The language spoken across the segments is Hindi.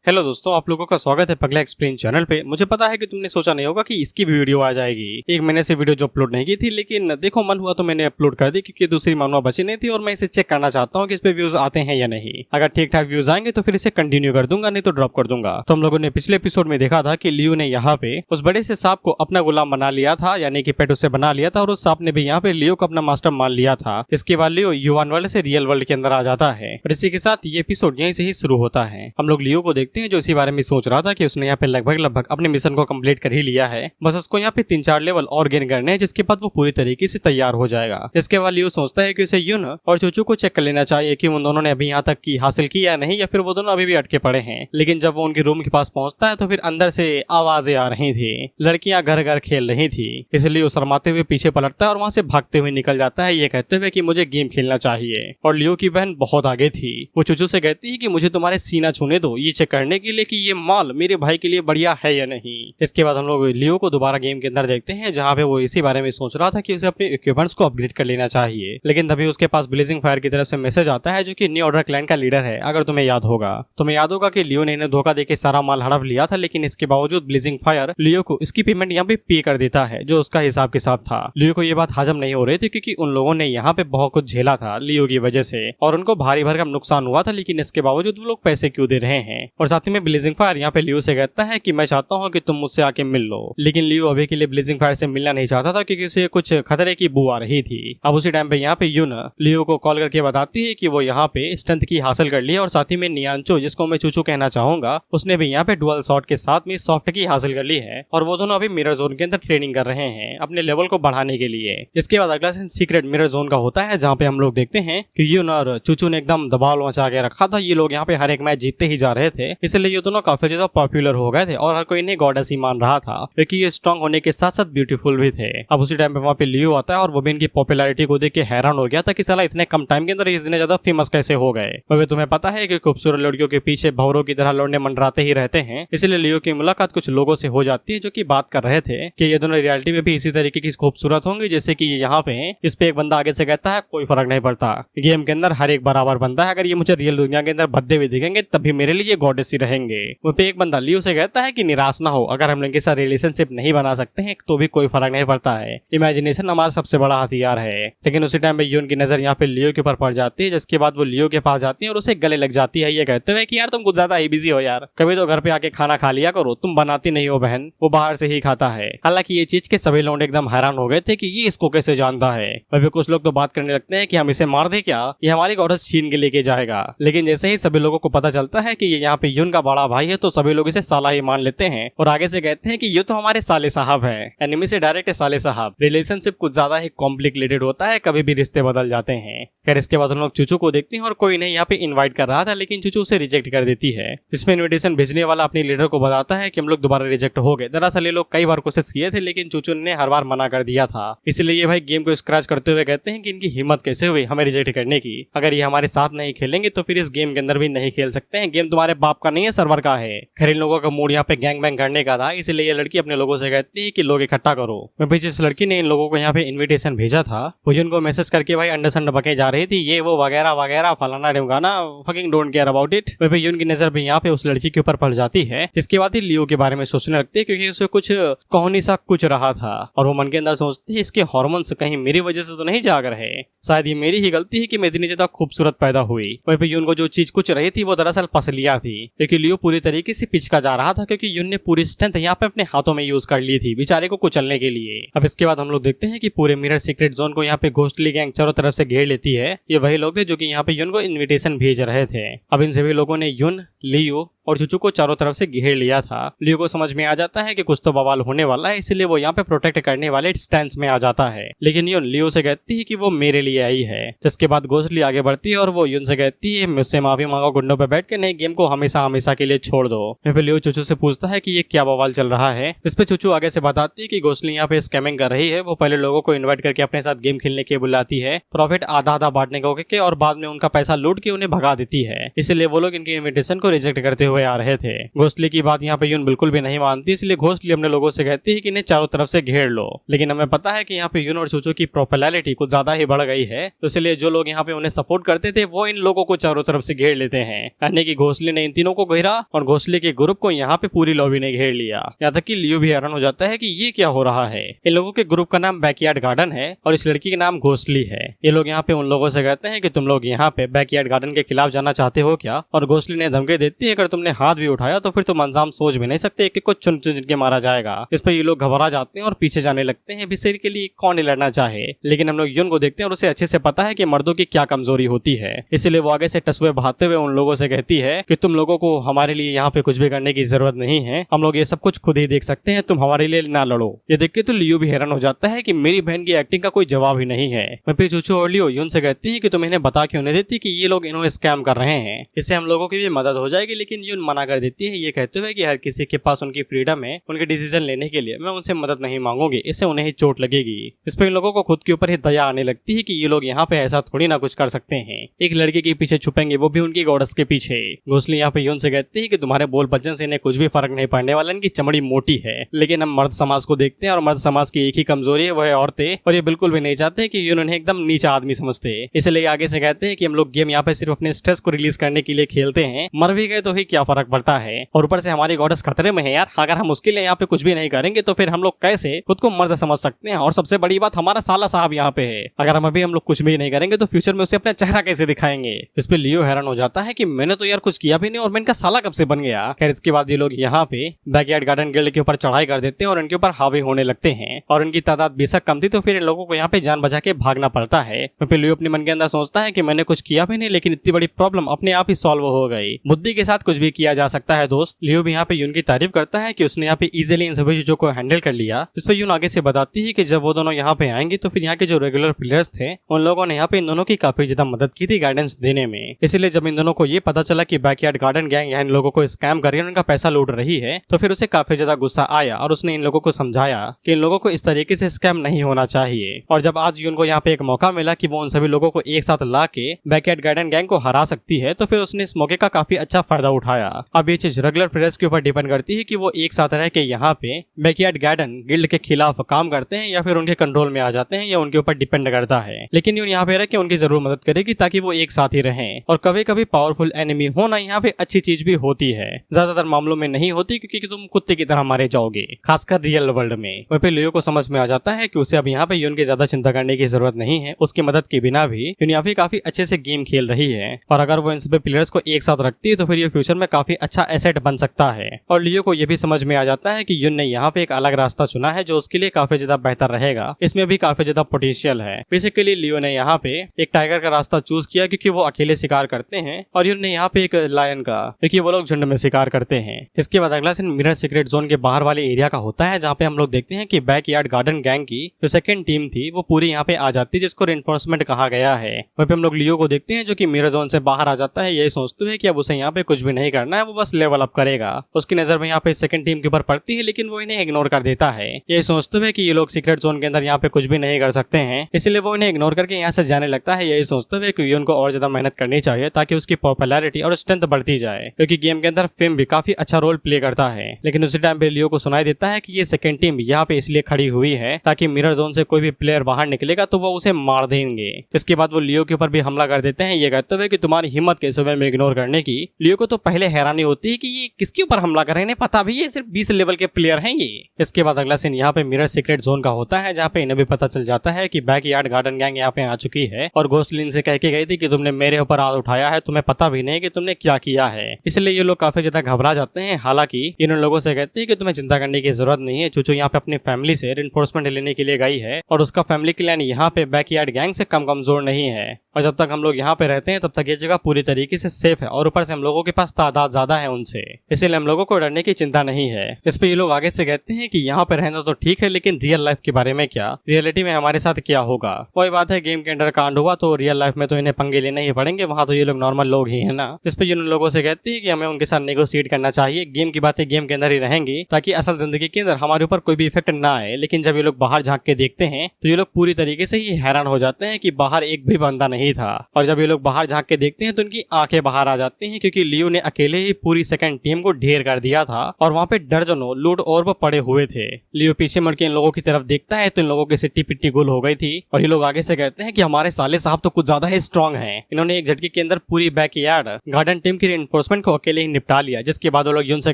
हेलो दोस्तों, आप लोगों का स्वागत है पगला एक्सप्लेन चैनल पे। मुझे पता है कि तुमने सोचा नहीं होगा कि इसकी भी वीडियो आ जाएगी। एक महीने से वीडियो जो अपलोड नहीं की थी, लेकिन देखो मन हुआ तो मैंने अपलोड कर दी क्योंकि दूसरी मानवा बची नहीं थी और मैं इसे चेक करना चाहता हूँ कि इस पे व्यूज आते हैं या नहीं। अगर ठीक ठाक व्यूज आएंगे तो फिर इसे कंटिन्यू कर दूंगा, नहीं तो ड्रॉप कर दूंगा। तो हम लोगों ने पिछले एपिसोड में देखा था कि लियो ने यहाँ पे उस बड़े से सांप को अपना गुलाम बना लिया था, यानी कि पेट उसे बना लिया था, और उस सांप ने भी यहाँ पे लियो को अपना मास्टर मान लिया था। इसके बाद लियो युवान वर्ल्ड से रियल वर्ल्ड के अंदर आ जाता है और इसी के साथ ये एपिसोड यहीं से ही शुरू होता है। हम लोग लियो को देखते हैं जो इसी बारे में सोच रहा था कि उसने यहाँ पे लगभग अपने मिशन को कंप्लीट कर ही लिया है, बस उसको यहाँ पे 3-4 लेवल और गेन करने हैं, जिसके बाद वो पूरी तरीके से तैयार हो जाएगा। इसके बाद लियो सोचता है कि उसे यून और चूचू को चेक कर लेना चाहिए कि उन दोनों ने अभी यहाँ तक की हासिल की या नहीं, या फिर वो दोनों अभी भी अटके पड़े हैं। लेकिन जब वो उनके रूम के पास पहुंचता है तो फिर अंदर से आवाजें आ रही थी, लड़कियां घर घर खेल रही थी। इसलिए वो शर्माते हुए पीछे पलटता है और वहां से भागते हुए निकल जाता है, ये कहते हुए कि मुझे गेम खेलना चाहिए। और लियो की बहन बहुत आगे थी, वो चूचू से कहती है कि मुझे तुम्हारे सीना छूने दो, ये चेक करने के लिए कि ये माल मेरे भाई के लिए बढ़िया है या नहीं। इसके बाद हम लोग लियो को दोबारा गेम के अंदर देखते हैं, जहाँ पे वो इसी बारे में सोच रहा था कि उसे अपने इक्विपमेंट्स को अपग्रेड कर लेना चाहिए। लेकिन तभी उसके पास ब्लेजिंग फायर की तरफ से मैसेज आता है, जो कि न्यू ऑर्डर क्लैन का लीडर है। अगर तुम्हें याद होगा कि लियो ने इन्हें धोखा देके सारा माल हड़प लिया था, लेकिन इसके बावजूद ब्लेजिंग फायर लियो को इसकी पेमेंट यहाँ पे कर देता है, जो उसका हिसाब के साथ था। लियो को ये बात हजम नहीं हो रही थी क्योंकि उन लोगों ने यहाँ पे बहुत कुछ झेला था लियो की वजह से, और उनको भारी भरकम नुकसान हुआ था, लेकिन इसके बावजूद वो लोग पैसे क्यों दे रहे हैं। और साथ ही में ब्लेजिंग फायर यहाँ पे लियो से कहता है कि मैं चाहता हूँ कि तुम मुझसे आके मिल लो। लेकिन लियो अभी के लिए ब्लेजिंग फायर से मिलना नहीं चाहता था क्योंकि उसे कुछ खतरे की बू आ रही थी। अब उसी टाइम पे यहाँ पे यून लियो को कॉल करके बताती है कि वो यहाँ पे स्ट्रेंथ की हासिल कर ली है, और साथ ही में नियांचो, जिसको मैं चूचू कहना चाहूंगा, उसने भी यहाँ पे डुअल शॉट के साथ में सॉफ्ट की हासिल कर ली है, और वो दोनों अभी मिरर जोन के अंदर ट्रेनिंग कर रहे हैं अपने लेवल को बढ़ाने के लिए। इसके बाद अगला सीन सीक्रेट मिरर जोन का होता है, जहाँ पे हम लोग देखते हैं कि यून और चूचू ने एकदम दबाव मचा के रखा था। ये लोग यहाँ पे हर एक मैच जीतते ही जा रहे थे, इसलिए ये दोनों काफी ज्यादा पॉपुलर हो गए थे और हर कोई इन्हें गॉडेस ही मान रहा था, क्योंकि ये स्ट्रॉन्ग होने के साथ साथ ब्यूटीफुल भी थे। अब उसी टाइम पे वहाँ पे लियो आता है और वो भी इनकी पॉपुलैरिटी को देख के हैरान हो गया था कि साला इतने कम टाइम के अंदर इतने ज्यादा फेमस कैसे हो गए। वह तुम्हें पता है कि खूबसूरत लड़कियों के पीछे भौरों की तरह लौंडे मंडराते ही रहते हैं, इसलिए लियो की मुलाकात कुछ लोगों से हो जाती है जो कि बात कर रहे थे कि ये दोनों रियलिटी में भी इसी तरीके की खूबसूरत होंगी जैसे कि ये यहाँ पे हैं। इस पे एक बंदा आगे से कहता है कोई फर्क नहीं पड़ता, गेम के अंदर हर एक बराबर बनता है, अगर ये मुझे रियल दुनिया के अंदर भद्दे हुए दिखेंगे तभी मेरे लिए गॉडेस ही रहेंगे। वह पे एक बंदा लियो से कहता है कि निराश ना हो, अगर हम लोग के साथ रिलेशनशिप नहीं बना सकते हैं तो भी कोई फर्क नहीं पड़ता है, इमेजिनेशन हमारा सबसे बड़ा हथियार है। लेकिन उसी टाइम पे यून की नजर यहाँ पे लियो के ऊपर पड़ जाती है, जिसके बाद वो लियो के पास जाती है और उसे गले लग जाती है, ये कहते हुए कि यार तुम कुछ ज्यादा ही बिजी हो यार, कभी तो घर पे आके खाना खा लिया करो, तुम बनाती नहीं हो बहन, वो बाहर से ही खाता है। हालांकि ये चीज के सभी लोग एकदम हैरान हो गए थे कि ये इसको कैसे जानता है। वही कुछ लोग तो बात करने लगते हैं कि हम इसे मार दे क्या, ये हमारी गॉडेस छीन के लेके जाएगा। लेकिन जैसे ही सभी लोगों को पता चलता है कि ये यहाँ पे यून का बड़ा भाई है, तो सभी लोग इसे साला ही मान लेते हैं और आगे से कहते हैं कि ये तो हमारे साले साहब है। एनिमी से डायरेक्ट साले साहब। रिलेशनशिप कुछ ज्यादा ही कॉम्प्लिकेटेड होता है, कभी भी रिश्ते बदल जाते हैं। फिर इसके बाद हम लोग चूचू को देखते हैं और कोई नहीं यहाँ पे इनवाइट कर रहा था, लेकिन चूचू उसे रिजेक्ट कर देती है, जिसमें इनविटेशन भेजने वाला अपने लीडर को बताता है कि हम लोग दोबारा रिजेक्ट हो गए। दरअसल ये लोग कई बार कोशिश किए थे, लेकिन चूचू ने हर बार मना कर दिया था। इसलिए ये भाई गेम को स्क्रैच करते हुए कहते हैं कि इनकी हिम्मत कैसे हुई हमें रिजेक्ट करने की, अगर ये हमारे साथ नहीं खेलेंगे तो फिर इस गेम के अंदर भी नहीं खेल सकते हैं, गेम तुम्हारे बाप का नहीं है सर्वर का है। खैर इन लोगों का मूड यहाँ पे गैंग बैंग करने का था, इसलिए ये लड़की अपने लोगों से कहती है कि लोग इकट्ठा करो। मैं पीछे इस लड़की ने इन लोगों को यहाँ पे इनविटेशन भेजा था, वो उनको मैसेज करके भाई अंडरस्टैंड बके जा रही थी, ये वो वगैरह वगैरह फलाना ढिमकाना, fucking don't care about it. वही यून की नजर भी यहाँ पे उस लड़की के ऊपर पड़ जाती है, जिसके बाद ही लियो के बारे में सोचने लगती है, क्योंकि उसे कुछ कहानी सा कुछ रहा था और वो मन के अंदर सोचती है इसके हार्मोन्स कहीं मेरी वजह से तो नहीं जाग रहे, शायद ये मेरी ही गलती है कि मैं इतनी ज्यादा खूबसूरत पैदा हुई। वहीं पे यून को जो चीज कुछ रही थी वो दरअसल पसलियां थी, लेकिन लियो पूरी तरीके से पिचका जा रहा था क्योंकि यून ने पूरी स्ट्रेंथ यहाँ पे अपने हाथों में यूज कर ली थी बेचारे को कुचलने के लिए। अब इसके बाद हम लोग देखते हैं कि पूरे मिरर सीक्रेट जोन को यहाँ पे घोस्टली गैंग चारों तरफ से घेर लेती है। ये वही लोग थे जो कि यहाँ पे यून को इनविटेशन भेज रहे थे। अब इन सभी लोगों ने यून, लियो और चूचू को चारों तरफ से घेर लिया था। लियो को समझ में आ जाता है कि कुछ तो बवाल होने वाला है, इसलिए वो यहाँ पे प्रोटेक्ट करने वाले स्टैंस में आ जाता है। लेकिन यून लियो से कहती है कि वो मेरे लिए आई है, जिसके बाद घोस्टली आगे बढ़ती है और वो यून से कहती है मुझसे माफी मांगो गुंडों पे बैठ के, नहीं गेम को हमेशा हमेशा के लिए छोड़ दो। फिर लियो चूचू से पूछता है कि ये क्या बवाल चल रहा है। इस पे चूचू आगे से बताती है कि घोस्टली यहाँ पे स्कैमिंग कर रही है, वो पहले लोगों को इन्वाइट करके अपने साथ गेम खेलने के बुलाती है, प्रॉफिट आधा आधा बांटने को और बाद में उनका पैसा लूट के उन्हें भगा देती है, इसलिए वो लोग इनके इन्विटेशन को रिजेक्ट करते हुए हुए आ रहे थे। घोस्टली की बात यहाँ पे यून बिल्कुल भी नहीं मानती, इसलिए घोस्टली अपने लोगों से कहती है कि इन्हें चारों तरफ से घेर लो। लेकिन हमें पता है कि यहाँ पे यून और चूचू की पॉपुलैरिटी कुछ ज्यादा ही बढ़ गई है, तो इसलिए जो लोग यहाँ पे उन्हें सपोर्ट करते थे वो इन लोगों को चारों तरफ से घेर लेते हैं। यानी कि घोस्टली ने इन तीनों को घेरा और घोस्टली के ग्रुप को यहाँ पे पूरी लॉबी ने घेर लिया। यहाँ तक कि लियो भी हैरान हो जाता है कि ये क्या हो रहा है। इन लोगों के ग्रुप का नाम बैकयार्ड गार्डन है और इस लड़की का नाम घोस्टली है। ये लोग यहाँ पे उन लोगों से कहते हैं कि तुम लोग यहाँ पे बैकयार्ड गार्डन के खिलाफ जाना चाहते हो क्या, और घोस्टली ने धमकी देती है अगर तुमने हाथ भी उठाया तो फिर तुम अंजाम सोच भी नहीं सकते कि कुछ चुन चुन के मारा जाएगा। इस पर ये लोग घबरा जाते हैं और पीछे जाने लगते हैं। बिसेर के लिए कौन ही लड़ना चाहे, लेकिन हम लोग यून को देखते हैं और उसे अच्छे से पता है कि मर्दों की क्या कमजोरी होती है, इसलिए वो आगे से टसुए बहाते हुए उन लोगों से कहती है कि तुम लोगों को हमारे लिए यहाँ पे कुछ भी करने की जरूरत नहीं है, हम लोग ये सब कुछ खुद ही देख सकते हैं, तुम हमारे लिए ना लड़ो। ये देख के तो लियो भी हैरान हो जाता है कि मेरी बहन की एक्टिंग का कोई जवाब ही नहीं है। मैं फिर चूचू और लियो यून से कहती है कि तुम इन्हें बता क्यों नहीं देती कि ये लोग इन्होंने स्कैम कर रहे हैं, इससे हम लोगों की भी मदद हो जाएगी। लेकिन यून मना कर देती है, ये कहते हुए कि हर किसी के पास उनकी फ्रीडम है उनके डिसीजन लेने के लिए, मैं उनसे मदद नहीं मांगूंगी, इससे उन्हें ही चोट लगेगी। इस पर इन लोगों को खुद के ऊपर ही दया आने लगती है कि ये लोग यहाँ पे ऐसा थोड़ी ना कुछ कर सकते हैं, एक लड़के के पीछे छुपेंगे वो भी उनकी गॉडेस के पीछे। घोस्टली यहाँ पे यून से कहती है कि तुम्हारे बोल बच्चन से इन्हें कुछ भी फर्क नहीं पड़ने वाला, इनकी चमड़ी मोटी है। लेकिन हम मर्द समाज को देखते हैं और मर्द समाज की एक ही कमजोरी है, वो है औरतें, और ये बिल्कुल भी नहीं चाहते कि यून उन्हें एकदम नीचा आदमी समझते, इसलिए आगे से कहते हैं कि हम लोग गेम यहाँ पे सिर्फ अपने स्ट्रेस को रिलीज करने के लिए खेलते हैं, मर भी गए तो ही क्या फर्क पड़ता है, और ऊपर से हमारी गॉडेस खतरे में है यार, अगर हम उसके लिए यहाँ पे कुछ भी नहीं करेंगे तो फिर हम लोग कैसे खुद को मर्द समझ सकते हैं। और सबसे बड़ी बात, हमारा साला साहब यहाँ पे है, अगर हम लोग कुछ भी नहीं करेंगे तो फ्यूचर में उसे अपना चेहरा कैसे दिखाएंगे। इस पे लियो हैरान हो जाता है कि मैंने तो यार कुछ किया भी नहीं और मैं इनका साला कब से बन गया। खैर इसके बाद ये लोग यहाँ पे बैकयार्ड गार्डन गिल्ड के ऊपर चढ़ाई कर देते हैं और इनके ऊपर हावी होने लगते हैं, और इनकी तादाद बेशक कम थी तो फिर इन लोगों को यहाँ पे जान बचा के भागना पड़ता है। फिर लियो अपने मन के अंदर सोचता है कि मैंने कुछ किया भी नहीं, लेकिन इतनी बड़ी प्रॉब्लम अपने आप ही सॉल्व हो गई, बुद्धि के साथ कुछ भी किया जा सकता है दोस्त। लियो भी यहाँ पे यून की तारीफ करता है कि उसने यहाँ पे इजीली इन सभी चीजों को हैंडल कर लिया। इस पर यून आगे से बताती है कि जब वो दोनों यहाँ पे आएंगे तो फिर यहाँ के जो रेगुलर प्लेयर्स थे उन लोगों ने यहाँ पे इन दोनों की काफी ज्यादा मदद की थी गाइडेंस देने में। इसलिए जब इन दोनों को ये पता चला कि बैकयार्ड गार्डन गैंग इन लोगों को स्कैम कर रही है, उनका पैसा लूट रही है, तो फिर उसे काफी ज्यादा गुस्सा आया और उसने इन लोगों को समझाया कि इन लोगों को इस तरीके से स्कैम नहीं होना चाहिए। और जब आज यून को यहाँ पे एक मौका मिला कि वो उन सभी लोगों को एक साथ ला के बैकयार्ड गार्डन गैंग को हरा सकती है, तो फिर उसने इस मौके का काफी अच्छा फायदा उठाया। अब ये चीज रेगुलर प्लेयर्स के ऊपर डिपेंड करती है कि वो एक साथ रह के यहाँ पे बैकयार्ड गार्डन गिल्ड के खिलाफ काम करते हैं या फिर उनके कंट्रोल में आ जाते हैं, या उनके ऊपर डिपेंड करता है। लेकिन यून यहाँ पे रह के उनकी जरूर मदद करेगी ताकि वो एक साथ ही रहें। और कभी कभी पावरफुल एनिमी होना यहाँ पे अच्छी चीज भी होती है, ज्यादातर मामलों में नहीं होती क्योंकि तुम कुत्ते की तरह मारे जाओगे, खासकर रियल वर्ल्ड में। वहीं पे लियो को समझ में आ जाता है कि उसे अब यहाँ पे यून की ज्यादा चिंता करने की जरूरत नहीं है, उसकी मदद के बिना भी यून यहाँ पे काफी अच्छे से गेम खेल रही है, और अगर वो इन सभी प्लेयर्स को एक साथ रखती है तो फिर ये फ्यूचर में काफी अच्छा एसेट बन सकता है। और लियो को ये भी समझ में आ जाता है कि यून ने यहाँ पे एक अलग रास्ता चुना है जो उसके लिए काफी ज्यादा बेहतर रहेगा, इसमें भी काफी ज्यादा पोटेंशियल है। बेसिकली लियो ने यहाँ पे एक टाइगर का रास्ता चूज किया क्योंकि वो अकेले शिकार करते हैं, और यून ने यहाँ पे एक लायन का, क्योंकि वो लोग झुंड में शिकार करते हैं। जिसके बाद अगला सीन मिरर सीक्रेट जोन के बाहर वाले एरिया का होता है, जहाँ पे हम लोग देखते हैं कि बैकयार्ड गार्डन गैंग की जो सेकंड टीम थी वो पूरी यहाँ पे आ जाती है, जिसको रेनफोर्समेंट कहा गया है। वहीं पे हम लोग लियो को देखते हैं जो कि मिरर जोन से बाहर आ जाता है, यही सोचते हुए कि अब उसे यहाँ पे कुछ भी नहीं करना है, वो बस लेवल अप करेगा। उसकी नजर में यहाँ पे सेकंड टीम के ऊपर पड़ती है, लेकिन वो इन्हें इग्नोर कर देता है, यही सोचते हुए कि ये लोग सीक्रेट जोन के अंदर यहाँ पे कुछ भी नहीं कर सकते हैं, इसलिए वो इन्हें इग्नोर करके यहाँ से जाने लगता है, यही सोचते हुए कि उनको और ज्यादा मेहनत करनी चाहिए ताकि उसकी पॉपुलैरिटी और स्ट्रेंथ बढ़ती जाए, क्योंकि गेम के अंदर फेम भी काफी अच्छा रोल प्ले करता है। लेकिन उसी टाइम पे लियो को सुनाई देता है कि ये सेकंड टीम यहाँ पे इसलिए खड़ी हुई है ताकि मिरर जोन से कोई भी प्लेयर बाहर निकलेगा तो वो उसे मार देंगे। इसके बाद वो लियो के ऊपर भी हमला कर देते हैं, ये कहते हुए कि तुम्हारी हिम्मत कैसे हुई में इग्नोर करने की। लियो को तो पहले हैरानी होती है कि ये किसके ऊपर हमला कर रहे हैं, पता भी ये सिर्फ 20 लेवल के प्लेयर हैं ये। इसके बाद अगला सीन यहाँ पे मिरर सीक्रेट जोन का होता है, जहाँ पे इन्हें भी पता चल जाता है कि बैकयार्ड गार्डन गैंग यहाँ पे आ चुकी है, और घोस्टलिन से कह के गई थी कि तुमने मेरे ऊपर हाथ उठाया है, तुम्हें पता भी नहीं कि तुमने क्या किया है। इसलिए ये लोग काफी ज्यादा घबरा जाते हैं। हालांकि इन लोगों से कहते हैं कि तुम्हें चिंता करने की जरूरत नहीं है, चूचू यहाँ पे अपनी फैमिली से रेनफोर्समेंट लेने के लिए गई है, और उसका फैमिली क्लैन यहाँ पे बैकयार्ड गैंग से कम कमजोर नहीं है, और जब तक हम लोग यहाँ पे रहते हैं तब तक ये जगह पूरी तरीके से सेफ है, और ऊपर से हम लोगों के पास तादाद ज्यादा है उनसे, इसलिए हम लोगों को डरने की चिंता नहीं है। इस पे ये लोग आगे से कहते हैं कि यहाँ पे रहना तो ठीक है, लेकिन रियल लाइफ के बारे में क्या, रियलिटी में हमारे साथ क्या होगा। वही बात है, गेम के अंदर कांड हुआ तो रियल लाइफ में तो इन्हें पंगे लेने ही पड़ेंगे, वहाँ तो ये लोग नॉर्मल लोग ही है ना। इस पे उन लोगों से कहती है कि हमें उनके साथ नेगोशिएट करना चाहिए, गेम की बातें गेम के अंदर ही रहेंगी ताकि असल जिंदगी के अंदर हमारे ऊपर कोई भी इफेक्ट ना आए। लेकिन जब ये लोग बाहर झांक के देखते हैं तो ये लोग पूरी तरीके से ही हैरान हो जाते हैं कि बाहर एक भी बंदा नहीं था, और जब ये लोग बाहर झांक के देखते हैं तो उनकी आंखें बाहर आ जाती हैं, क्योंकि लियो ने अकेले अकेले ही पूरी सेकंड टीम को ढेर कर दिया था और वहाँ पे दर्जनों लूट ऑर्ब पड़े हुए थे। लियो पीछे मुड़ के इन लोगों की तरफ देखता है तो इन लोगों की सिट्टी पिट्टी गुल हो गई थी और ये लोग आगे से कहते हैं कि हमारे साले साहब तो कुछ ज्यादा ही स्ट्रॉन्ग हैं। इन्होंने एक झटके के अंदर पूरी बैकयार्ड गार्डन टीम की रिइंफोर्समेंट को अकेले ही निपटा लिया, जिसके बाद वो लोग यून से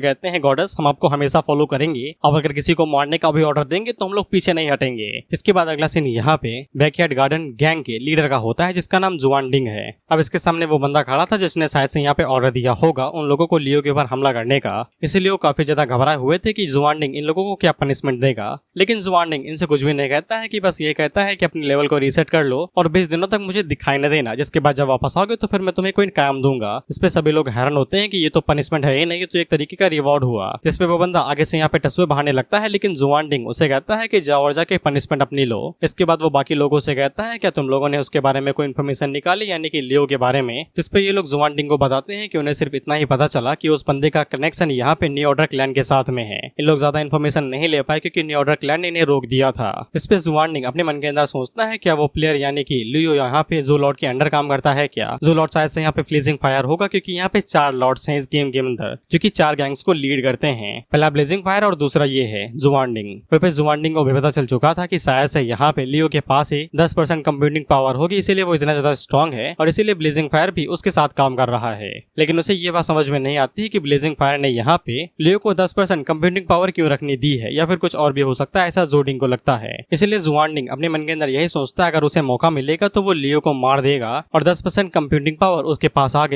कहते हैं गॉडेस हम आपको हमेशा फॉलो करेंगे, अब अगर किसी को मारने का भी ऑर्डर देंगे तो हम लोग पीछे नहीं हटेंगे। इसके बाद अगला सीन यहाँ पे बैकयार्ड गार्डन गैंग के लीडर का होता है जिसका नाम जुआनडिंग है। अब इसके सामने वो बंदा खड़ा था जिसने शायद से यहाँ पे ऑर्डर दिया होगा उन लोगों को लियो के ऊपर हमला करने का, इसलिए वो काफी ज्यादा घबराए हुए थे कि जुआनडिंग इन लोगों को क्या पनिशमेंट देगा। लेकिन जुआनडिंग इनसे कुछ भी नहीं कहता है कि बस ये कहता है कि अपने लेवल को रीसेट कर लो और 20 दिनों तक मुझे दिखाई न देना, जिसके बाद जब वापस आओगे तो फिर मैं तुम्हें कोई काम दूंगा। इस पे सभी लोग हैरान होते हैं कि ये तो पनिशमेंट है ही नहीं, ये तो एक तरीके का रिवॉर्ड हुआ। जिस पे वो बंदा आगे से यहाँ पे टसुए बहाने लगता है, लेकिन जुआनडिंग उसे कहता है कि जाओ और जाके पनिशमेंट अपनी लो। इसके बाद वो बाकी लोगों से कहता है क्या तुम लोगों ने उसके बारे में कोई इन्फॉर्मेशन निकाली, यानी कि लियो के बारे में, जिस पे ये लोग जुआनडिंग को बताते हैं कि उन्हें सिर्फ इतना ही पता चला कि उस बंदे का कनेक्शन यहाँ पे न्यू ऑर्डर क्लैन के साथ में है। इन लोग ज्यादा इन्फॉर्मेशन नहीं ले पाए क्योंकि न्यू ऑर्डर क्लैन ने इन्हें रोक दिया था। इस पे जुआनडिंग अपने मन के अंदर सोचता है क्या वो प्लेयर यानी कि लियो यहाँ पे जू लॉर्ड के अंडर काम करता है क्या। जू लॉर्ड शायद से यहाँ पे ब्लेजिंग फायर होगा क्योंकि यहाँ पे 4 लॉर्ड्स हैं इस गेम के अंदर जो कि 4 गैंग्स को लीड करते हैं। पहला ब्लेजिंग फायर और दूसरा ये है जुआनडिंग। फिर जुआनडिंग को भी पता चल चुका था कि शायद से यहाँ पे लियो के पास ही 10% कंप्यूटिंग पावर होगी, इसीलिए वो इतना ज्यादा स्ट्रॉन्ग है और इसीलिए ब्लेजिंग फायर भी उसके साथ काम कर रहा है। लेकिन उसे ये बात समझ में नहीं आती कि ब्लेजिंग फायर ने यहाँ पे लियो को 10% कंप्यूटिंग पावर क्यों रखनी दी है, या फिर कुछ और भी हो सकता है, ऐसा जोडिंग को लगता है। इसलिए जुआनडिंग अपने मन के अंदर यही सोचता है अगर उसे मौका मिलेगा तो वो लियो को मार देगा और 10% कंप्यूटिंग पावर उसके पास आ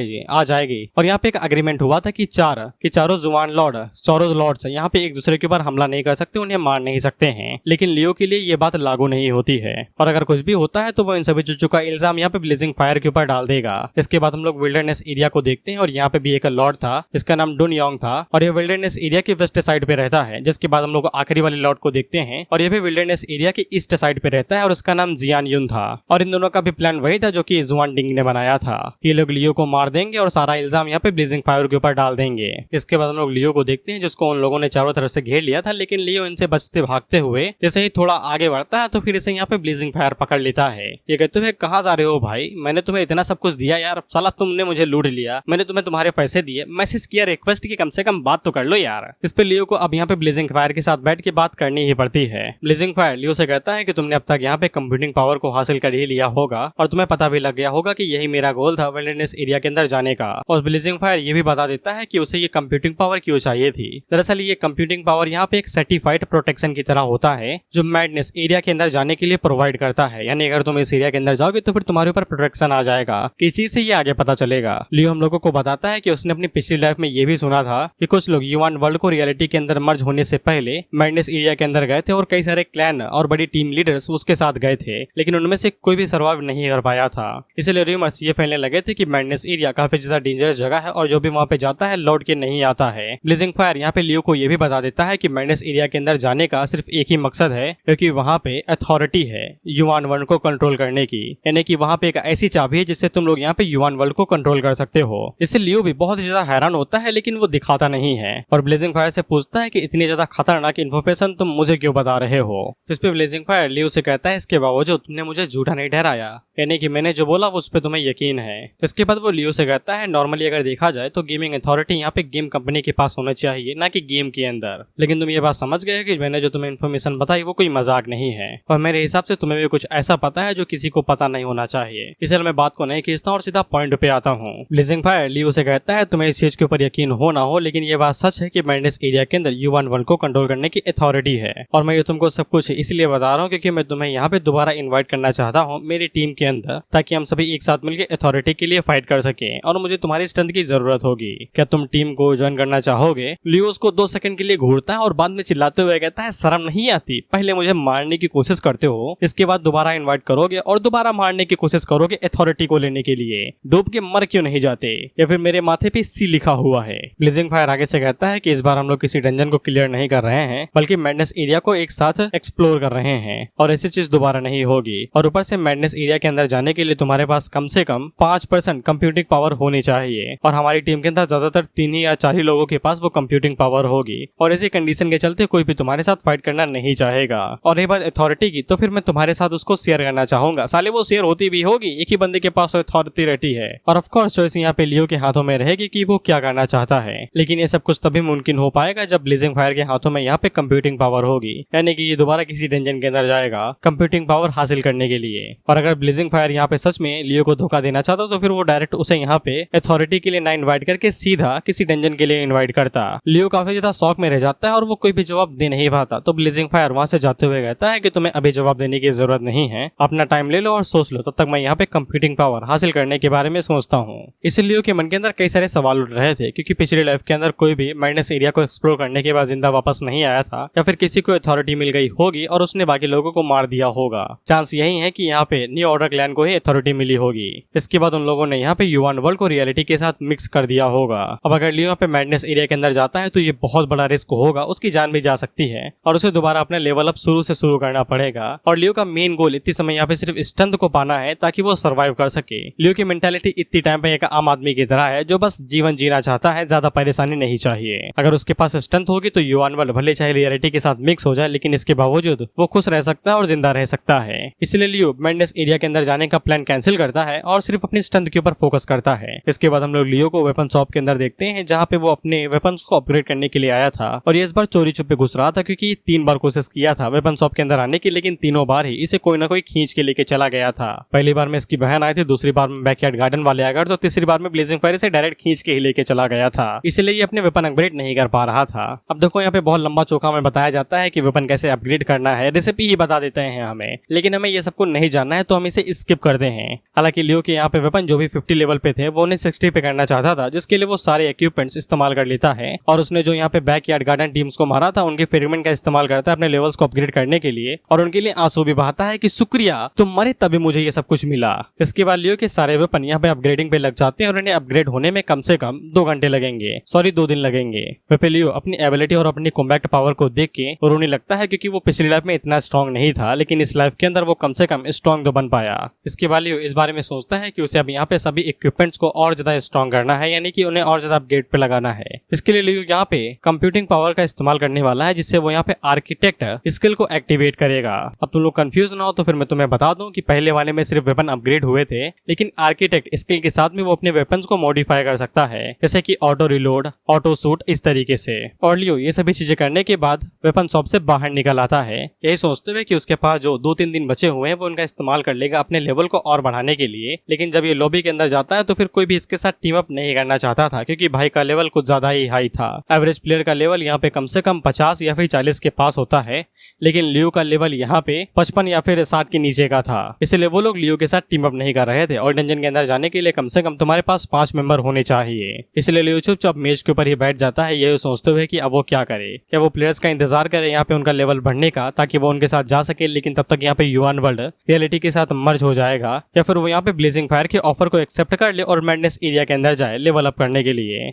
जाएगी। और यहाँ पे एक अग्रीमेंट हुआ था कि चारों जुआन लॉर्ड चौरों लॉर्ड्स यहाँ पे एक दूसरे के ऊपर हमला नहीं कर सकते, उन्हें मार नहीं सकते हैं। लेकिन लियो के लिए ये बात लागू नहीं होती है और अगर कुछ भी होता है तो वो इन सभी चीजों का इल्जाम यहाँ पे ब्लेजिंग फायर के ऊपर डाल देगा। इसके बाद हम लोग विल्डरनेस एरिया को देखते हैं और यहाँ पे भी एक लॉर्ड था जिसका नाम डुन योंग था और ये विल्डरनेस एरिया के वेस्ट साइड पे रहता है। जिसके बाद हम लोग आखिरी वाले लॉर्ड को देखते हैं और ये भी विल्डरनेस एरिया के ईस्ट साइड पे रहता है और उसका नाम जियान युन था। और इन दोनों का भी प्लान वही था जो कि जुआनडिंग ने बनाया था। ये लोग लियो को मार देंगे और सारा इल्जाम यहाँ पे ब्लेजिंग फायर के ऊपर डाल देंगे। इसके बाद हम लोग लियो को देखते हैं जिसको उन लोगों ने चारों तरफ से घेर लिया था, लेकिन लियो इनसे बचते भागते हुए जैसे ही थोड़ा आगे बढ़ता है तो फिर इसे यहाँ पे ब्लेजिंग फायर पकड़ लेता है। ये कहते हुए कहाँ जा रहे हो भाई, मैंने तुम्हें इतना सब कुछ दिया यार, साला तुमने मुझे लूट लिया, मैंने तुम्हें तुम्हारे पैसे दिए, मैसेज किया, रिक्वेस्ट की, कम से कम बात तो कर लो यार। इस पे लियो को अब यहाँ पे ब्लेजिंग फायर के साथ बैठ के बात करनी ही पड़ती है। ब्लेजिंग फायर लियो से कहता है कि तुमने अब तक यहाँ पे कंप्यूटिंग पावर को हासिल कर ही लिया होगा और तुम्हें पता भी लग गया होगा कि यही मेरा गोल था विल्डरनेस एरिया के अंदर जाने का। और ब्लेजिंग फायर ये भी बता देता है कि उसे ये कंप्यूटिंग पावर क्यों चाहिए थी। दरअसल ये कंप्यूटिंग पावर यहाँ पे एक सर्टिफाइड प्रोटेक्शन की तरह होता है जो मैडनेस एरिया के अंदर जाने के लिए प्रोवाइड करता है। यानी अगर तुम इस एरिया के अंदर जाओगे तो फिर तुम्हारे ऊपर प्रोटेक्शन आ जाएगा। किस चीज से ये आगे पता चलेगा। लियो हम लोगों को बताता है कि उसने अपनी पिछली लाइफ में ये भी सुना था कि कुछ लोग युवान वर्ल्ड को रियलिटी के अंदर मर्ज होने से पहले मैडनेस एरिया के अंदर गए थे और कई सारे क्लैन और बड़ी टीम लीडर्स उसके साथ गए थे, लेकिन उनमें से कोई भी सर्वाइव नहीं कर पाया था। इसलिए रूमर्स ये फैलने लगे थे कि मैडनेस एरिया काफी ज्यादा डेंजरस जगह है और जो भी वहाँ पे जाता है लौट के नहीं आता है। ब्लेजिंग फायर यहाँ पे लियो को ये भी बता देता है कि मैडनेस एरिया के अंदर जाने का सिर्फ एक ही मकसद है, क्योंकि वहाँ पे अथॉरिटी है युवान वर्ल्ड को कंट्रोल करने की। यानी कि वहाँ पे एक ऐसी चाबी है जिससे तुम लोग यहाँ पे युवान वर्ल्ड को कंट्रोल कर सकते हो। इससे लियो भी बहुत ज्यादा हैरान होता है, लेकिन वो दिखाता नहीं है और ब्लेजिंग फायर से पूछता है कि इतनी ज्यादा खतरनाक इन्फॉर्मेशन तुम मुझे क्यों बता रहे हो। इस पे ब्लेजिंग फायर लियो से कहता है इसके बावजूद तुमने मुझे झूठा नहीं ठहराया, यानी कि मैंने जो बोला वो उस पे तुम्हें यकीन है। इसके बाद वो लियो से कहता है नॉर्मली अगर देखा जाए तो गेमिंग अथॉरिटी यहाँ पे गेम कंपनी के पास होना चाहिए, ना कि गेम के अंदर। लेकिन तुम ये बात समझ गए कि मैंने जो तुम्हें इन्फॉर्मेशन बताई वो कोई मजाक नहीं है और मेरे हिसाब से तुम्हें भी कुछ ऐसा पता है जो किसी को पता नहीं होना चाहिए। इसलिए मैं बात को नहीं खींचता और सीधा पॉइंट पे आता हूँ। ब्लेजिंग फायर लियो से कहता है तुम्हें इस चीज के ऊपर यकीन हो ना हो, लेकिन ये बात सच है कि मैडनेस एरिया के अंदर युवान वर्ल्ड को कंट्रोल करने की अथॉरिटी है और मैं ये तुमको सब कुछ इसलिए बता रहा हूँ क्योंकि मैं तुम्हें यहाँ पे दोबारा इन्वाइट करना चाहता हूँ मेरी टीम के अंदर, ताकि हम सभी एक साथ मिलकर अथॉरिटी के लिए फाइट कर सके और मुझे तुम्हारी स्ट्रेंथ की जरूरत होगी। क्या तुम टीम को ज्वाइन करना चाहोगे? लियो उसको 2 सेकंड के लिए घूरता है और बाद में चिल्लाते हुए कहता है शर्म नहीं आती, पहले मुझे मारने की कोशिश करते हो, इसके बाद दोबारा इन्वाइट करोगे और दोबारा मारने की कोशिश करोगे अथॉरिटी को लेने के लिए। डूब के मर क्यों नहीं जाते? या फिर मेरे माथे पे सी लिखा हुआ है। ब्लेजिंग फायर आगे से कहता है कि इस बार हम लोग किसी डंजन को क्लियर नहीं कर रहे हैं, बल्कि मैडनेस एरिया को एक साथ एक्सप्लोर कर रहे हैं और ऐसी चीज दोबारा नहीं होगी। और ऊपर से मैडनेस एरिया के अंदर जाने के लिए तुम्हारे पास कम से कम 5% कंप्यूटिंग पावर होनी चाहिए और हमारी टीम के अंदर ज्यादातर 3 या 4 ही लोगों के पास वो कंप्यूटिंग पावर होगी और इसी कंडीशन के चलते कोई भी तुम्हारे साथ फाइट करना नहीं चाहेगा। और रही बात अथॉरिटी की, तो फिर मैं तुम्हारे साथ उसको शेयर करना चाहूंगा। साले वो शेयर होती भी होगी, एक ही बंदे के पास अथॉरिटी रहती है और ऑफ कोर्स चॉइस यहाँ पे लियो के हाथों में रहेगी कि वो क्या करना चाहता है। लेकिन ये सब कुछ तभी मुमकिन हो पाएगा जब ब्लेजिंग फायर के हाथों में यहाँ पे कंप्यूटिंग पावर होगी, यानी कि ये दोबारा किसी डंजन के अंदर जाएगा कंप्यूटिंग पावर हासिल करने के लिए। और अगर ब्लेजिंग फायर यहाँ पे सच में लियो को धोखा देना चाहता तो फिर वो डायरेक्ट उसे यहाँ पे अथॉरिटी के लिए ना इन्वाइट करके सीधा किसी डंजन के लिए इन्वाइट करता। लियो काफी ज्यादा शौक में रह जाता है और वो कोई भी जवाब दे नहीं पाता। तो ब्लेजिंग फायर वहां से जाते हुए कहता है कि तुम्हें अभी जवाब देने की जरूरत नहीं है, अपना टाइम ले लो और सोच लो, तब तक मैं यहाँ पे कंप्यूटिंग पावर हासिल करने के बारे में सोचता हूँ। इसलिए लियो के मन के अंदर कई सारे सवाल उठ रहे थे, क्योंकि पिछली लाइफ के अंदर कोई भी माइनस एरिया को एक्सप्लोर करने के बाद जिंदा वापस नहीं आया था, या फिर किसी को अथॉरिटी मिल गई होगी और उसने बाकी लोगों को मार दिया होगा। चांस यही है कि यहाँ पे न्यू ऑर्डर क्लैन को ही अथॉरिटी मिली होगी। इसके बाद उन लोगों ने यहाँ पे युवान वर्ल्ड को रियलिटी के साथ मिक्स कर दिया होगा। अब अगर लियो यहाँ पे मैडनेस एरिया के अंदर जाता है तो ये बहुत बड़ा रिस्क होगा, उसकी जान भी जा सकती है और उसे दोबारा अपने लेवल अप शुरू से शुरू करना पड़ेगा। और लियो का मेन गोल इतनी समय यहाँ पे सिर्फ स्ट्रेंथ को पाना है ताकि वो सर्वाइव कर सके। लियो की मेंटालिटी इतनी टाइम पे एक आम आदमी की तरह है जो बस जीवन जीना चाहता है, ज्यादा परेशानी नहीं चाहिए। अगर उसके पास स्ट्रेंथ होगी तो युवान वर्ल्ड भले चाहे रियलिटी के साथ मिक्स हो जाए, लेकिन इसके बावजूद वो खुश रह सकता है और जिंदा रह सकता है। इसलिए लियो मैडनेस एरिया के अंदर जाने का प्लान कैंसिल करता है और सिर्फ अपनी स्ट्रेंथ के ऊपर फोकस करता है। इसके बाद हम लोग लियो को वेपन शॉप के अंदर देखते हैं, जहाँ पे वो अपने वेपन्स को अपग्रेड करने के लिए आया था। और ये इस बार चोरी छुपे घुस रहा था, क्योंकि 3 बार कोशिश किया था वेपन शॉप के अंदर आने की, लेकिन तीनों बार ही इसे कोई ना कोई खींच के लेके चला गया था। पहली बार में इसकी बहन आई थी, दूसरी बार में बैकयार्ड गार्डन वाले आ गए, तो तीसरी बार में ब्लेजिंग फायर से डायरेक्ट खींच के ही लेके चला गया था। इसलिए ये अपने वेपन अपग्रेड नहीं कर पा रहा था। अब देखो यहाँ पे बहुत लंबा चौका में बताया जाता है कि वेपन कैसे अपग्रेड करना है, रेसिपी ही बता देते हैं हमें, लेकिन हमें ये सबको नहीं जानना है तो हम इसे स्किप करते हैं। हालांकि लियो के यहाँ पे वेपन जो भी 50 लेवल पे थे वो उन्हें 60 पे करना चाहता था, जिसके लिए वो सारे इक्विपमेंट्स इस्तेमाल कर लेता है। और उसने जो यहाँ पे बैकयार्ड गार्डन टीम्स को मारा था उनके फ्रेगमेंट का इस्तेमाल करता है अपने लेवल्स को अपग्रेड करने के लिए, और उनके लिए आंसू भी बहाता है कि शुक्रिया, तुम मरे तभी मुझे ये सब कुछ मिला। इसके बाद लियो के सारे वेपन यहाँ पे अपग्रेडिंग पे लग जाते हैं और उन्हें अपग्रेड होने में कम से कम 2 घंटे लगेंगे, सॉरी 2 दिन लगेंगे। पे लियो अपनी एबिलिटी और अपनी कॉम्बैक्ट पावर को देख के रोने लगता है, क्योंकि वो पिछली लाइफ में इतना स्ट्रॉन्ग नहीं था, लेकिन इस लाइफ के अंदर वो कम से कम स्ट्रॉन्ग तो बन पाया। इसके बाद लियो इस बारे में सोचता है कि उसे अब यहाँ पे सभी इक्विपमेंट्स को और ज्यादा स्ट्रॉन्ग करना है, यानी कि उन्हें और ज्यादा अपग्रेड पे लगाना है। इसके लिए लियो यहाँ पे कंप्यूटिंग पावर का इस्तेमाल करने वाला है, जिससे वो यहाँ पे आर्किटेक्ट स्किल को एक्टिवेट करेगा। अब तुम लोग कंफ्यूज ना हो तो फिर मैं तुम्हें बता दूं कि पहले वाले में सिर्फ वेपन अपग्रेड हुए थे, लेकिन आर्किटेक्ट स्किल के साथ में वो अपने वेपन्स को मॉडिफाई कर सकता है, जैसे कि ऑटो रिलोड, ऑटो शूट, इस तरीके से। और लियो ये सभी चीजें करने के बाद वेपन शॉप से बाहर निकल आता है, यही सोचते हुए कि उसके पास जो 2-3 दिन बचे हुए हैं वो उनका इस्तेमाल कर लेगा अपने लेवल को और बढ़ाने के लिए। लेकिन जब ये लॉबी के अंदर जाता है तो फिर कोई भी इसके साथ टीम अप नहीं करना चाहता था, क्योंकि भाई का लेवल कुछ ज्यादा ही हाई था। एवरेज प्लेयर का लेवल यहाँ पे कम से कम 50 या फिर 40 के पास होता है, लेकिन लियो का लेवल यहाँ पे 55 या फिर 60 के नीचे का था। इसलिए वो लोग लियो के साथ टीम अप नहीं कर रहे थे, और डंजन के अंदर जाने के लिए कम से कम तुम्हारे पास 5 मेंबर होने चाहिए। इसलिए लियो चुपचाप मेज के ऊपर ही बैठ जाता है, ये सोचते हुए कि अब वो क्या करे। क्या वो प्लेयर्स का इंतजार करे यहाँ पे उनका लेवल बढ़ने का, ताकि वो उनके साथ जा सके, लेकिन तब तक यहाँ पे युवान वर्ल्ड रियलिटी के साथ मर्ज हो जाएगा, या फिर वो यहाँ पे ब्लेजिंग फायर के ऑफर को एक्सेप्ट कर ले और मैडनेस एरिया के अंदर जाए लेवल अप करने के लिए।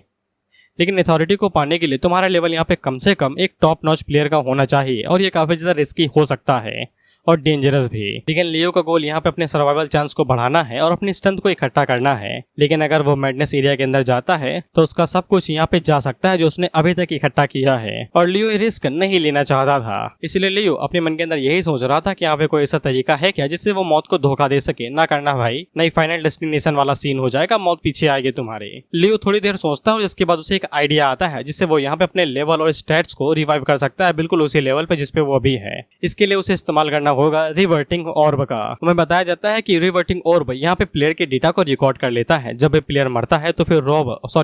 लेकिन अथॉरिटी को पाने के लिए तुम्हारा लेवल यहाँ पे कम से कम एक टॉप नॉच प्लेयर का होना चाहिए, और ये काफी ज्यादा रिस्की हो सकता है और डेंजरस भी। लेकिन लियो का गोल यहाँ पे अपने सर्वाइवल चांस को बढ़ाना है और अपनी स्ट्रेंथ को इकट्ठा करना है। लेकिन अगर वो मैडनेस एरिया के अंदर जाता है तो उसका सब कुछ यहाँ पे जा सकता है जो उसने अभी तक इकट्ठा किया है, और लियो ये रिस्क नहीं लेना चाहता था। इसलिए लियो अपने मन के अंदर यही सोच रहा था कि यहाँ पे कोई ऐसा तरीका है क्या जिससे वो मौत को धोखा दे सके। ना करना भाई, नहीं फाइनल डेस्टिनेशन वाला सीन हो जाएगा, मौत पीछे आएगी तुम्हारे। लियो थोड़ी देर सोचता है और इसके बाद उसे एक आइडिया आता है जिससे वो यहाँ पे अपने लेवल और स्टैट्स को रिवाइव कर सकता है, बिल्कुल उसी लेवल पे जिसपे वो अभी है। इसके लिए उसे इस्तेमाल करना होगा रिवर्टिंग ऑर्ब का। हमें बताया जाता है कि रिवर्टिंग ऑर्ब यहाँ पे प्लेयर के डेटा को रिकॉर्ड कर लेता है। जब प्लेयर मरता है तो फिर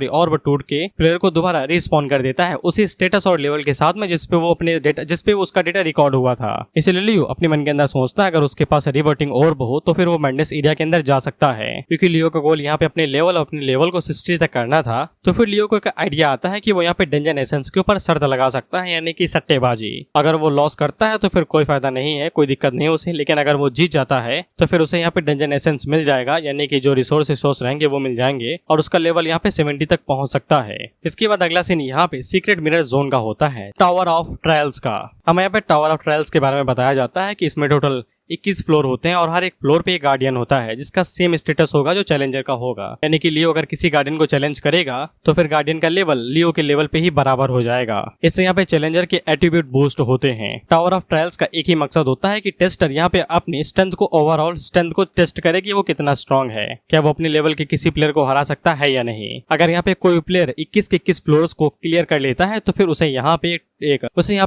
ऑर्ब टूट के प्लेयर को दोबारा रिस्पॉन कर देता है उसी स्टेटस और लेवल के साथ में जिसपे वो अपने डेटा, जिसपे उसका डेटा रिकॉर्ड हुआ था। इसलिए लियो अपने मन के अंदर सोचता है अगर उसके पास रिवर्टिंग ऑर्ब हो तो फिर वो मैडनेस एरिया के अंदर जा सकता है, क्योंकि लियो का गोल यहाँ पे अपने लेवल को 60 तक करना था। तो फिर लियो को एक आइडिया आता है कि वो यहाँ पे डंजन एसेंस के ऊपर शर्त लगा सकता है, यानी कि सट्टेबाजी। अगर वो लॉस करता है तो फिर कोई फायदा नहीं है, कोई दिक्कत नहीं उसे, लेकिन अगर वो जीत जाता है तो फिर उसे यहाँ पे डंजन एसेंस मिल जाएगा, यानी कि जो रिसोर्स रहेंगे वो मिल जाएंगे, और उसका लेवल यहाँ पे 70 तक पहुंच सकता है। इसके बाद अगला सीन यहाँ पे सीक्रेट मिरर जोन का होता है, टावर ऑफ ट्रायल्स का। हमें यहाँ पे टावर ऑफ ट्रायल्स के बारे में बताया जाता है कि इसमें टोटल 21 फ्लोर होते हैं और हर एक फ्लोर पे एक गार्डियन होता है जिसका सेम स्टेटस होगा जो चैलेंजर का होगा। यानी कि लियो अगर किसी गार्डियन को चैलेंज करेगा तो फिर गार्डियन का लेवल लियो के लेवल पे ही बराबर हो जाएगा। इससे यहाँ पे चैलेंजर के एट्रीब्यूट बूस्ट होते हैं। टावर ऑफ ट्रायल्स का एक ही मकसद होता है कि टेस्टर यहाँ पे अपनी स्ट्रेंथ को ओवरऑल स्ट्रेंथ को टेस्ट करे कि वो कितना स्ट्रांग है, क्या वो अपने लेवल के किसी प्लेयर को हरा सकता है या नहीं। अगर यहाँ पे कोई प्लेयर 21 के 21 फ्लोर्स को क्लियर कर लेता है तो फिर उसे यहाँ पे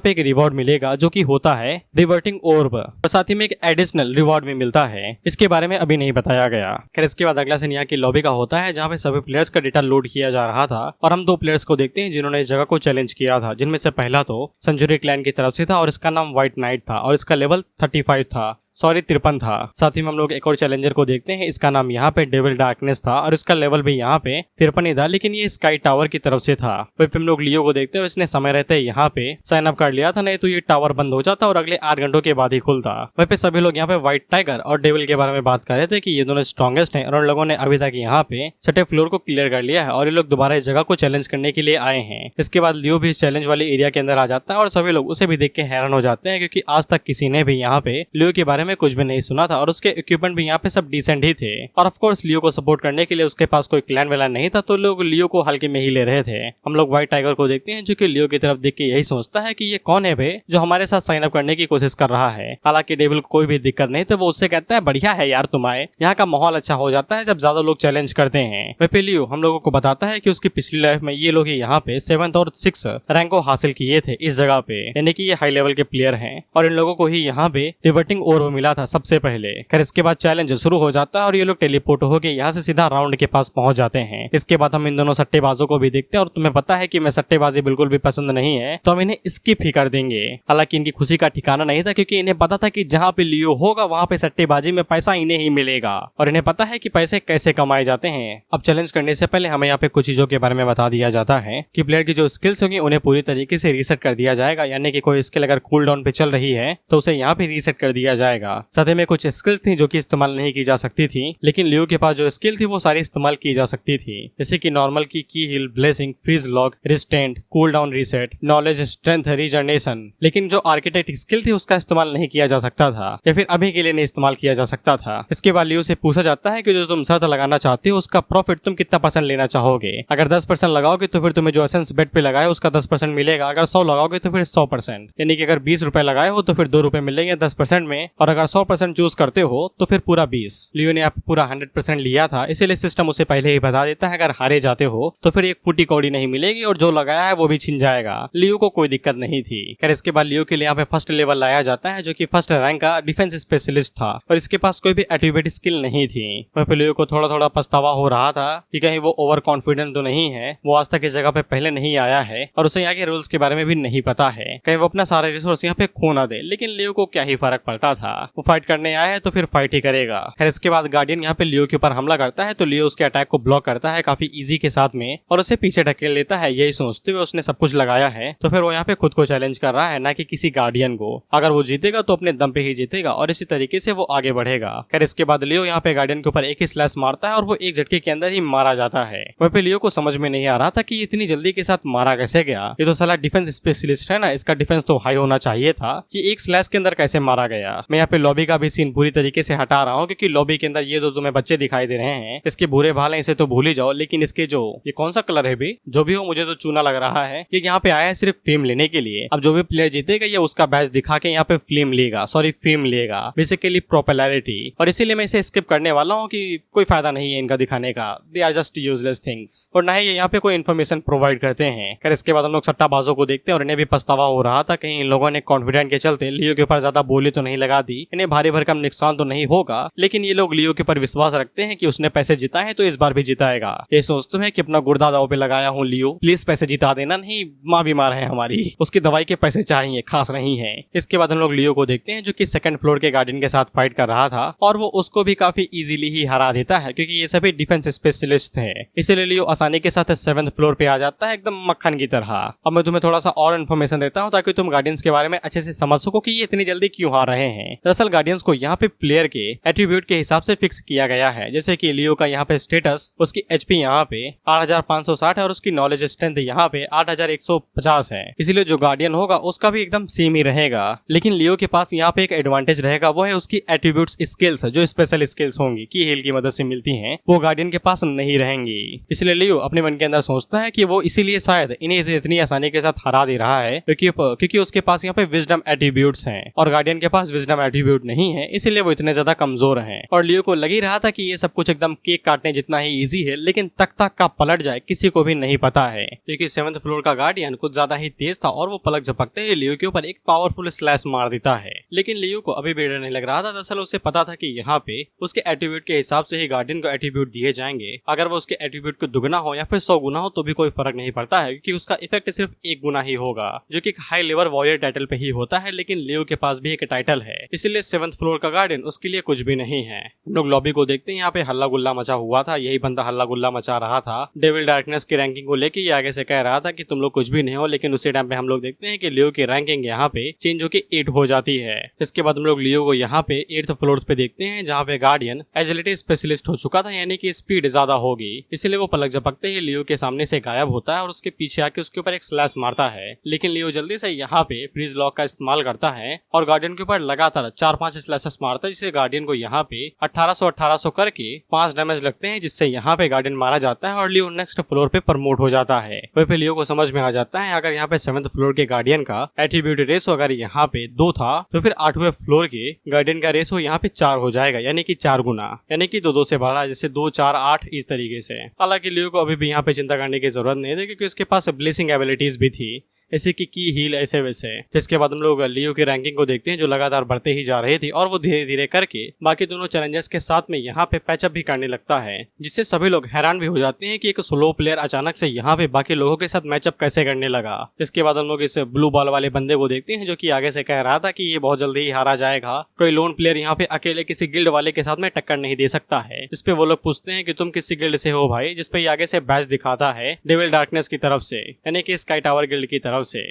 एक रिवॉर्ड मिलेगा जो कि होता है रिवर्टिंग ऑर्ब, और साथ ही में एक एडिशनल रिवॉर्ड भी मिलता है। इसके बारे में अभी नहीं बताया गया। खैर इसके बाद अगला सीन यहाँ की लॉबी का होता है जहाँ पे सभी प्लेयर्स का डेटा लोड किया जा रहा था और हम 2 प्लेयर्स को देखते हैं जिन्होंने इस जगह को चैलेंज किया था, जिनमें से पहला तो सेंचुरी क्लैन की तरफ से था और इसका नाम व्हाइट नाइट था और इसका लेवल 35 था, 53 था। साथ ही में हम लोग एक और चैलेंजर को देखते हैं, इसका नाम यहाँ पे डेविल डार्कनेस था और इसका लेवल भी यहाँ पे 53 ही था, लेकिन ये स्काई टावर की तरफ से था। वहीं पे हम लोग लियो को देखते हैं और इसने समय रहते यहाँ पे साइन अप कर लिया था, नहीं तो ये टावर बंद हो जाता और अगले 8 घंटों के बाद ही खुलता। वहीं पे सभी लोग यहाँ पे व्हाइट टाइगर और डेविल के बारे में बात कर रहे थे कि ये दोनों स्ट्रॉन्गेस्ट हैं और उन लोगों ने अभी तक यहाँ पे 6ठे फ्लोर को क्लियर कर लिया है और ये लोग दोबारा इस जगह को चैलेंज करने के लिए आए हैं। इसके बाद लियो भी इस चैलेंज वाले एरिया के अंदर आ जाता है और सभी लोग उसे भी देख के हैरान हो जाते हैं क्योंकि आज तक किसी ने भी यहाँ पे लियो के बारे में कुछ भी नहीं सुना था और उसके इक्विपमेंट भी यहाँ पे सब डिसेंट ही थे। और ऑफ कोर्स लियो को सपोर्ट करने के लिए उसके पास कोई क्लैन वाला नहीं था तो लोग लियो को हल्के में ही ले रहे थे। हम लोग व्हाइट टाइगर को देखते हैं जो कि लियो की तरफ देख के यही सोचता है कि ये कौन है भाई जो हमारे साथ साइन अप करने की कोशिश कर रहा है। हालांकि डेविल को कोई भी दिक्कत नहीं तो वो उससे कहता है बढ़िया है यार, तुम्हारे यहाँ का माहौल अच्छा हो जाता है जब ज्यादा लोग चैलेंज करते हैं। वहीं पे लियो हम लोगों को बताता है कि उसकी पिछली लाइफ में ये लोग यहाँ पे 7th और 6th रैंक को हासिल किए थे इस जगह पे, यानी कि ये हाई लेवल के प्लेयर हैं और इन लोगों को ही यहाँ पे रिवर्टिंग ऑर्ब मिला था सबसे पहले। खैर इसके बाद चैलेंज शुरू हो जाता है और ये लोग टेलीपोर्ट होके यहाँ से सीधा राउंड के पास पहुंच जाते हैं। इसके बाद हम इन दोनों सट्टेबाजों को भी देखते हैं और तुम्हें पता है कि मैं सट्टेबाजी बिल्कुल भी पसंद नहीं है तो हम इन्हें स्किप ही कर देंगे। हालांकि इनकी खुशी का ठिकाना नहीं था क्योंकि इन्हें पता था कि जहाँ पे लियो होगा वहाँ पे सट्टेबाजी में पैसा इन्हें ही मिलेगा और इन्हें पता है कि पैसे कैसे कमाए जाते हैं। अब चैलेंज करने से पहले हमें यहाँ पे कुछ चीजों के बारे में बता दिया जाता है कि प्लेयर की जो स्किल्स होंगी उन्हें पूरी तरीके से रीसेट कर दिया जाएगा, यानी कि कोई स्किल अगर कूल डाउन पे चल रही है तो उसे यहाँ पे रीसेट कर दिया जाएगा। साथ ही में कुछ स्किल्स थी जो कि इस्तेमाल नहीं की जा सकती थी, लेकिन लियो के पास जो स्किल थी वो सारी इस्तेमाल की जा सकती थी, जैसे कि नॉर्मल की heal, blessing, freeze lock, resistant, cool down reset, knowledge, strength, regeneration. लेकिन जो आर्किटेक्ट स्किल थी उसका इस्तेमाल नहीं किया जा सकता था या फिर अभी के लिए नहीं इस्तेमाल किया जा सकता था। इसके बाद लियो से पूछा जाता है कि जो तुम शर्त लगाना चाहते हो उसका प्रॉफिट तुम कितना % लेना चाहोगे। अगर 10% लगाओगे तो फिर तुम्हें जो एसेंस बेट पे लगाए उसका 10% मिलेगा, अगर 100 लगाओगे तो फिर 100%, यानी कि अगर 20 रुपए लगाए हो तो फिर 2 रुपए मिलेंगे 10% में, और अगर 100% चूज करते हो तो फिर पूरा 20। लियो ने आप पूरा 100% लिया था, इसीलिए सिस्टम उसे पहले ही बता देता है अगर हारे जाते हो तो फिर एक फूटी कौड़ी नहीं मिलेगी और जो लगाया है वो भी छिन जाएगा। लियो को कोई दिक्कत नहीं थी। खैर इसके बाद लियो के लिए यहाँ पे फर्स्ट लेवल लाया जाता है जो कि फर्स्ट रैंक का डिफेंस स्पेशलिस्ट था और इसके पास कोई भी एट्रीब्यूट स्किल नहीं थी। वहीं पे लियो को थोड़ा थोड़ा पछतावा हो रहा था कि कहीं वो ओवर कॉन्फिडेंट तो नहीं है, वो आज तक इस जगह पे पहले नहीं आया है और उसे यहाँ के रूल्स के बारे में भी नहीं पता है, कहीं वो अपना सारा रिसोर्स यहाँ पे खो ना दे। लेकिन लियो को क्या ही फर्क पड़ता था, वो फाइट करने आया है तो फिर फाइट ही करेगा। खैर इसके बाद गार्डियन यहाँ पे लियो के ऊपर हमला करता है तो लियो उसके अटैक को ब्लॉक करता है काफी इजी के साथ में और उसे पीछे ढकेल लेता है, यही सोचते हुए उसने सब कुछ लगाया है तो फिर वो यहाँ पे खुद को चैलेंज कर रहा है, ना कि किसी गार्डियन को। अगर वो जीतेगा तो अपने दम पे ही जीतेगा और इसी तरीके से वो आगे बढ़ेगा। खैर इसके बाद लियो यहाँ पे गार्डियन के ऊपर एक ही स्लैश मारता है और वो एक झटके के अंदर ही मारा जाता है। वहीं पे लियो को समझ में नहीं आ रहा था कि इतनी जल्दी के साथ मारा कैसे गया, ये तो साला डिफेंस स्पेशलिस्ट है ना, इसका डिफेंस तो हाई होना चाहिए था कि एक स्लैश के अंदर कैसे मारा गया। मैं यहाँ पे लॉबी का भी सीन पूरी तरीके से हटा रहा हूँ क्योंकि लॉबी के अंदर ये जो तुम्हें बच्चे दिखाई दे रहे हैं इसके बुरे भाल है, इसे तो भूल ही जाओ, लेकिन इसके जो ये कौन सा कलर है भी जो भी हो मुझे तो चूना लग रहा है, ये यहाँ पे आया है सिर्फ फेम लेने के लिए। अब जो भी प्लेयर जीतेगा ये उसका बैच दिखा के यहाँ पे फेम लेगा, बेसिकली पॉपुलैरिटी, और इसीलिए मैं इसे स्किप करने वाला हूँ कि कोई फायदा नहीं है इनका दिखाने का, they are just useless things, और ना ही ये यहाँ पे कोई इन्फॉर्मेशन प्रोवाइड करते हैं। खैर इसके बाद हम लोग सट्टाबाजों को देखते हैं और इन्हें भी पछतावा हो रहा था कहीं इन लोगों ने कॉन्फिडेंट के चलते लियो के ऊपर ज्यादा बोली तो नहीं लगा दी, इन्हें भारी भरकम नुकसान तो नहीं होगा, लेकिन ये लोग लियो के ऊपर विश्वास रखते हैं कि उसने पैसे जिताए हैं तो इस बार भी जिताएगा। ये सोचते हैं कि अपना गुर्दा दाव पे लगाया हूँ लियो, प्लीज पैसे जिता देना, नहीं माँ बीमार है हमारी, उसकी दवाई के पैसे चाहिए, खास नहीं है। इसके बाद हम लोग लियो को देखते हैं जो कि सेकंड फ्लोर के गार्डियन के साथ फाइट कर रहा था और वो उसको भी काफी इजीली ही हरा देता है क्योंकि ये सभी डिफेंस स्पेशलिस्ट थे, इसीलिए लियो आसानी के साथ 7th फ्लोर पे आ जाता है एकदम मक्खन की तरह। अब मैं तुम्हें थोड़ा सा और इन्फॉर्मेशन देता हूँ ताकि तुम गार्डियंस के बारे में अच्छे से समझ सको कि ये इतनी जल्दी क्यों हार रहे हैं। दरअसल गार्डियंस को यहाँ पे प्लेयर के एट्रीब्यूट के हिसाब से फिक्स किया गया है। जैसे कि लियो का यहाँ पे स्टेटस, उसकी एचपी यहाँ पे 8560 है और उसकी नॉलेज स्ट्रेंथ यहाँ पे 8150 है। इसीलिए जो गार्डियन होगा उसका भी एकदम सेम ही रहेगा। लेकिन लियो के पास यहाँ पे एक एडवांटेज रहेगा, वो है उसकी एट्रीब्यूट्स स्किल्स, जो स्पेशल स्किल्स होंगी की हील की मदद से मिलती हैं, वो गार्डियन के पास नहीं रहेंगी। इसलिए लियो अपने मन के अंदर सोचता है कि वो इसीलिए शायद इन्हें इतनी आसानी के साथ हरा दे रहा है क्योंकि उसके पास यहाँ पे विजडम एट्रीब्यूट्स हैं और गार्डियन के पास विजडम एट्रीब्यूट नहीं है, इसीलिए वो इतने ज्यादा कमजोर हैं। और लियो को लग ही रहा था कि ये सब कुछ एकदम केक काटने जितना ही इजी है, लेकिन तक का पलट जाए किसी को भी नहीं पता है, क्योंकि 7th फ्लोर का गार्डियन कुछ ज्यादा ही तेज था और वो पलक झपकते ही लियो के ऊपर एक पावरफुल स्लैश मार देता है। लेकिन लियो को अभी भी डर नहीं लग रहा था। दरअसल उसे पता था कि यहाँ पे उसके एट्रीब्यूट के हिसाब से ही गार्डियन को एट्रीब्यूट दिए जाएंगे। अगर वो उसके एट्रीब्यूट को दुगना हो या फिर 100 गुना हो तो भी कोई फर्क नहीं पड़ता है, क्योंकि उसका इफेक्ट सिर्फ 1 गुना ही होगा, जो कि हाई लेवल वॉरियर टाइटल पे ही होता है। लेकिन लियो के पास भी एक टाइटल है, इसलिए 7th फ्लोर का गार्डियन उसके लिए कुछ भी नहीं है। हम लोग लॉबी को देखते हैं, यहाँ पे हल्ला गुल्ला मचा हुआ था। यही बंदा हल्ला गुल्ला मचा रहा था डेविल डार्कनेस की रैंकिंग को लेके। ये आगे से कह रहा था कि तुम लोग कुछ भी नहीं हो, लेकिन उसी टाइम पे हम लोग देखते हैं कि लियो की रैंकिंग यहाँ पे चेंज होकर 8 हो जाती है। इसके बाद हम लोग लियो को यहाँ पे 8th फ्लोर पे देखते हैं, जहाँ पे गार्डियन एजिलिटी स्पेशलिस्ट हो चुका था, यानी कि स्पीड ज्यादा होगी। इसलिए वो पलक झपकते ही लियो के सामने से गायब होता है और उसके पीछे आके उसके ऊपर एक स्लैश मारता है। लेकिन लियो जल्दी से यहाँ पे फ्रीज लॉक का इस्तेमाल करता है और गार्डियन के ऊपर लगातार 4-5 स्लैशेस मारता है, जिससे गार्डियन को यहाँ पे 1800 करके 5 डैमेज लगते हैं, जिससे यहाँ पे गार्डियन मारा जाता है और लियो नेक्स्ट फ्लोर पे प्रमोट हो जाता है। वहीं पे लियो को समझ में आ जाता है अगर यहाँ पे 7th फ्लोर के गार्डियन का एट्रीब्यूट रेशो अगर यहाँ पे 2 था तो फिर 8वें फ्लोर के गार्डियन का रेशो यहाँ पे 4 हो जाएगा, यानी कि 4 गुना, यानी कि 2 से बढ़ा, जैसे 2 4 8 इस तरीके से। हालांकि लियो को अभी भी यहाँ पे चिंता करने की जरूरत नहीं थी, क्योंकि उसके पास ब्लेसिंग एबिलिटीज भी थी, ऐसे की हील ऐसे वैसे। इसके बाद हम लोग लियो की रैंकिंग को देखते हैं, जो लगातार बढ़ते ही जा रही थी और वो धीरे धीरे करके बाकी दोनों चैलेंजर्स के साथ में यहाँ पे पैचअप भी करने लगता है, जिससे सभी लोग हैरान भी हो जाते हैं कि एक स्लो प्लेयर अचानक से यहाँ पे बाकी लोगों के साथ मैचअप कैसे करने लगा। इसके बाद हम लोग इस ब्लू बॉल वाले बंदे को देखते हैं, जो कि आगे से कह रहा था कि ये बहुत जल्दी ही हारा जाएगा, कोई लोन प्लेयर यहाँ पे अकेले किसी गिल्ड वाले के साथ में टक्कर नहीं दे सकता है। इस पे वो लोग पूछते हैं कि तुम किसी गिल्ड से हो भाई, जिसपे आगे से बैच दिखाता है डेविल डार्कनेस की तरफ से, यानी कि स्काई टावर गिल्ड की तरफ से।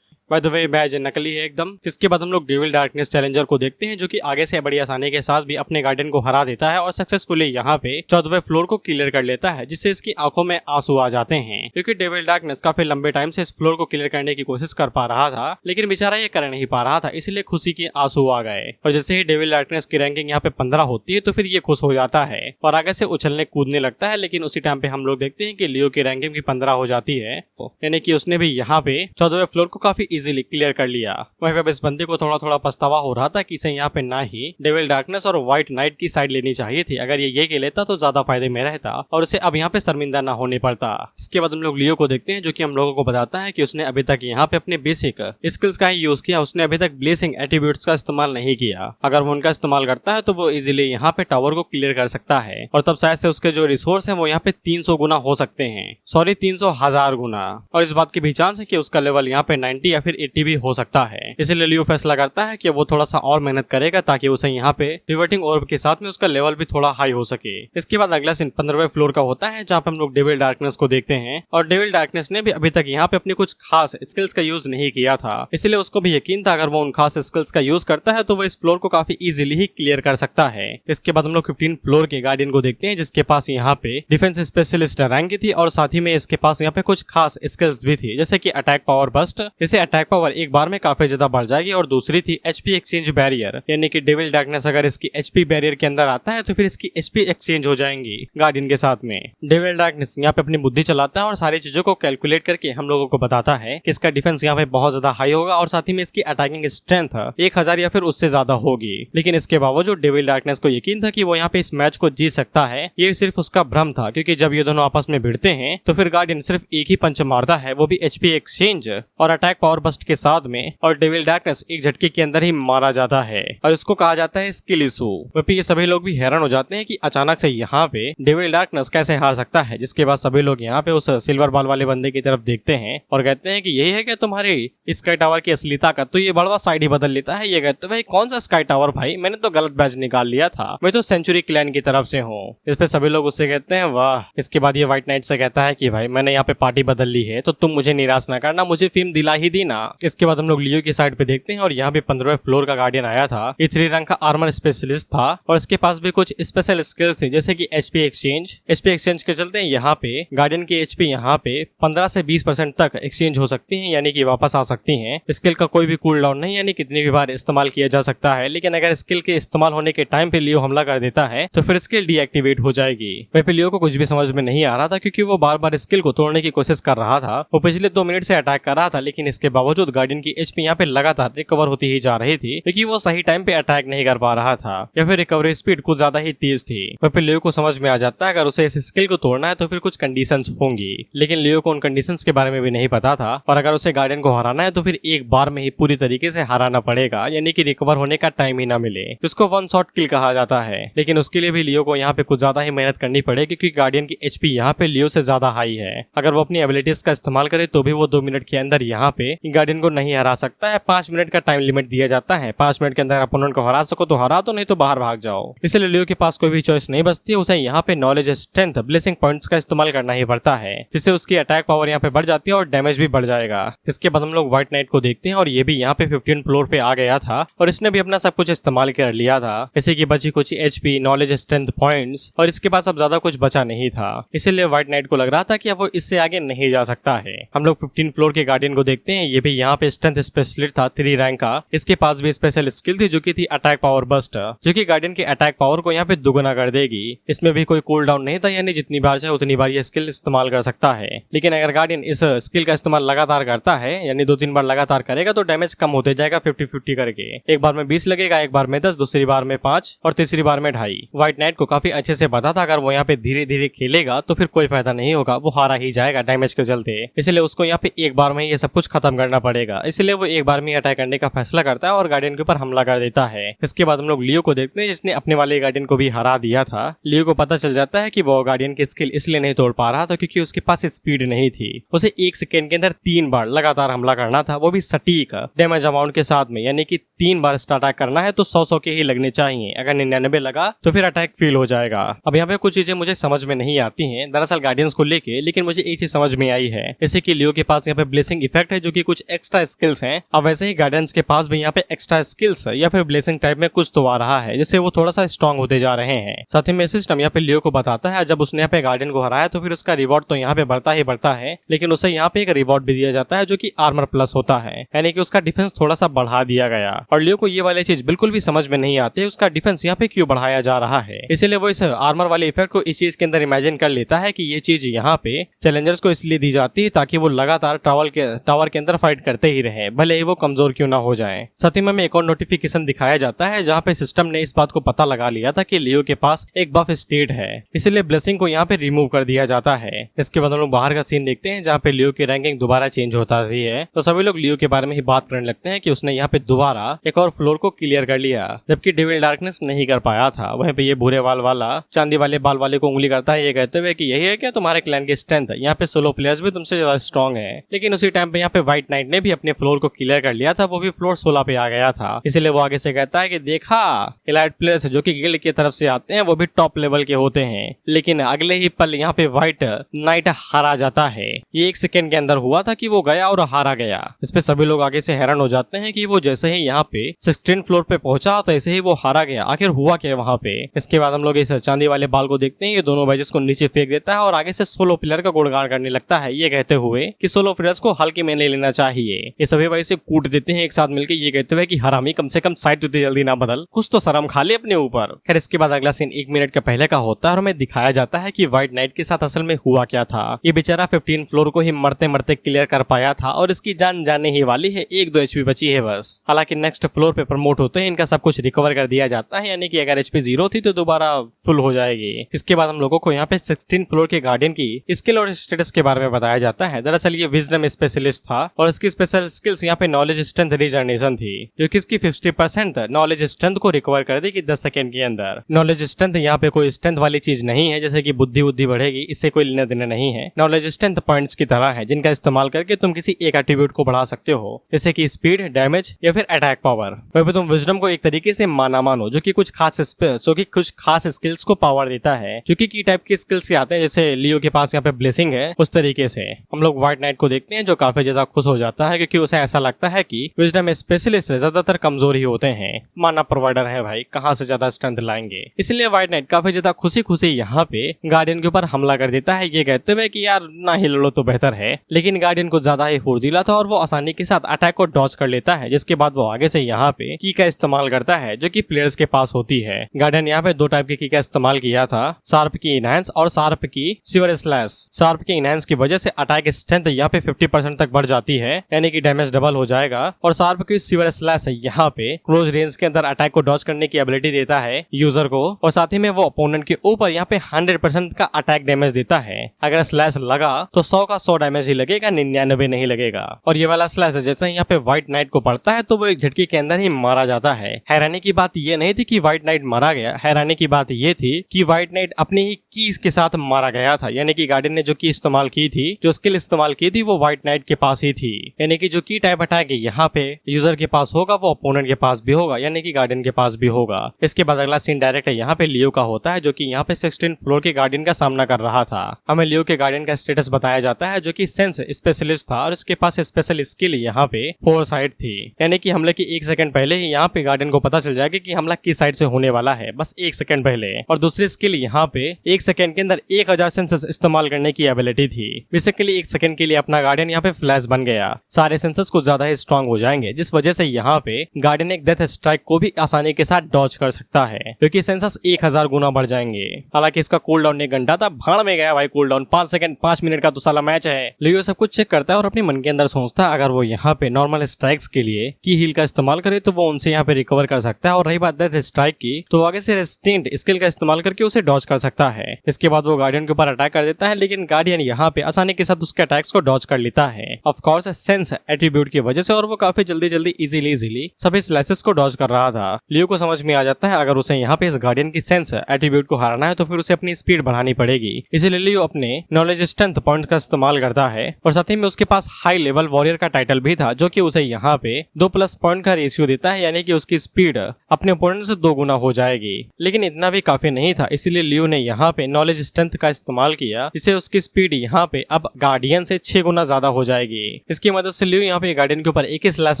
बाय द वे बैज नकली है एकदम। जिसके बाद हम लोग डेविल डार्कनेस चैलेंजर को देखते हैं, जो कि आगे से बड़ी आसानी के साथ भी अपने गार्डियन को हरा देता है और सक्सेसफुली यहाँ पे 14वें फ्लोर को क्लियर कर लेता है, जिससे इसकी आंखों में आंसू आ जाते हैं, क्योंकि डेविल डार्कनेस काफी लंबे टाइम से इस फ्लोर को क्लियर करने की कोशिश कर पा रहा था, लेकिन बेचारा ये कर नहीं पा रहा था, इसलिए खुशी के आंसू आ गए। और जैसे ही डेविल डार्कनेस की रैंकिंग यहाँ पे 15 होती है तो फिर ये खुश हो जाता है और आगे से उछलने कूदने लगता है। लेकिन उसी टाइम पे हम लोग देखते हैं कि लियो की रैंकिंग भी 15 हो जाती है, यानी कि उसने भी यहाँ पे 14वें फ्लोर को काफी इजीली क्लियर कर लिया। वहीं पे इस बंदे को थोड़ा थोड़ा पछतावा हो रहा था कि इसे यहाँ पे ना ही डेविल डार्कनेस और व्हाइट नाइट की साइड लेनी चाहिए थी। अगर ये के लेता तो ज्यादा फायदे में रहता और उसे अब यहाँ पे शर्मिंदा ना होने पड़ता। इसके बाद हम लोग लियो को देखते हैं, जो कि हम लोगों को बताता है कि उसने अभी तक यहाँ पे अपने बेसिक स्किल्स का ही यूज किया, उसने अभी तक ब्लेसिंग एट्रीब्यूट्स का इस्तेमाल नहीं किया। अगर वो उनका इस्तेमाल करता है तो वो इजीली यहाँ पे टावर को क्लियर कर सकता है, और तब शायद से उसके जो रिसोर्स है वो यहाँ पे 300 गुना हो सकते हैं, सॉरी 300,000 गुना। और इस बात की भी चांस है कि उसका लेवल यहाँ पे 90 या फिर 80 भी हो सकता है। इसलिए लियो फैसला करता है कि वो थोड़ा सा और मेहनत करेगा, ताकि उसे यहाँ पे रिवर्टिंग ऑर्ब के साथ में उसका लेवल भी थोड़ा हाई हो सके। इसके बाद अगला सीन 15वें फ्लोर का होता है, जहाँ पे हम लोग डेविल डार्कनेस को देखते हैं, और डेविल डार्कनेस ने भी अभी तक यहाँ पे अपनी कुछ खास स्किल्स का यूज नहीं किया था, इसलिए उसको भी यकीन था अगर वो उन खास स्किल्स का यूज करता है तो वो इस फ्लोर को काफी इजीली ही क्लियर कर सकता है। इसके बाद हम लोग 15 फ्लोर के गार्डियन को देखते हैं, जिसके पास यहाँ पे डिफेंस स्पेशलिस्ट रैंक की थी, और साथ ही में इसके पास यहाँ पे कुछ खास स्किल्स भी थी, जैसे कि अटैक पावर बस्ट, जिससे अटैक पावर एक बार में काफी ज्यादा बढ़ जाएगी, और दूसरी थी एचपी एक्सचेंज बैरियर, यानी कि डेविल डार्कनेस अगर इसकी एचपी बैरियर के अंदर आता है तो फिर इसकी एचपी एक्सचेंज हो जाएंगी गार्डियन के साथ में। डेविल डार्कनेस यहाँ पे अपनी बुद्धि चलाता है और सारी चीजों को कैलकुलेट करके हम लोगों को बताता है कि इसका डिफेंस यहाँ पे बहुत ज्यादा हाई होगा, और साथ ही में इसकी अटैकिंग स्ट्रेंथ 1000 या फिर उससे ज्यादा होगी। लेकिन इसके बावजूद डेविल डार्कनेस को यकीन था कि वो यहाँ पे इस मैच को जीत सकता है। ये सिर्फ उसका भ्रम था, क्योंकि जब ये दोनों आपस में भिड़ते हैं तो फिर गार्डियन सिर्फ एक ही पंच मारता है, वो भी एचपी एक्सचेंज और अटैक पावर बस्ट के साथ में, और डेविल डार्कनेस एक झटके के अंदर ही मारा जाता है, और इसको कहा जाता है स्किल इशू। वहीं ये सभी लोग भी हैरान हो जाते हैं कि अचानक से यहाँ पे डेविल डार्कनेस कैसे हार सकता है। जिसके बाद सभी लोग यहाँ पे उस सिल्वर बॉल वाले बंदे की तरफ देखते हैं और कहते हैं कि यही है कि तुम्हारी स्काई टावर की असली ताकत। तो ये बड़वा साइड ही बदल लेता है, ये कहते भाई कौन सा स्काई टावर भाई, मैंने तो गलत बैच निकाल लिया था, मैं तो सेंचुरी क्लैन की तरफ से हूँ। इस पे सभी लोग उससे कहते हैं वाह। इसके बाद ये व्हाइट नाइट से कहता है कि भाई मैंने यहाँ पे पार्टी बदल ली है, तो तुम मुझे निराश ना करना, मुझे फेम दिला ही दी ना। इसके बाद हम लोग लियो की साइड पे देखते हैं और यहाँ पे 15वें फ्लोर का गार्डियन आया था। ये 3 रैंक का आर्मर स्पेशलिस्ट था और इसके पास भी कुछ स्पेशल स्किल्स थी जैसे कि एचपी एक्सचेंज के चलते यहाँ पे गार्डियन की एचपी यहाँ पे 15 से 20% तक एक्सचेंज हो सकती है, यानी कि वापस आ सकती हैं। स्किल का कोई भी कूल डाउन नहीं, यानी कितनी भी बार इस्तेमाल किया जा सकता है। लेकिन अगर स्किल के इस्तेमाल होने के टाइम पे लियो हमला कर देता है तो फिर स्किल डीएक्टिवेट हो जाएगी। वहीं पे लियो को कुछ भी समझ में नहीं आ रहा था क्योंकि वो बार बार स्किल को तोड़ने की कोशिश कर रहा था। वो पिछले 2 मिनट से अटैक कर रहा था, लेकिन इसके बावजूद गार्डियन की एचपी यहाँ पे लगातार रिकवर होती ही जा रही थी क्योंकि वो सही टाइम पे अटैक नहीं कर पा रहा था या फिर रिकवरी स्पीड कुछ ज्यादा ही तेज थी। वहीं पे लियो को समझ में आ जाता है अगर उसे इस स्किल को तोड़ना है तो फिर कुछ कंडीशंस होंगी, लेकिन लियो को उन कंडीशंस के बारे में भी नहीं पता था। और अगर उसे गार्डियन को हराना है तो फिर एक बार में ही पूरी तरीके से हराना पड़ेगा, यानी कि रिकवर होने का टाइम ही ना मिले। इसको 1 शॉट किल कहा जाता है, लेकिन उसके लिए भी लियो को यहाँ पे कुछ ज्यादा ही मेहनत करनी पड़ेगी क्योंकि गार्डियन की एचपी यहाँ पे लियो से ज्यादा हाई है। अगर वो अपनी एबिलिटीज का इस्तेमाल करे तो भी वो 2 मिनट के अंदर यहाँ पे गार्डियन को नहीं हरा सकता है। 5 मिनट का टाइम लिमिट दिया जाता है। 5 मिनट के अंदर अपोनेंट को हरा सको तो हरा दो, नहीं तो बाहर भाग जाओ। इसलिए लियो के पास कोई भी चॉइस नहीं बचती, उसे यहाँ पे नॉलेज, स्ट्रेंथ, ब्लेसिंग पॉइंट्स का इस्तेमाल करना ही पड़ता है, जिससे उसकी अटैक पावर यहाँ पे बढ़ जाती है और डैमेज भी बढ़ जाएगा। इसके बाद हम लोग व्हाइट नाइट को देखते हैं और ये भी यहाँ पे 15 फ्लोर पे आ गया था और इसने भी अपना सब कुछ इस्तेमाल कर लिया था, जैसे कि बची कुछ एचपी, नॉलेज, स्ट्रेंथ पॉइंट्स, और इसके पास अब ज्यादा कुछ बचा नहीं था। इसीलिए व्हाइट नाइट को लग रहा था कि अब वो इससे आगे नहीं जा सकता है। हम लोग 15 फ्लोर के गार्डियन को देखते हैं। ये भी यहाँ पे स्ट्रेंथ स्पेशलिस्ट था 3 रैंक का। इसके पास भी स्पेशल स्किल थी जो कि थी अटैक पावर बस्ट, जो कि गार्डियन के अटैक पावर को यहाँ पे दुगुना कर देगी। इसमें भी कोई कूल डाउन नहीं था, यानी जितनी बार चाहे उतनी बार ये स्किल इस्तेमाल कर सकता है। लेकिन अगर गार्डियन इस स्किल का इस्तेमाल लगातार करता है, यानी 2-3 बार लगातार करेगा, तो डैमेज कम होते जाएगा 50-50 करके। एक बार में 20 लगेगा, एक बार में 10, दूसरी बार में 5 और तीसरी बार में 2.5। व्हाइट नाइट को काफी अच्छे से पता था अगर वो यहाँ पे धीरे धीरे खेलेगा तो फिर कोई फायदा नहीं होगा, वो हारा ही जाएगा डैमेज के चलते। इसलिए उसको यहाँ पे एक बार में ये सब कुछ खत्म करना पड़ेगा। इसलिए वो एक बार में अटैक करने का फैसला करता है और गार्डियन के ऊपर हमला कर देता है। इसके बाद हम लोग लियो को देखते हैं जिसने अपने वाले गार्डियन को भी हरा दिया था। लियो को पता चल जाता है कि वो गार्डियन की स्किल इसलिए नहीं तोड़ पा रहा था क्योंकि उसके पास स्पीड नहीं थी। उसे 1 सेकेंड के अंदर 3 बार लगातार हमला करना था, वो भी सटीक डैमेज अमाउंट के साथ में, यानी कि 3 बार अटैक करना है तो 100 के ही लगने चाहिए। अगर 99 लगा तो फिर अटैक फेल हो जाएगा। अब यहाँ पे कुछ चीजें मुझे समझ में नहीं आती हैं दरअसल गार्डियंस को लेके, लेकिन मुझे एक चीज समझ में आई है, जैसे कि लियो के पास यहाँ पे ब्लेसिंग इफेक्ट है जो कि कुछ एक्स्ट्रा स्किल्स हैं। अब वैसे ही गार्डियंस के पास भी यहाँ पे एक्स्ट्रा स्किल्स या फिर ब्लेसिंग टाइप में कुछ तो आ रहा है, जिससे वो थोड़ा सा स्ट्रॉन्ग होते जा रहे हैं। साथ ही में सिस्टम यहाँ पे लियो को बताता है जब उसने यहाँ पे गार्डियन को हराया तो फिर उसका रिवॉर्ड तो यहाँ पे बढ़ता ही बढ़ता है, लेकिन उसे यहाँ पे एक रिवॉर्ड भी दिया जाता है जो कि आर्मर प्लस होता है, यानी कि उसका डिफेंस थोड़ा सा बढ़ा दिया गया। और लियो को ये वाली चीज बिल्कुल भी समझ में नहीं आती उसका डिफेंस यहाँ पे क्यों बढ़ाया जा रहा है। इसलिए वो इस आर्मर वाले इफेक्ट को इस चीज के अंदर इमेजिन कर लेता है कि ये चीज यहाँ पे चैलेंजर्स को इसलिए दी जाती है ताकि वो लगातार टावर के अंदर फाइट करते ही रहे, भले ही वो कमजोर क्यों ना हो जाए। साथ ही में एक और नोटिफिकेशन दिखाया जाता है जहाँ पे सिस्टम ने इस बात को पता लगा लिया था कि लियो के पास एक बफ स्टेट है, इसलिए ब्लेसिंग को यहाँ पे रिमूव कर दिया जाता है। इसके बाद हम लोग बाहर का सीन देखते हैं जहाँ पे लियो की रैंकिंग दोबारा चेंज होता रही है, तो सभी लोग लियो के बारे में ही बात करने लगते हैं कि उसने यहाँ पे दोबारा एक और फ्लोर को क्लियर कर लिया, जबकि डेविल डार्कनेस नहीं कर पाया था। वहीं पे ये भूरे बाल वाला चांदी वाले बाल वाले को उंगली करता है, ये कहते हुए कि यही है क्या तुम्हारे क्लैन की स्ट्रेंथ, यहाँ पे सोलो प्लेयर्स भी तुमसे ज्यादा स्ट्रॉन्ग है। लेकिन उसी टाइम पे यहाँ पे व्हाइट नाइट ने भी अपने फ्लोर को क्लियर कर लिया था, वो भी फ्लोर 16 पे आ गया था। इसलिए वो आगे से कहता है कि देखा एलाइट प्लेयर्स जो कि गिल्ड की तरफ से आते हैं वो भी टॉप लेवल के होते हैं, लेकिन अगले ही पल यहाँ पे व्हाइट नाइट हारा जाता है। ये 1 सेकेंड के अंदर हुआ था कि वो गया और हारा गया। इस पे सभी लोग आगे से हैरान हो जाते हैं कि वो जैसे ही यहाँ पे 16 फ्लोर पे पहुंचा तैसे ही वो हारा गया, आखिर हुआ क्या वहाँ पे। इसके बाद हम लोग इस चांदी वाले बाल को देखते हैं, ये दोनों बैजेस को नीचे फेंक देता है और आगे से सोलो प्लेयर का गुणगान करने लगता है, ये कहते हुए कि सोलो प्लेयर्स को हल्के में ले लेना चाहिए। ये सभी भाई से कूट देते हैं एक साथ मिलकर, ये कहते हुए कि हरामी कम से कम साइड तो जल्दी ना बदल, कुछ तो शर्म खा ले अपने ऊपर। खैर इसके बाद अगला सीन 1 मिनट का पहले का होता है और हमें दिखाया जाता है कि व्हाइट नाइट के साथ असल में हुआ क्या था। ये बेचारा 15 फ्लोर को ही मरते मरते क्लियर कर पाया था और इसकी जान जाने ही वाली है, 1-2 HP बची है बस। हालांकि नेक्स्ट फ्लोर पे प्रमोट होते हैं इनका सब कुछ रिकवर कर दिया जाता है, यानी कि अगर HP 0 थी तो दोबारा फुल हो जाएगी। इसके बाद हम लोगों को यहाँ पे 16 फ्लोर के गार्डियन की स्किल और स्टेटस के बारे में बताया जाता है। दरअसल ये विजडम स्पेशलिस्ट था और इसकी स्पेशल स्किल्स यहाँ पे नॉलेज स्ट्रेंथ रीजनरेशन थी, जो कि इसकी 50% नॉलेज स्ट्रेंथ को रिकवर कर देगी 10 सेकंड के अंदर। नॉलेज स्ट्रेंथ यहाँ पे कोई स्ट्रेंथ वाली चीज नहीं है जैसे कि बुद्धि बढ़ेगी, इससे कोई लेना देना नहीं है। नॉलेज स्ट्रेंथ पॉइंट्स की तरह है जिनका इस्तेमाल करके तुम किसी एक एट्रीब्यूट को बढ़ा सकते हो, जैसे कि स्पीड, डैमेज या फिर अटैक पावर। वहीं पे तुम विजडम को एक तरीके से मानो जो कि कुछ खास स्किल्स को पावर देता है, जो कि की टाइप के स्किल्स के आते हैं, जैसे लियो के पास यहाँ पे ब्लेसिंग है उस तरीके से। हम लोग व्हाइट नाइट को देखते हैं जो काफी ज्यादा खुश हो जाता है क्योंकि उसे ऐसा लगता है कि विजडम स्पेशलिस्ट ज्यादातर कमजोर ही होते हैं, माना प्रोवाइडर है भाई, कहाँ से ज्यादा स्ट्रेंथ लाएंगे। इसलिए व्हाइट नाइट काफी ज्यादा खुशी खुशी यहाँ पे गार्डियन के ऊपर हमला कर देता है, ये कहते हुए कि यार ना ही लड़ो तो बेहतर है। लेकिन गार्डियन को ज्यादा ही फुर्तीला था और वो आसानी के साथ अटैक को डॉज कर लेता है, जिसके बाद वो आगे से यहाँ पे की का इस्तेमाल करता है जो कि प्लेयर्स के पास होती है। गार्डियन यहाँ पे दो टाइप की का इस्तेमाल किया था, शार्प की इनहैंस और शार्प की सिवर स्लैश। शार्प की इनहैंस की वजह से अटैक स्ट्रेंथ यहाँ पे 50% तक बढ़ जाती है, यानी कि डैमेज डबल हो जाएगा। और शार्प की सिवर स्लैश यहाँ पे क्लोज रेंज के अंदर अटैक को डॉज करने की एबिलिटी देता है यूजर को, और साथ ही में वो अपोनेंट के ऊपर यहाँ पे 100% का अटैक डैमेज देता है। अगर स्लैश लगा तो 100 का 100 डैमेज ही लगेगा, 99 नहीं लगेगा। और ये वाला स्लैश जैसे ही यहाँ पे व्हाइट नाइट को पड़ता है तो वो एक झटके के अंदर ही मारा जाता है। हैरानी की बात ये नहीं थी कि व्हाइट नाइट मारा गया, हैरानी की बात ये थी कि व्हाइट नाइट अपनी ही कीज के साथ मारा गया था, यानी कि गार्डियन ने जो की इस्तेमाल की थी, जो स्किल इस्तेमाल की थी, वो व्हाइट नाइट के पास ही थी। यानी कि जो की टाइप अटैक यहाँ पे यूजर के पास होगा वो अपोनेंट के पास भी होगा, यानी कि गार्डियन के पास भी होगा। इसके बाद अगला सीन डायरेक्ट यहाँ पे लियो का होता है, जो कि यहाँ पे 16 फ्लोर के गार्डियन का सामना कर रहा था। हमें लियो के गार्डियन का स्टेटस बताया जाता है, जो कि सेंस स्पेशलिस्ट था और उसके पास स्पेशल स्किल यहाँ पे 4 साइड थी, यानी कि हमले की 1 सेकंड पहले ही यहाँ पे गार्डियन को पता चल जाएगा कि हमला किस साइड से होने वाला है, बस 1 सेकंड पहले। और दूसरी स्किल यहाँ पे 1 सेकंड के अंदर 1000 सेंसर्स इस्तेमाल करने की एबिलिटी थी। बेसिकली 1 सेकंड के लिए अपना गार्डियन यहाँ पे फ्लैश बन गया, सारे सेंसर्स को ज्यादा ही स्ट्रॉन्ग हो जाएंगे, जिस वजह से यहाँ पे गार्डियन एक डेथ स्ट्राइक को भी आसानी के साथ डॉज कर सकता है, क्योंकि सेंसर्स 1000 गुना बढ़ जाएंगे। हालांकि इसका कूल डाउन 1 घंटा था, भाड़ में गया भाई कूल डाउन, 5 सेकंड 5 मिनट का तो साला मैच है। लियो सब कुछ चेक करता है और अपने मन के अंदर सोचता है अगर वो यहाँ पे नॉर्मल स्ट्राइक्स के लिए की हील का इस्तेमाल करे तो वो उनसे यहाँ पे रिकवर कर सकता है, और रही बात डेथ स्ट्राइक की तो आगे से रेसिस्टेंट स्किल का इस्तेमाल करके उसे डॉज कर सकता है। इसके बाद वो गार्डियन के ऊपर अटैक कर देता है, लेकिन गार्डियन यहाँ पे आसानी के साथ उसके अटैक्स को डॉज कर लेता है, ऑफ कोर्स सेंस एट्रीब्यूट की वजह से, और वो काफी जल्दी इजीली सभी स्लैशेस को डॉज कर रहा था। लियो को समझ में आ जाता है अगर उसे यहाँ पे इस गार्डियन की सेंस एट्रीब्यूट को हराना है तो फिर उसे अपनी स्पीड बढ़ानी पड़ेगी। इसीलिए लियो अपने नॉलेज स्ट्रेंथ पॉइंट का इस्तेमाल करता है, और साथ ही में उसके पास हाई लेवल वॉरियर का टाइटल भी था, जो कि उसे यहाँ पे 2+ पॉइंट का रेशियो देता है, यानी कि उसकी स्पीड अपने ओपोनेंट से 2 गुना हो जाएगी। लेकिन इतना भी काफी नहीं था, इसीलिए लियो ने यहाँ पे नॉलेज स्ट्रेंथ का इस्तेमाल किया, जिससे उसकी स्पीड यहाँ पे अब गार्डियन से 6 गुना ज्यादा हो जाएगी। इसकी मदद से लियो यहाँ पे गार्डियन के ऊपर एक ही स्लैश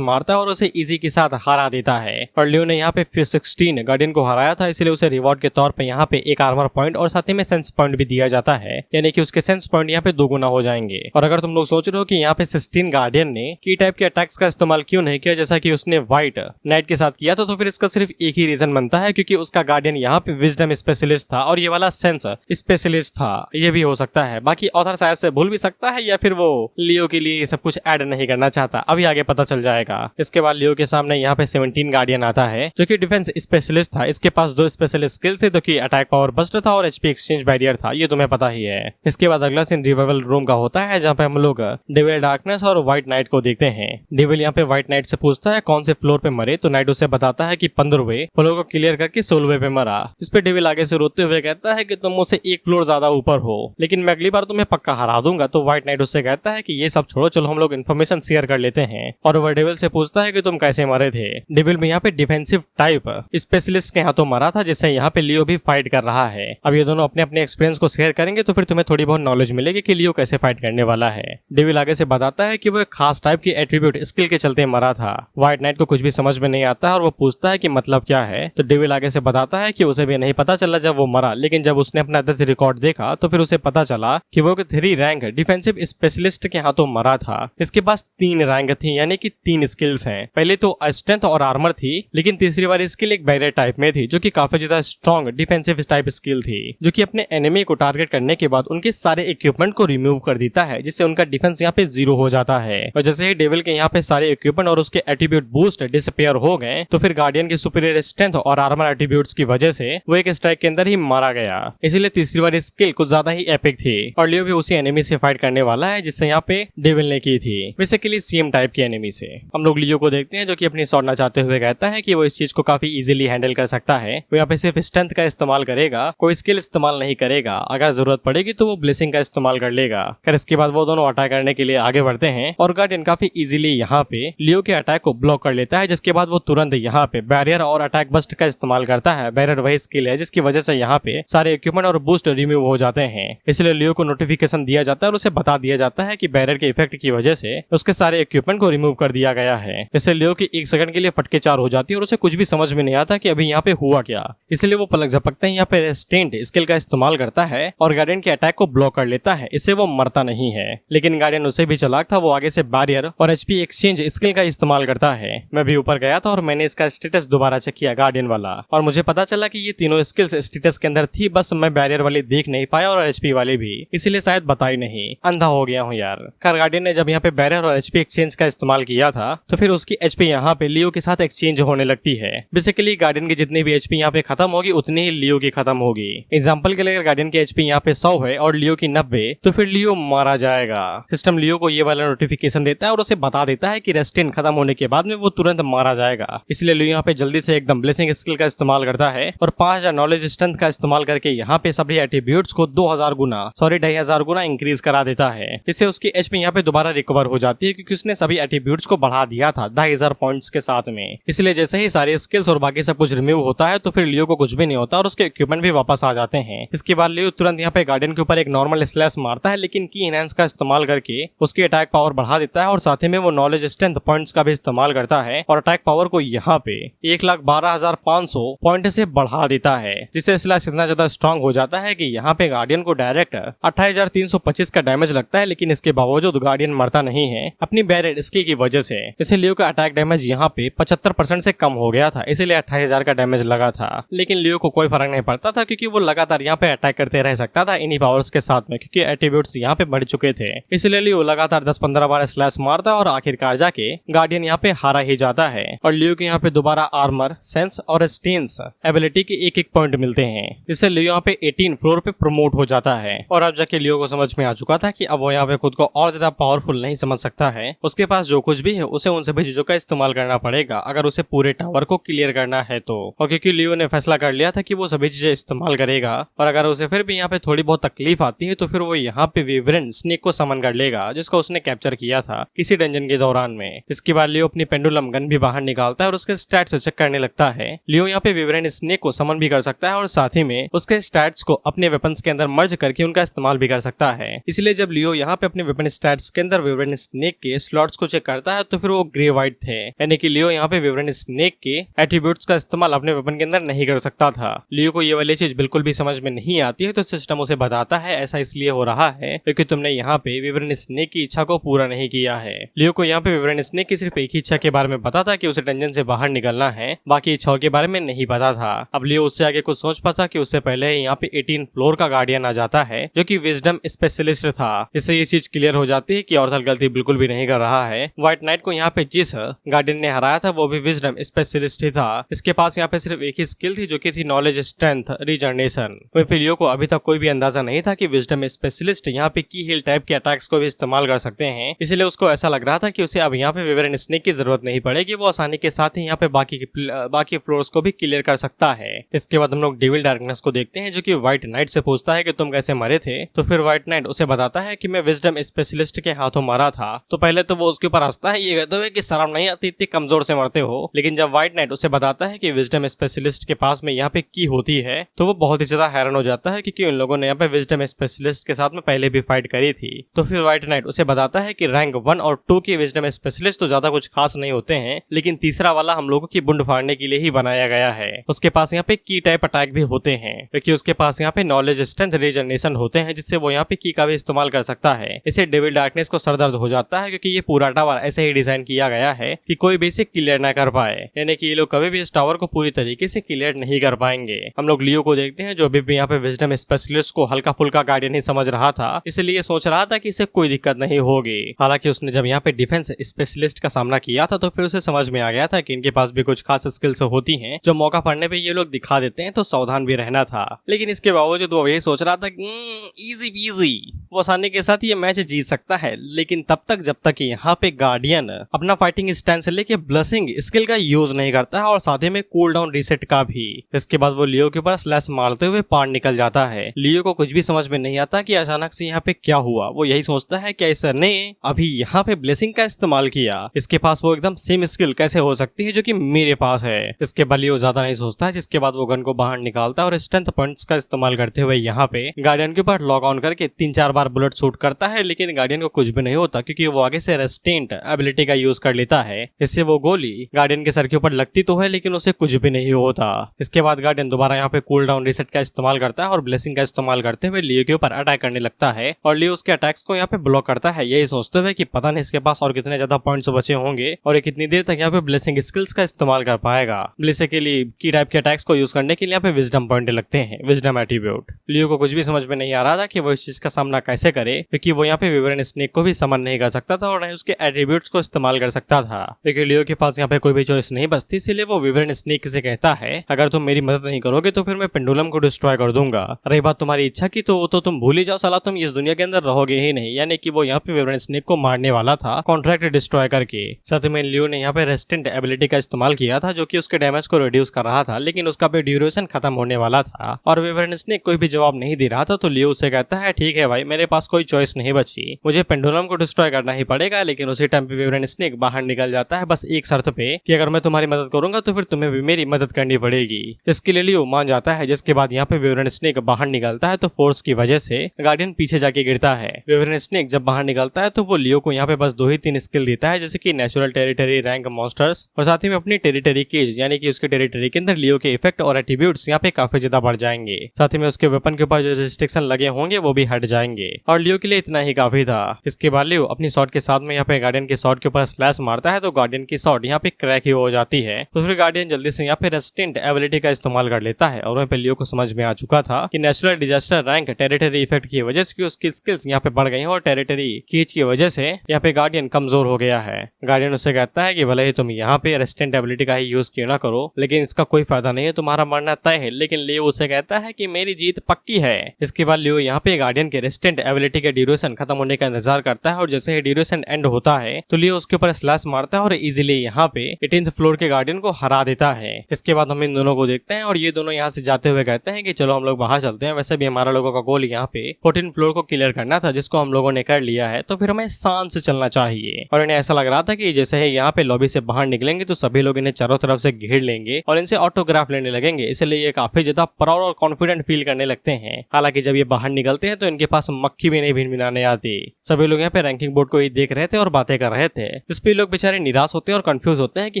मारता है और उसे इजी के साथ हरा देता है। और लियो ने यहाँ पे फिर 16 गार्डियन को हराया था, इसलिए उसे रिवॉर्ड के तौर पे यहाँ पे एक आर्मर पॉइंट और साथ ही में सेंस पॉइंट भी दिया जाता है, यानी कि उसके सेंस पॉइंट यहाँ पे 2 गुना हो जाएंगे। और अगर तुम लोग सोच रहे हो कि यहाँ पे 16 गार्डियन ने की टाइप के अटैक्स का इस्तेमाल क्यों नहीं किया जैसा कि उसने व्हाइट नाइट के साथ किया, तो फिर इसका सिर्फ एक ही रीजन बनता है, क्योंकि उसका गार्डियन यहाँ पे विजडम स्पेशलिस्ट था और ये वाला सेंस स्पेशलिस्ट था। ये भी हो सकता है, बाकी ऑथर शायद से भूल भी सकता है, या फिर वो लियो के लिए सब कुछ ऐड नहीं करना चाहता, अभी आगे पता चल जाएगा। इसके बाद लियो के सामने यहाँ पे 17 गार्डियन आता है, जो कि डिफेंस स्पेशलिस्ट था। इसके पास 2 स्पेशल स्किल्स थे, जो कि अटैक पावर बस्ट था और एचपी एक्सचेंज बैरियर था, ये तुम्हें पता ही है। इसके बाद अगला सीन रिवाइवल रूम का होता है, जहाँ पे हम लोग डेविल डार्कनेस और व्हाइट नाइट को देखते हैं। डेविल यहाँ पे व्हाइट नाइट से पूछता है कौन से फ्लोर पे मरे, तो नाइट उसे बताता है कि 15वें फ्लोर को क्लियर करके 16वें पे मरा, जिस पे डेविल आगे से रोते हुए कहता है कि तुम मुझसे 1 फ्लोर ज्यादा ऊपर हो, लेकिन मैं अगली बार तुम्हें पक्का हरा दूंगा। तो व्हाइट नाइट उससे कहता है कि ये सब छोड़ो, चलो हम लोग इन्फॉर्मेशन शेयर कर लेते हैं। और वह डेविल से पूछता है कि तुम कैसे मरे थे। डेविल में यहाँ पे डिफेंसिव टाइप स्पेशलिस्ट के हाथों मरा था, जिससे यहाँ पे लियो भी फाइट कर रहा है। अब ये दोनों अपने अपने एक्सपीरियंस को शेयर करेंगे तो फिर तुम्हें थोड़ी बहुत नॉलेज मिलेगी कि लियो कैसे फाइट करने वाला है। डेविल आगे से बताता है कि वो एक खास टाइप की एट्रीब्यूट स्किल के चलते मरा था। व्हाइट नाइट को कुछ भी समझ में नहीं आता है और वो पूछता है कि मतलब क्या है, तो डेविल आगे से बताता है कि उसे भी नहीं पता चला जब वो मरा, लेकिन जब उसने अपना डेथ रिकॉर्ड देखा तो फिर उसे पता चला कि वो 3 रैंक डिफेंसिव स्पेशलिस्ट के हाथों मरा था। इसके पास 3 रैंक थी, यानी कि 3 स्किल्स हैं। पहले तो स्ट्रेंथ और आर्मर थी, लेकिन तीसरी वाली स्किल एक बैरियर टाइप में थी, जो कि काफी ज्यादा स्ट्रॉन्ग डिफेंसिव टाइप स्किल थी, जो कि अपने एनिमी को टारगेट करने के बाद उनके सारे इक्विपमेंट को रिमूव कर देता है, जिससे उनका डिफेंस यहाँ पे 0 हो जाता है। और जैसे ही डेविल के यहाँ पे सारे इक्विपमेंट और उसके एट्रीब्यूट बूस्ट डिसअपीयर हो गए, तो फिर गार्डियन के सुपीरियर स्ट्रेंथ और आर्मर एट्रीब्यूट्स की वजह से वो एक स्ट्राइक के अंदर ही मारा गया। इसीलिए तीसरी वाली स्किल कुछ ज्यादा ही एपिक थी, और लियो भी उसी एनिमी से फाइट करने वाला है जिससे यहाँ पे डेविल ने की थी, बेसिकली सेम टाइप के एनिमी से। हम लोग लियो को देखते हैं, जो कि अपनी शॉट नचाते हुए कहता है कि वो इस चीज को काफी इजीली हैंडल कर सकता है। वो यहाँ पे सिर्फ स्ट्रेंथ का इस्तेमाल करेगा, कोई स्किल इस्तेमाल नहीं करेगा। अगर जरूरत पड़ेगी तो वो ब्लेसिंग का इस्तेमाल कर लेगा। फिर इसके बाद वो दोनों अटैक करने के लिए आगे बढ़ते हैं, और गार्डियन काफी इजीली यहाँ पे लियो के अटैक को ब्लॉक कर लेता है, जिसके बाद वो तुरंत यहाँ पे बैरियर और अटैक बस्ट का इस्तेमाल करता है। बैरियर वही स्किल है जिसकी वजह से यहाँ पे सारे इक्विपमेंट और बूस्ट रिमूव हो जाते हैं। इसलिए लियो को नोटिफिकेशन दिया जाता है और उसे बता दिया जाता है कि बैरियर के इफेक्ट की वजह से से उसके सारे इक्विपमेंट को रिमूव कर दिया गया है। इससे लियो की 1 सेकंड के लिए फटके चार हो जाती है और उसे कुछ भी समझ में नहीं आता कि अभी यहाँ पे हुआ क्या। इसलिए वो पलक झपकते ही यहाँ पे रेस्टेंट स्किल का इस्तेमाल करता है और गार्डियन के अटैक को ब्लॉक कर लेता है। इससे वो मरता नहीं है, लेकिन गार्डियन उसे भी चालाक था, वो आगे से बैरियर और एचपी एक्सचेंज स्किल का इस्तेमाल करता है। मैं भी ऊपर गया था और मैंने इसका स्टेटस दोबारा चेक किया गार्डियन वाला, और मुझे पता चला कि ये तीनों स्किल्स स्टेटस के अंदर थी, बस मैं बैरियर वाली देख नहीं पाया और एचपी वाले भी, इसीलिए शायद बताई नहीं। अंधा हो गया हूँ यार। खैर गार्डियन ने जब यहाँ पे बैरियर और एचपी एक्सचेंज का इस्तेमाल किया था तो फिर उसकी एचपी यहाँ पे लियो के साथ एक्सचेंज होने लगती है। बेसिकली गार्डियन की जितनी भी एचपी यहाँ पे खत्म होगी उतनी ही लियो की खत्म होगी। एग्जाम्पल के लिए अगर गार्डियन की एचपी यहाँ पे 100 है और लियो की 90, तो फिर लियो मारा जाएगा। सिस्टम लियो को ये वाला नोटिफिकेशन देता है और उसे बता देता है कि रेस्टेंट खत्म होने के बाद में वो तुरंत मारा जाएगा। इसलिए लियो यहाँ पे जल्दी से एकदम ब्लेसिंग स्किल का इस्तेमाल करता है और 5000 नॉलेज स्ट्रेंथ का इस्तेमाल करके यहाँ पे सभी एट्रीब्यूट्स को 2500 गुना इंक्रीज करा देता है। इससे उसकी एचपी यहाँ पे दोबारा रिकवर हो जाती है, क्योंकि उसने सभी एट्रीब्यूट्स को बढ़ा दिया था 2500 पॉइंट्स के साथ में। इसलिए जैसे ही सारे स्किल्स और बाकी सब कुछ रिमूव होता है तो फिर लियो को कुछ भी नहीं होता और उसके इक्विपमेंट भी वापस आ जाते हैं। इसके बाद लियो तुरंत यहाँ पे गार्डियन के ऊपर एक नॉर्मल स्लैश मारता है, लेकिन की एनहांस का इस्तेमाल करके उसकी अटैक पावर बढ़ा देता है और साथ ही में वो नॉलेज स्ट्रेंथ पॉइंट्स का भी इस्तेमाल करता है और अटैक पावर को यहाँ पे 1,12,500 पॉइंट से बढ़ा देता है, जिससे स्लैश इतना ज्यादा स्ट्रॉन्ग हो जाता है कि यहाँ पे गार्डियन को डायरेक्ट 28,325 का डैमेज लगता है। लेकिन इसके बावजूद गार्डियन मरता नहीं है अपनी बैरियर स्किल की वजह से। इसे लियो का अटैक डैमेज यहाँ पे 75% से कम हो गया था, इसीलिए 28,000 का डैमेज लगा था। लेकिन लियो को कोई फर्क नहीं पड़ता था, क्योंकि वो लगातार यहाँ पे अटैक करते रह सकता था इन्हीं पावर्स के साथ में, क्योंकि एट्रीब्यूट्स यहाँ पे बढ़ चुके थे। इसलिए लियो लगातार 10-15 बार स्लैश मारता और आखिरकार जाके गार्डियन यहाँ पे हारा ही जाता है और लियो के यहाँ पे दोबारा आर्मर, सेंस और स्टेन्स एबिलिटी के एक पॉइंट मिलते हैं, जिससे लियो यहाँ पे 18 फ्लोर पे प्रमोट हो जाता है। और अब जाके लियो को समझ में आ चुका था कि अब वो यहाँ पे खुद को और ज्यादा पावरफुल नहीं समझ सकता है। उसके पास जो कुछ भी है उसे उन सभी चीजों का इस्तेमाल करना पड़ेगा अगर उसे पूरे टावर को क्लियर करना है तो। और क्योंकि लियो ने फैसला कर लिया था कि वो सभी चीजें इस्तेमाल करेगा, और अगर उसे फिर भी यहाँ पे थोड़ी बहुत तकलीफ आती है तो फिर वो यहाँ पे विवरण स्नेक को समन कर लेगा, जिसको उसने कैप्चर किया था किसी डंजन के दौरान में। इसके बाद लियो अपनी पेंडुलम गन भी बाहर निकालता है और उसके स्टैट्स चेक करने लगता है। लियो यहाँ पे विवरण स्नेक को समन भी कर सकता है और साथ ही में उसके स्टैट्स को अपने वेपन्स के अंदर मर्ज करके उनका इस्तेमाल भी कर सकता है। इसलिए जब लियो यहाँ पे अपने वेपन स्टैट्स के अंदर विवरण स्नेक के स्लॉट्स को चेक करता है तो फिर वो ग्रे व्हाइट थे, यानी कि लियो यहाँ पे विवरण स्नेक के एट्रीब्यूट्स का इस्तेमाल अपने वेपन के अंदर नहीं कर सकता था। लियो को ये वाली चीज बिल्कुल भी समझ में नहीं आती है, तो सिस्टम उसे बताता है ऐसा इसलिए हो रहा है क्योंकि तुमने यहाँ पे विवरण स्नेक की इच्छा को पूरा नहीं किया है। लियो को यहाँ पे विवरण स्नेक की सिर्फ एक ही इच्छा के बारे में पता था कि उसे डंजन से बाहर निकलना है, बाकी इच्छाओं के बारे में नहीं पता था। अब लियो उससे आगे कुछ सोच पाता कि उससे पहले यहाँ पे 18 फ्लोर का गार्डियन आ जाता है जो कि विजडम स्पेशलिस्ट था। इससे ये चीज क्लियर हो जाती है कि ऑर्थर गलती बिल्कुल भी नहीं कर रहा है। व्हाइट नाइट को यहाँ पे जिस गार्डियन ने हराया था वो भी विजडम स्पेशलिस्ट ही था। इसके पास यहाँ पे सिर्फ एक ही स्किल थी जो कि थी नॉलेज स्ट्रेंथ रीजनरेशन। वहीं लियो को अभी तक कोई भी अंदाजा नहीं था कि विजडम स्पेशलिस्ट यहाँ पे की हिल टाइप के अटैक्स को भी इस्तेमाल कर सकते हैं, इसलिए उसको ऐसा लग रहा था कि उसे अब यहाँ पे विवरण स्नेक की जरूरत नहीं पड़ेगी, वो आसानी के साथ ही यहाँ पे बाकी फ्लोर्स को भी क्लियर कर सकता है। इसके बाद हम लोग डेविल डार्कनेस को देखते हैं जो कि व्हाइट नाइट से पूछता है कि तुम कैसे मरे थे, तो फिर व्हाइट नाइट उसे बताता है कि मैं विजडम स्पेशलिस्ट के हाथों मारा था। तो पहले तो वो उसके ऊपर हंसता है, ये कहते हुए कि शर्म नहीं आती, इतनी कमजोर से मरते हो। लेकिन जब व्हाइट नाइट उसे बताता है कि विजडम स्पेशलिस्ट के पास में यहाँ पे की होती है तो वो बहुत ही ज्यादा हैरान हो जाता है, क्योंकि उन लोगों ने यहाँ पे विजडम स्पेशलिस्ट के साथ में पहले भी फाइट करी थी। तो फिर व्हाइट नाइट उसे बताता है कि रैंक 1 और 2 के विजडम स्पेशलिस्ट तो ज्यादा कुछ खास नहीं होते हैं, लेकिन तीसरा वाला हम लोगों की बुंड फाड़ने के लिए ही बनाया गया है। उसके पास यहाँ पे की टाइप अटैक भी होते हैं, क्योंकि उसके पास यहाँ पे नॉलेज स्ट्रेंथ रीजनरेशन होते हैं, जिससे वो यहाँ पे की का भी इस्तेमाल कर सकता है। इसे डेविल डार्कनेस को सरदर्द हो जाता है, क्योंकि ये पूरा टावर ऐसे ही डिजाइन किया गया है कि कोई भी इसे क्लियर ना कर पाए, यानी कि ये लोग कभी भी इस टावर को पूरी तरीके से क्लियर नहीं कर पाएंगे। हम लोग लियो को देखते हैं जो अभी भी यहाँ पे विजडम स्पेशलिस्ट को हल्का फुल्का गार्डियन ही समझ रहा था, इसलिए सोच रहा था कि इसे कोई दिक्कत नहीं होगी। हालांकि उसने जब यहाँ पे डिफेंस स्पेशलिस्ट का सामना किया था तो फिर उसे समझ में आ गया था कि इनके पास भी कुछ खास स्किल्स होती हैं जो मौका पड़ने पे ये लोग दिखा देते हैं, तो सावधान भी रहना था। लेकिन इसके बावजूद वो यही सोच रहा था इजी पीजी वो आसानी के साथ ये मैच जीत सकता है, लेकिन तब तक जब तक यहाँ पे गार्डियन अपना फाइटिंग स्टैंड से लेके ब्लेसिंग स्किल का यूज नहीं करता है और साथ ही में कूल डाउन रीसेट का भी। इसके बाद वो लियो के ऊपर स्लैश मारते हुए पार निकल जाता है। लियो को कुछ भी समझ में नहीं आता कि अचानक से यहाँ पे क्या हुआ। वो यही सोचता है क्या सर ने अभी यहाँ पे ब्लेसिंग का इस्तेमाल किया, इसके पास वो एकदम सेम स्किल कैसे हो सकती है जो कि मेरे पास है। इसके बाद लियो ज्यादा नहीं सोचता है, जिसके बाद वो गन को बाहर निकालता है और स्ट्रेंथ पॉइंट्स का इस्तेमाल करते हुए यहाँ पे गार्डियन के ऊपर लॉक ऑन करके 3-4 बार बुलेट शूट करता है, लेकिन गार्डियन को कुछ भी नहीं होता। होता क्योंकि वो आगे से रेस्टेंट एबिलिटी का यूज कर लेता है। इससे वो गोली गार्डियन के सर के ऊपर लगती तो है लेकिन उसे कुछ भी नहीं होता। इसके बाद गार्डियन दोबारा यहाँ पे कूल डाउन रीसेट का इस्तेमाल करता है और ब्लेसिंग का इस्तेमाल करते हुए लियो के ऊपर अटैक करने लगता है और लियो उसके अटैक्स को यहाँ पे ब्लॉक करता है, यही सोचते हुए कि पता नहीं इसके पास और कितने ज्यादा पॉइंट्स बचे होंगे और ये कितनी देर तक यहाँ पे ब्लेसिंग स्किल्स का इस्तेमाल कर पाएगा। बेसिकली की टाइप के अटैक्स को यूज करने के लिए यहाँ पे विजडम पॉइंट लगते हैं, विजडम एट्रीब्यूट। लियो को कुछ भी समझ में नहीं आ रहा था कि वो इस चीज का सामना कैसे करे क्योंकि वो यहाँ पे विवरण स्नेक को भी समन नहीं कर सकता था और नहीं उसके एट्रीब्यूट्स को इस्तेमाल कर सकता था। क्योंकि लियो के पास यहाँ पे कोई भी चॉइस नहीं बचती, इसलिए वो विवरण स्नेक से कहता है अगर तुम मेरी मदद नहीं करोगे तो फिर मैं पेंडुलम को डिस्ट्रॉय कर दूंगा। रही बात तुम्हारी इच्छा की तो वो तो तुम भूल ही जाओ, साला तुम इस दुनिया के अंदर रहोगे ही नहीं। यानी कि वो यहाँ पे विवरण स्नेक को मारने वाला था कॉन्ट्रैक्ट डिस्ट्रॉय करके। साथ में लियो ने यहाँ पे रेस्टेंट एबिलिटी का इस्तेमाल किया था जो कि उसके डैमेज को रिड्यूस कर रहा था, लेकिन उसका पे ड्यूरेशन खत्म होने वाला था और विवरण स्नेक कोई भी जवाब नहीं दे रहा था। तो लियो से कहता है ठीक है भाई, मेरे पास कोई चॉइस नहीं बची, मुझे पेंडुलम को डिस्ट्रॉय करना ही पड़ेगा। लेकिन उसी टाइम पे विवरण स्नेक बाहर निकल जाता है बस एक शर्त पे कि अगर मैं तुम्हारी मदद करूंगा तो फिर तुम्हें भी मेरी मदद करनी पड़ेगी। इसके लिए लियो मान जाता है, जिसके बाद यहाँ पे विवरण स्नेक बाहर निकलता है तो फोर्स की वजह से गार्डियन पीछे जाके गिरता है। विवरण स्नेक जब बाहर निकलता है तो वो लियो को यहाँ पे बस 2 ही 3 स्किल देता है, जैसे कि नेचुरल टेरिटरी, रैंक, मॉन्स्टर्स और साथ ही में अपनी टेरिटरी केज, यानी कि उसके टेरिटरी के अंदर लियो के इफेक्ट और एट्रीब्यूट्स यहाँ पे काफी ज्यादा बढ़ जाएंगे। साथ ही में उसके वेपन के ऊपर जो रिस्ट्रिक्शन लगे होंगे वो भी हट जाएंगे और लियो के लिए इतना ही काफी था। इसके बाद लियो अपनी शॉट के साथ में यहाँ पे गार्डियन के शॉट के ऊपर स्लैश मारता है तो गार्डियन की शॉट यहाँ पे क्रैक ही हो जाती है। तो फिर गार्डियन जल्दी से यहाँ पे रेस्टेंट एबिलिटी का इस्तेमाल कर लेता है और वहीं पे लियो को समझ में आ चुका था कि natural disaster, rank, territory effect की वजह से उसकी स्किल्स यहाँ पे बढ़ गई हैं और टेरिटरी कीज की वजह से यहाँ पे गार्डियन कमजोर हो गया है। गार्डियन उससे कहता है कि भले ही तुम यहाँ पे रेस्टेंट एबिलिटी का ही यूज क्यों ना करो लेकिन इसका कोई फायदा नहीं है, तुम्हारा मरना तय है। लेकिन लियो उससे कहता है कि मेरी जीत पक्की है। इसके बाद लियो यहाँ पे गार्डियन के रेस्टेंट एबिलिटी के ड्यूरेशन खत्म होने का इंतजार करता है और जैसे ही ड्यूरेशन एंड होता है तो लियो उसके ऊपर स्लैश मारता है और इजीली यहाँ पे 18th फ्लोर के गार्डियन को हरा देता है। इसके बाद हम इन दोनों को देखते हैं और ये दोनों यहाँ से जाते हुए कहते हैं कि चलो हम लोग बाहर चलते हैं। वैसे भी हमारा लोगों का गोल यहाँ पे 14th फ्लोर को क्लियर करना था जिसको हम लोगों ने कर लिया है, तो फिर हमें शान से चलना चाहिए। और इन्हें ऐसा लग रहा था कि जैसे ही यहाँ पे लॉबी से बाहर निकलेंगे तो सभी लोग इन्हें चारों तरफ से घेर लेंगे और इनसे ऑटोग्राफ लेने लगेंगे, इसलिए ये काफी ज्यादा प्राउड और कॉन्फिडेंट फील करने लगते हैं। हालांकि जब ये बाहर निकलते हैं तो इनके पास मक्खी भी नहीं भिनभिनाने आती। सभी लोग यहाँ पे रैंकिंग बोर्ड को ही देख रहे थे और बातें कर रहे थे। इस पे लोग बेचारे निराश होते हैं और कंफ्यूज होते हैं कि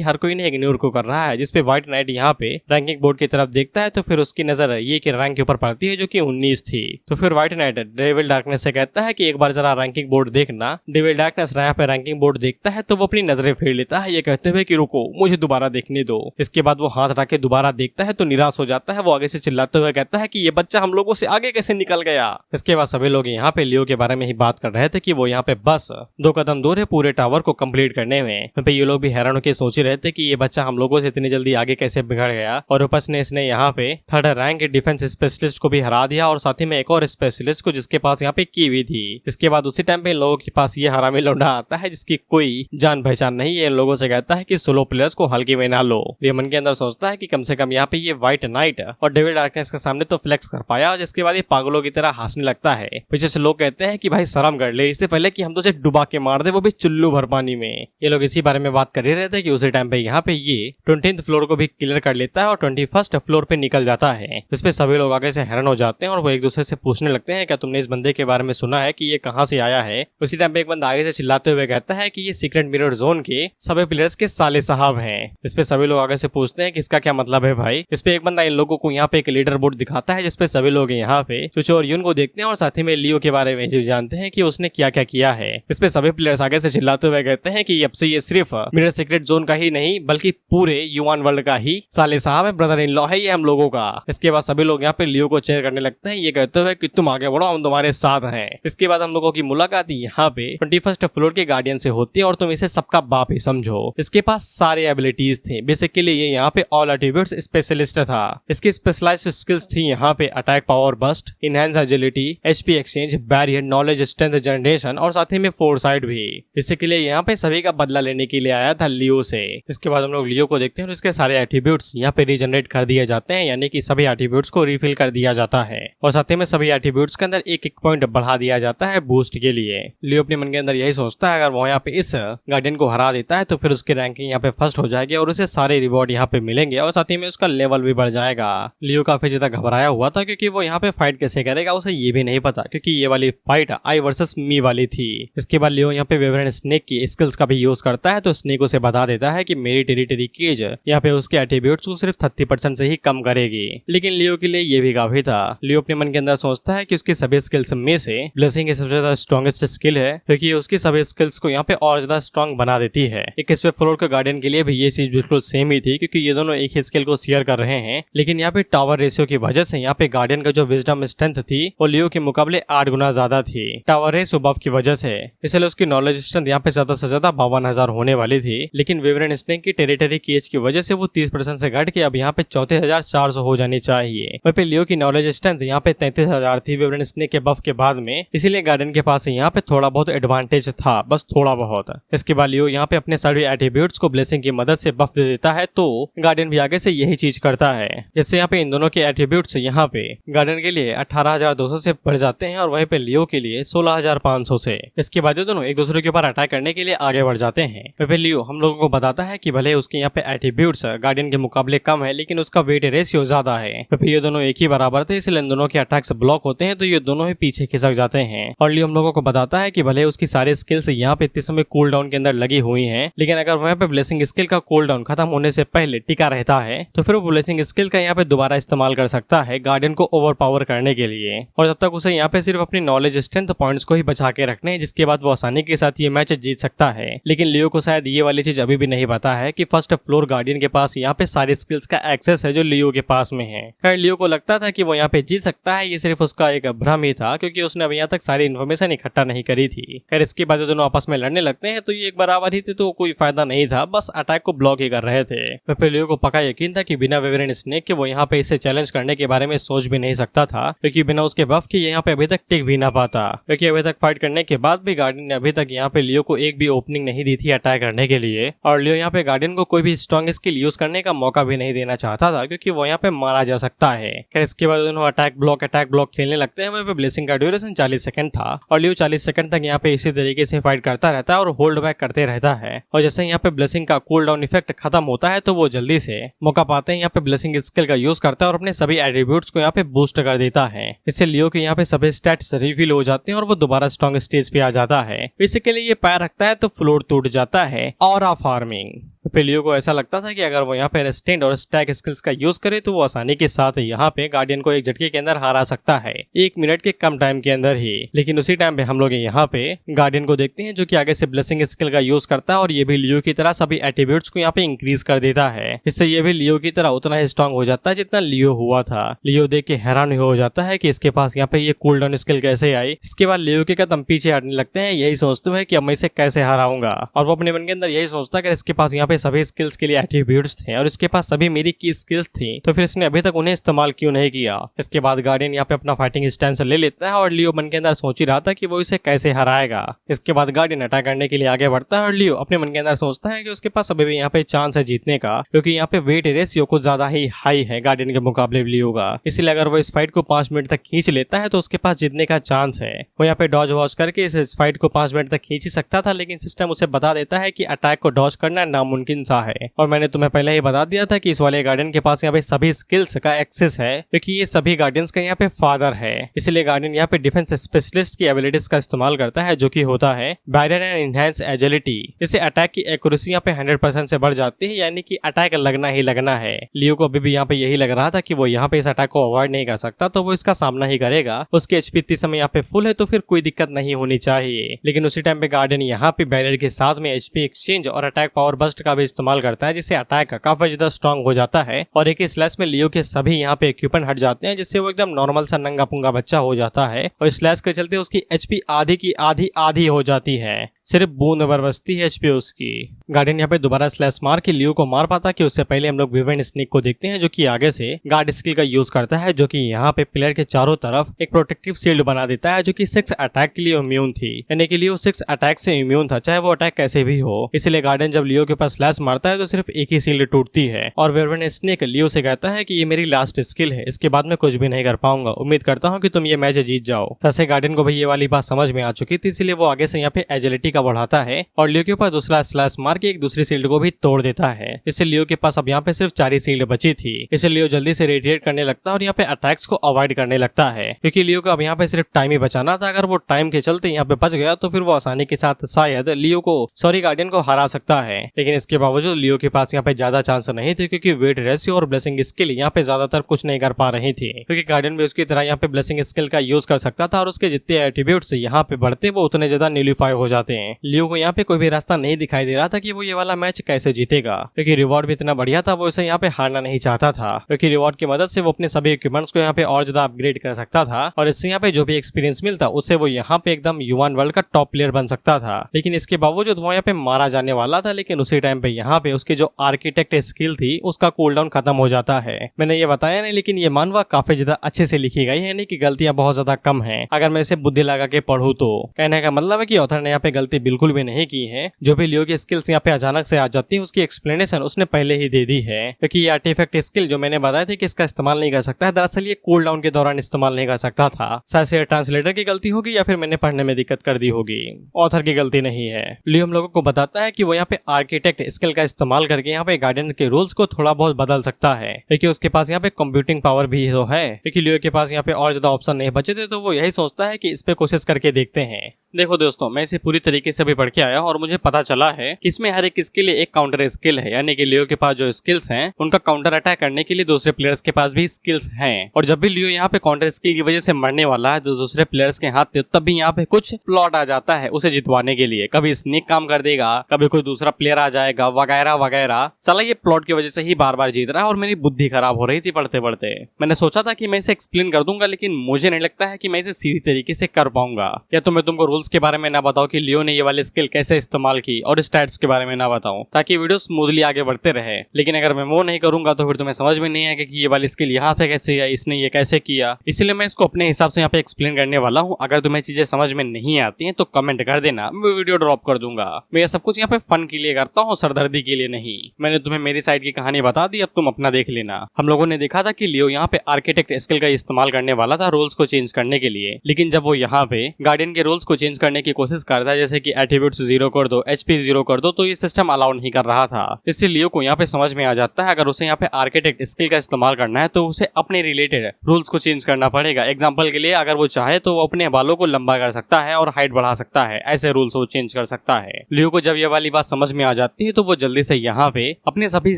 हर कोई इन्हें इग्नोर को कर रहा है। जिसपे व्हाइट नाइट यहाँ पे रैंकिंग बोर्ड की तरफ देखता है तो फिर उसकी नजर ये कि रैंक के ऊपर पड़ती है जो कि 19 थी। तो फिर व्हाइट नाइट डेविल डार्कनेस से कहता है कि एक बार जरा रैंकिंग बोर्ड देखना। डेविल डार्कनेस यहाँ पे रैंकिंग बोर्ड देखता है तो वो अपनी नजरें फेर लेता है ये कहते हुए कि रुको, मुझे दोबारा देखने दो। इसके बाद वो हाथ रख के दोबारा देखता है तो निराश हो जाता है। वो आगे से चिल्लाते हुए कहता है कि ये बच्चा हम लोगों से आगे कैसे निकल गया। इसके बाद सभी लोग यहाँ पे लियो के बारे में ही बात कर रहे थे कि वो यहाँ पे बस 2 कदम दूर है पूरे टावर को कंप्लीट करने में। पे ये लोग भी हैरान होकर सोच ही रहे थे कि ये बच्चा हम लोगों से इतनी जल्दी आगे कैसे बिगड़ गया। और ऊपर से इसने यहाँ पे 3rd रैंक डिफेंस स्पेशलिस्ट को भी हरा दिया और साथ ही में एक और स्पेशलिस्ट को जिसके पास यहाँ पे की हुई थी। इसके बाद उसी टाइम पे इन लोगों के पास ये हरामी लौंडा आता है जिसकी कोई जान पहचान नहीं है। इन लोगों से कहता है कि सोलो प्लेयर्स को हल्के में ना लो। ये मन के अंदर सोचता है कि कम से कम यहाँ पे ये व्हाइट नाइट और डेविल डार्कनेस के सामने तो फ्लेक्स कर पाया। जिसके बाद ये पागलों की तरह हंसने लगता है। पीछे से लोग कहते हैं कि भाई शर्म कर ले, इससे पहले कि हम तुझे डुबा के मार दे, वो भी चुल्लू भर पानी में। ये लोग इसी बारे में बात कर ही रहे थे कि उसी टाइम पे यहाँ पे ये 20th फ्लोर को भी क्लियर कर लेता है और 21st फ्लोर पे निकल जाता है। इस पे सभी लोग आगे से हैरान हो जाते हैं और वो एक दूसरे से पूछने लगते हैं क्या तुमने इस बंदे के बारे में सुना है कि ये कहाँ से आया है। उसी टाइम पे एक बंदा आगे से चिल्लाते हुए कहता है कि ये सीक्रेट मिरर जोन के सभी प्लेयर्स के साले साहब हैं। इस पे सभी लोग आगे से पूछते हैं कि इसका क्या मतलब है भाई। इस पे एक बंदा इन लोगों को यहाँ पे एक लीडर बोर्ड दिखाता है जिसपे सभी लोग यहाँ पे चुचो और यून को देखते हैं और साथ ही में लियो के बारे में जानते हैं कि उसने क्या क्या किया है। इस पे सभी प्लेयर्स आगे से चिल्लाते हुए कहते हैं कि अब से ये सिर्फ मिरर सीक्रेट जोन का ही नहीं बल्कि पूरे यूआन वर्ल्ड का ही साले साहब है, ब्रदर इन लॉ है ये हम लोगों का। इसके बाद सभी लोग यहाँ पे लियो को चेयर करने लगते हैं ये कहते हुए कि तुम आगे बढ़ो, हम तुम्हारे साथ हैं। इसके बाद हम लोगों की मुलाकात यहाँ पे 21st फ्लोर के गार्डियन से होती है और तुम इसे सबका बाप ही समझो। इसके पास सारे एबिलिटीज थे। बेसिकली ये यहाँ पे ऑल एट्रीब्यूट्स स्पेशलिस्ट था। इसकी स्पेशलाइज्ड स्किल्स थी यहाँ पे attack power boost, enhance agility, HP exchange, barrier, knowledge, strength generation और साथ ही में फोरसाइट भी। बेसिकली यहाँ पे सभी का बदला लेने के लिए आया था लियो से। इसके बाद हम लोग लियो को देखते हैं और इसके सारे एट्रीब्यूट्स यहाँ पे रीजनरेट कर दिए जाते हैं, यानी कि सभी एट्रीब्यूट्स को रिफिल कर दिया जाता है और साथ ही में सभी एट्रीब्यूट्स के अंदर एक पॉइंट बढ़ा दिया जाता है बूस्ट के लिए। लियो अपने मन के अंदर यही सोचता है अगर वो यहाँ पे इस गार्डियन को हरा देता है तो फिर उसकी रैंकिंग यहाँ पे फर्स्ट हो जाएगी और उसे सारे रिवॉर्ड यहाँ पे मिलेंगे और साथ ही में उसका लेवल भी बढ़ जाएगा। लियो काफी ज्यादा घबराया हुआ था क्योंकि वो यहाँ पे फाइट कैसे करेगा उसे ये भी नहीं पता, क्योंकि ये वाली फाइट आई वर्सेस मी वाली थी। इसके बाद लियो यहाँ पे वेवरन स्नेक की स्किल्स का भी यूज करता है, तो स्नेक उसे बता देता है कि मेरी टेरिटरी केज यहाँ पे उसके एट्रीब्यूट्स को सिर्फ 30% से ही कम करेगी। लेकिन लियो के लिए ये भी काफी था। लियो अपने मन के अंदर सोचता है कि उसकी सभी स्किल्स में से ब्लेसिंग सबसे ज्यादा स्ट्रॉन्गेस्ट स्किल है, क्योंकि उसकी सभी स्किल्स को यहाँ पे और ज्यादा स्ट्रॉन्ग बना देती है। 21वें फ्लोर के गार्डियन के लिए भी ये चीज बिल्कुल सेम ही थी, क्योंकि ये दोनों एक ही स्किल को शेयर कर रहे हैं। लेकिन यहाँ पे टावर रेशियो की वजह से यहाँ पे गार्डियन का जो विजडम स्ट्रेंथ थी वो लियो के मुकाबले 8 गुना ज्यादा थी टावर रेशियो बफ की वजह से। इसलिए उसकी नॉलेज स्ट्रेंथ यहाँ पे ज्यादा से ज्यादा 52,000 होने वाली थी। लेकिन वेवरन स्नेक की टेरिटरी केज की वजह से वो 30% से घट के अब यहाँ पे 34,400 हो जानी चाहिए। वहीं पे लियो की नॉलेज स्ट्रेंथ यहाँ पे 33,000 थी वेवरन स्नेक के बफ के बाद में, इसीलिए गार्डियन के पास यहाँ पे थोड़ा बहुत एडवांटेज था, बस थोड़ा बहुत। इसके बाद लियो यहाँ पे अपने सभी एट्रीब्यूट्स को ब्लेसिंग की मदद से बफ दे देता है, तो गार्डियन भी आगे से यही चीज करता है। जैसे यहाँ पे इन दोनों के एट्रीब्यूट्स यहाँ पे गार्डियन के लिए 18,200 से बढ़ जाते हैं और वहीं पे लियो के लिए 16,500 से। इसके बाद ये दोनों एक दूसरे के ऊपर अटैक करने के लिए आगे बढ़ जाते हैं। वहीं पे लियो हम लोगों को बताता है कि भले उसके यहाँ पे एट्रीब्यूट्स गार्डियन के मुकाबले कम है, लेकिन उसका वेट रेशियो ज्यादा है। फिर ये दोनों एक ही बराबर थे, इसलिए इन दोनों के अटैक्स ब्लॉक होते हैं, तो ये दोनों ही पीछे खिसक जाते हैं। और लियो हम लोगों को बताता है कि भले उसकी सारी स्किल्स यहाँ पे इतने समय कूल डाउन के अंदर लगी हुई हैं, लेकिन अगर वहाँ पे ब्लेसिंग स्किल का कूल डाउन खत्म होने से पहले टिका रहता है, तो फिर वो ब्लेसिंग स्किल का यहाँ पे दोबारा इस्तेमाल कर सकता है गार्डियन को ओवर पावर करने के लिए। और जब तक उसे यहाँ पे सिर्फ अपनी नॉलेज स्ट्रेंथ पॉइंट्स को ही बचा के रखने हैं, जिसके बाद वो आसानी के साथ ये मैच जीत सकता है। लेकिन लियो को शायद ये वाली चीज अभी भी नहीं पता है कि फर्स्ट फ्लोर गार्डियन के पास यहाँ पे सारी स्किल्स का एक्सेस है जो लियो के पास में है। खैर लियो को लगता था कि वो यहाँ पे जीत सकता है, ये सिर्फ उसका एक भ्रम ही था, क्योंकि उसने अभी यहाँ तक सारी इन्फॉर्मेशन इकट्ठा नहीं करी थी। खैर इसके बाद दोनों आपस में लड़ने लगते हैं, तो ये एक बराबर ही थे, तो कोई फायदा नहीं था, बस अटैक को ब्लॉक ही कर रहे थे। फिर लियो को पक्का यकीन था कि बिना वेवरन स्नेक के वो यहाँ पे इसे चैलेंज करने के बारे में सोच भी नहीं सकता था, क्योंकि बिना उसके बफ के यहाँ पे अभी तक टिक भी ना पाता। क्योंकि अभी तक फाइट करने के बाद भी गार्डियन ने अभी तक यहाँ पे लियो को एक भी ओपनिंग नहीं दी थी अटैक करने के लिए, और लियो यहाँ पे गार्डियन को कोई भी स्ट्रॉन्ग स्किल यूज करने का मौका भी नहीं देना चाहता था, क्योंकि वो यहाँ पे मारा जा सकता है। खैर इसके बाद दोनों अटैक ब्लॉक खेलने लगते हैं। वहाँ पे ब्लेसिंग का ड्यूरेशन 40 सेकंड था, और लियो 40 सेकंड तक यहाँ पे इसी तरीके से फाइट करता रहता है और होल्ड बैक करते रहता है। और जैसे यहाँ पे ब्लेसिंग का कूल डाउन इफेक्ट खत्म होता है, तो वो जल्दी से मौका पाते हैं यहाँ पे ब्लेसिंग स्किल का यूज करता है और अपने सभी एट्रीब्यूट्स को यहाँ पे बूस्ट कर देता है। इससे लियो के यहाँ पे सभी स्टैट्स रिफिल हो जाते हैं और वो दोबारा स्ट्रॉन्ग स्टेज पे आ जाता है। बेसिकली ये पैर रखता है तो फ्लोर टूट जाता है। Aura farming. फिर लियो को ऐसा लगता था कि अगर वो यहाँ पे रेस्टेंट और स्टैक स्किल्स का यूज करे तो वो आसानी के साथ यहाँ पे गार्डियन को एक झटके के अंदर हरा सकता है, 1 मिनट के कम टाइम के अंदर ही। लेकिन उसी टाइम पे हम लोग यहाँ पे गार्डियन को देखते हैं जो कि आगे से ब्लेसिंग स्किल का यूज करता है और ये भी लियो की तरह सभी एट्रीब्यूट्स को यहाँ पे इंक्रीज कर देता है। इससे ये भी लियो की तरह उतना ही स्ट्रॉन्ग हो जाता है जितना लियो हुआ था। लियो देख के हैरान हो जाता है कि इसके पास यहाँ पे ये कूल डाउन स्किल कैसे आई। इसके बाद लियो के कदम पीछे हटने लगते हैं, यही सोचते हुए कि अब मैं इसे कैसे हराऊंगा। और वो अपने मन के अंदर यही सोचता है कि इसके पास यहाँ पे सभी स्किल्स के लिए एट्रीब्यूट्स थे और इसके पास सभी मेरी की स्किल्स थी, तो फिर इसने अभी तक उन्हें इस्तेमाल क्यों नहीं किया। इसके बाद गार्डियन यहाँ पे अपना फाइटिंग स्टैंस ले लेता है और लियो मन के अंदर सोच ही रहा था कि वो इसे कैसे हराएगा। इसके बाद गार्डियन अटैक करने के लिए आगे बढ़ता है और लियो अपने मन के अंदर सोचता है कि उसके पास अभी भी यहाँ पे चांस है जीतने का, क्योंकि यहाँ पे वेट रेशियो कुछ ज्यादा ही हाई है गार्डियन के मुकाबले लियो का। इसलिए अगर वो इस फाइट को 5 मिनट तक खींच लेता है तो उसके पास जीतने का चांस है। वो यहाँ पे डॉज वॉच करके इस फाइट को 5 मिनट तक खींच ही सकता था, लेकिन सिस्टम उसे बता देता है कि अटैक को डॉज करना नामुमकिन सा है। और मैंने तुम्हें पहले ही बता दिया था कि इस वाले गार्डियन के पास यहाँ पे सभी स्किल्स का एक्सेस है, क्योंकि ये सभी गार्डियंस का यहाँ पे फादर है। इसलिए गार्डियन यहाँ पे डिफेंस स्पेशलिस्ट की एबिलिटीज का इस्तेमाल करता है, जो कि होता है बैरियर एंड इनहैंस एजिलिटी। इससे अटैक की एक्यूरेसी यहाँ पे 100% से बढ़ जाती है, यानी कि अटैक लगना ही लगना है। लियो को अभी भी यहाँ पे यही लग रहा था कि वो यहाँ पे इस अटैक को अवॉइड नहीं कर सकता, तो वो इसका सामना ही करेगा। उसकी एचपी इतने समय यहाँ पे फुल है, तो फिर कोई दिक्कत नहीं होनी चाहिए। लेकिन उसी टाइम पे गार्डियन यहाँ पे बैरियर के साथ में एचपी एक्सचेंज और अटैक पावर बस्ट का भी इस्तेमाल करता है, जिससे अटैक काफी ज्यादा स्ट्रॉन्ग हो जाता है और एक स्लैश में लियो के सभी यहाँ पे इक्विपमेंट हट जाते हैं, जिससे वो एकदम नॉर्मल सा नंगा पुंगा बच्चा हो जाता है। और स्लैश के चलते उसकी एचपी आधी की आधी हो जाती है, सिर्फ बूंद भर बचती है एचपी उसकी। गार्डियन यहाँ पे दोबारा स्लैश मार के लियो को मार पाता कि उससे पहले हम लोग वेवरन स्नेक को देखते हैं, जो कि आगे से गार्ड स्किल का यूज करता है, जो कि यहाँ पे प्लेयर के चारों तरफ एक प्रोटेक्टिव शील्ड बना देता है, जो कि 6 अटैक के लिए इम्यून थी। यानी कि लियो 6 अटैक से इम्यून था, चाहे वो अटैक कैसे भी हो। इसलिए गार्डियन जब लियो के पास स्लैश मारता है तो सिर्फ एक ही शील्ड टूटती है और वेवरन स्नेक लियो से कहता है कि ये मेरी लास्ट स्किल है, इसके बाद मैं कुछ भी नहीं कर पाऊंगा, उम्मीद करता हूँ कि तुम ये मैच जीत जाओ। सबसे गार्डियन को भी ये वाली बात समझ में आ चुकी थी, इसलिए वो आगे से यहाँ पे एजिलिटी का बढ़ाता है और लियो के ऊपर दूसरा स्लैश मार के एक दूसरी शील्ड को भी तोड़ देता है। इससे लियो के पास अब यहाँ पे सिर्फ 4 ही शील्ड बची थी। इसे लियो जल्दी से रेडिएट करने लगता है और यहाँ पे अटैक्स को अवॉइड करने लगता है, क्योंकि लियो को अब यहाँ पे सिर्फ टाइम ही बचाना था। अगर वो टाइम के चलते यहाँ पे बच गया तो फिर वो आसानी के साथ शायद लियो को गार्डियन को हरा सकता है। लेकिन इसके बावजूद लियो के पास यहाँ पे ज्यादा चांस नहीं थे, क्योंकि वेट रेशियो और ब्लेसिंग स्किल यहाँ पे ज्यादातर कुछ नहीं कर पा रही थी, क्योंकि गार्डियन भी उसकी तरह यहाँ पे ब्लेसिंग स्किल का यूज कर सकता था और उसके जितने एट्रीब्यूट्स यहाँ पे बढ़ते वो उतने ज्यादा न्यूलीफाई हो जाते हैं। लियो को यहाँ पे कोई भी रास्ता नहीं दिखाई दे रहा था कि वो ये वाला मैच कैसे जीतेगा, क्योंकि रिवॉर्ड भी इतना बढ़िया था, वो इसे यहाँ पे हारना नहीं चाहता था, क्योंकि रिवॉर्ड की मदद से वो अपने सभी इक्विपमेंट्स को यहाँ पे और ज्यादा अपग्रेड कर सकता था और इससे यहाँ पे जो भी एक्सपीरियंस मिलता उससे वो यहाँ पे एकदम युवान वर्ल्ड का टॉप प्लेयर बन सकता था। लेकिन इसके बावजूद वो यहाँ पे मारा जाने वाला था, लेकिन उसी टाइम पे यहाँ पे उसकी जो आर्किटेक्ट स्किल थी उसका कूलडाउन खत्म हो जाता है। मैंने ये बताया नहीं, लेकिन ये मानवा काफी ज्यादा अच्छे से लिखी गई है, यानी कि गलतियां बहुत ज्यादा कम है अगर मैं इसे बुद्धि लगा के पढ़ूं तो। कहने का मतलब है कि ऑथर ने यहाँ पे गलती बिल्कुल भी नहीं की है। जो भी लियो की स्किल्स यहाँ पे अचानक से आ जाती है उसकी एक्सप्लेनेशन उसने पहले ही दे दी है, क्योंकि ये आर्टिफैक्ट स्किल जो मैंने बताया था कि इसका इस्तेमाल नहीं कर सकता है, दरअसल ये कूल डाउन के दौरान इस्तेमाल नहीं कर सकता था। शायद से ट्रांसलेटर की गलती होगी या फिर मैंने पढ़ने में दिक्कत कर दी होगी, ऑथर की गलती नहीं है। लियो हम लोगों को बताता है कि वो यहाँ पे आर्किटेक्ट स्किल का इस्तेमाल करके यहाँ पे गार्डियन के रूल्स को थोड़ा बहुत बदल सकता है, क्योंकि उसके पास यहाँ पे कंप्यूटिंग पावर भी तो है। क्योंकि लियो के पास यहाँ पे और ज्यादा ऑप्शन नहीं बचे थे, तो वो यही सोचता है कि इस पे कोशिश करके देखते हैं। देखो दोस्तों, मैं इसे पूरी तरीके से भी पढ़ के आया और मुझे पता चला है कि इसमें हर एक स्किल एक काउंटर स्किल है, यानी कि लियो के पास जो स्किल्स हैं उनका काउंटर अटैक करने के लिए दूसरे प्लेयर्स के पास भी स्किल्स हैं। और जब भी लियो यहाँ पे काउंटर स्किल की वजह से मरने वाला है तो दूसरे प्लेयर्स के हाथ पे तब भी यहाँ पे कुछ प्लॉट आ जाता है उसे जितवाने के लिए। कभी स्नेक काम कर देगा, कभी कोई दूसरा प्लेयर आ जाएगा, वगैरह वगैरह। साला ये प्लॉट की वजह से ही बार बार जीत रहा है और मेरी बुद्धि खराब हो रही थी पढ़ते पढ़ते। मैंने सोचा था कि मैं इसे एक्सप्लेन कर दूंगा, लेकिन मुझे नहीं लगता है कि मैं इसे सीधी तरीके से कर पाऊंगा। या तो मैं तुमको रूल्स के बारे में ना बताऊं कि लियो ने ये वाली स्किल कैसे इस्तेमाल की और स्टैट्स के बारे में ना बताऊं, ताकि वीडियो स्मूथली आगे बढ़ते रहे। लेकिन अगर मैं वो नहीं करूंगा तो फिर तुम्हें समझ में नहीं आएगा कि ये वाली स्किल यहाँ पे कैसे है, इसने ये कैसे किया। इसलिए मैं इसको अपने हिसाब से यहाँ पे एक्सप्लेन करने वाला हूँ। अगर तुम्हें चीजें समझ में नहीं आती हैं तो कमेंट कर देना, मैं वीडियो ड्रॉप कर दूंगा। मैं ये सब कुछ यहाँ पे फन के लिए करता हूँ, सरदर्दी के लिए नहीं। मैंने तुम्हें मेरी साइड की कहानी बता दी, अब तुम अपना देख लेना। हम लोगों ने देखा था कि लियो यहाँ पे आर्किटेक्ट स्किल का इस्तेमाल करने वाला था रूल्स को चेंज करने के लिए, लेकिन जब वो यहाँ पे गार्डियन के रूल्स को चेंज करने की कोशिश करता है, जैसे कि एट्रीब्यूट्स 0 कर दो, एचपी 0 कर दो, तो ये सिस्टम अलाउ नहीं कर रहा था। इससे लियो को यहाँ पे समझ में आ जाता है अगर उसे यहाँ पे आर्किटेक्ट स्किल का इस्तेमाल करना है तो उसे अपने रिलेटेड रूल्स को चेंज करना पड़ेगा। एग्जांपल के लिए अगर वो चाहे तो वो अपने बालों को लंबा कर सकता है और हाइट बढ़ा सकता है, ऐसे रूल्स वो चेंज कर सकता है। लियो को जब ये वाली बात समझ में आ जाती है तो वो जल्दी से यहाँ पे अपने सभी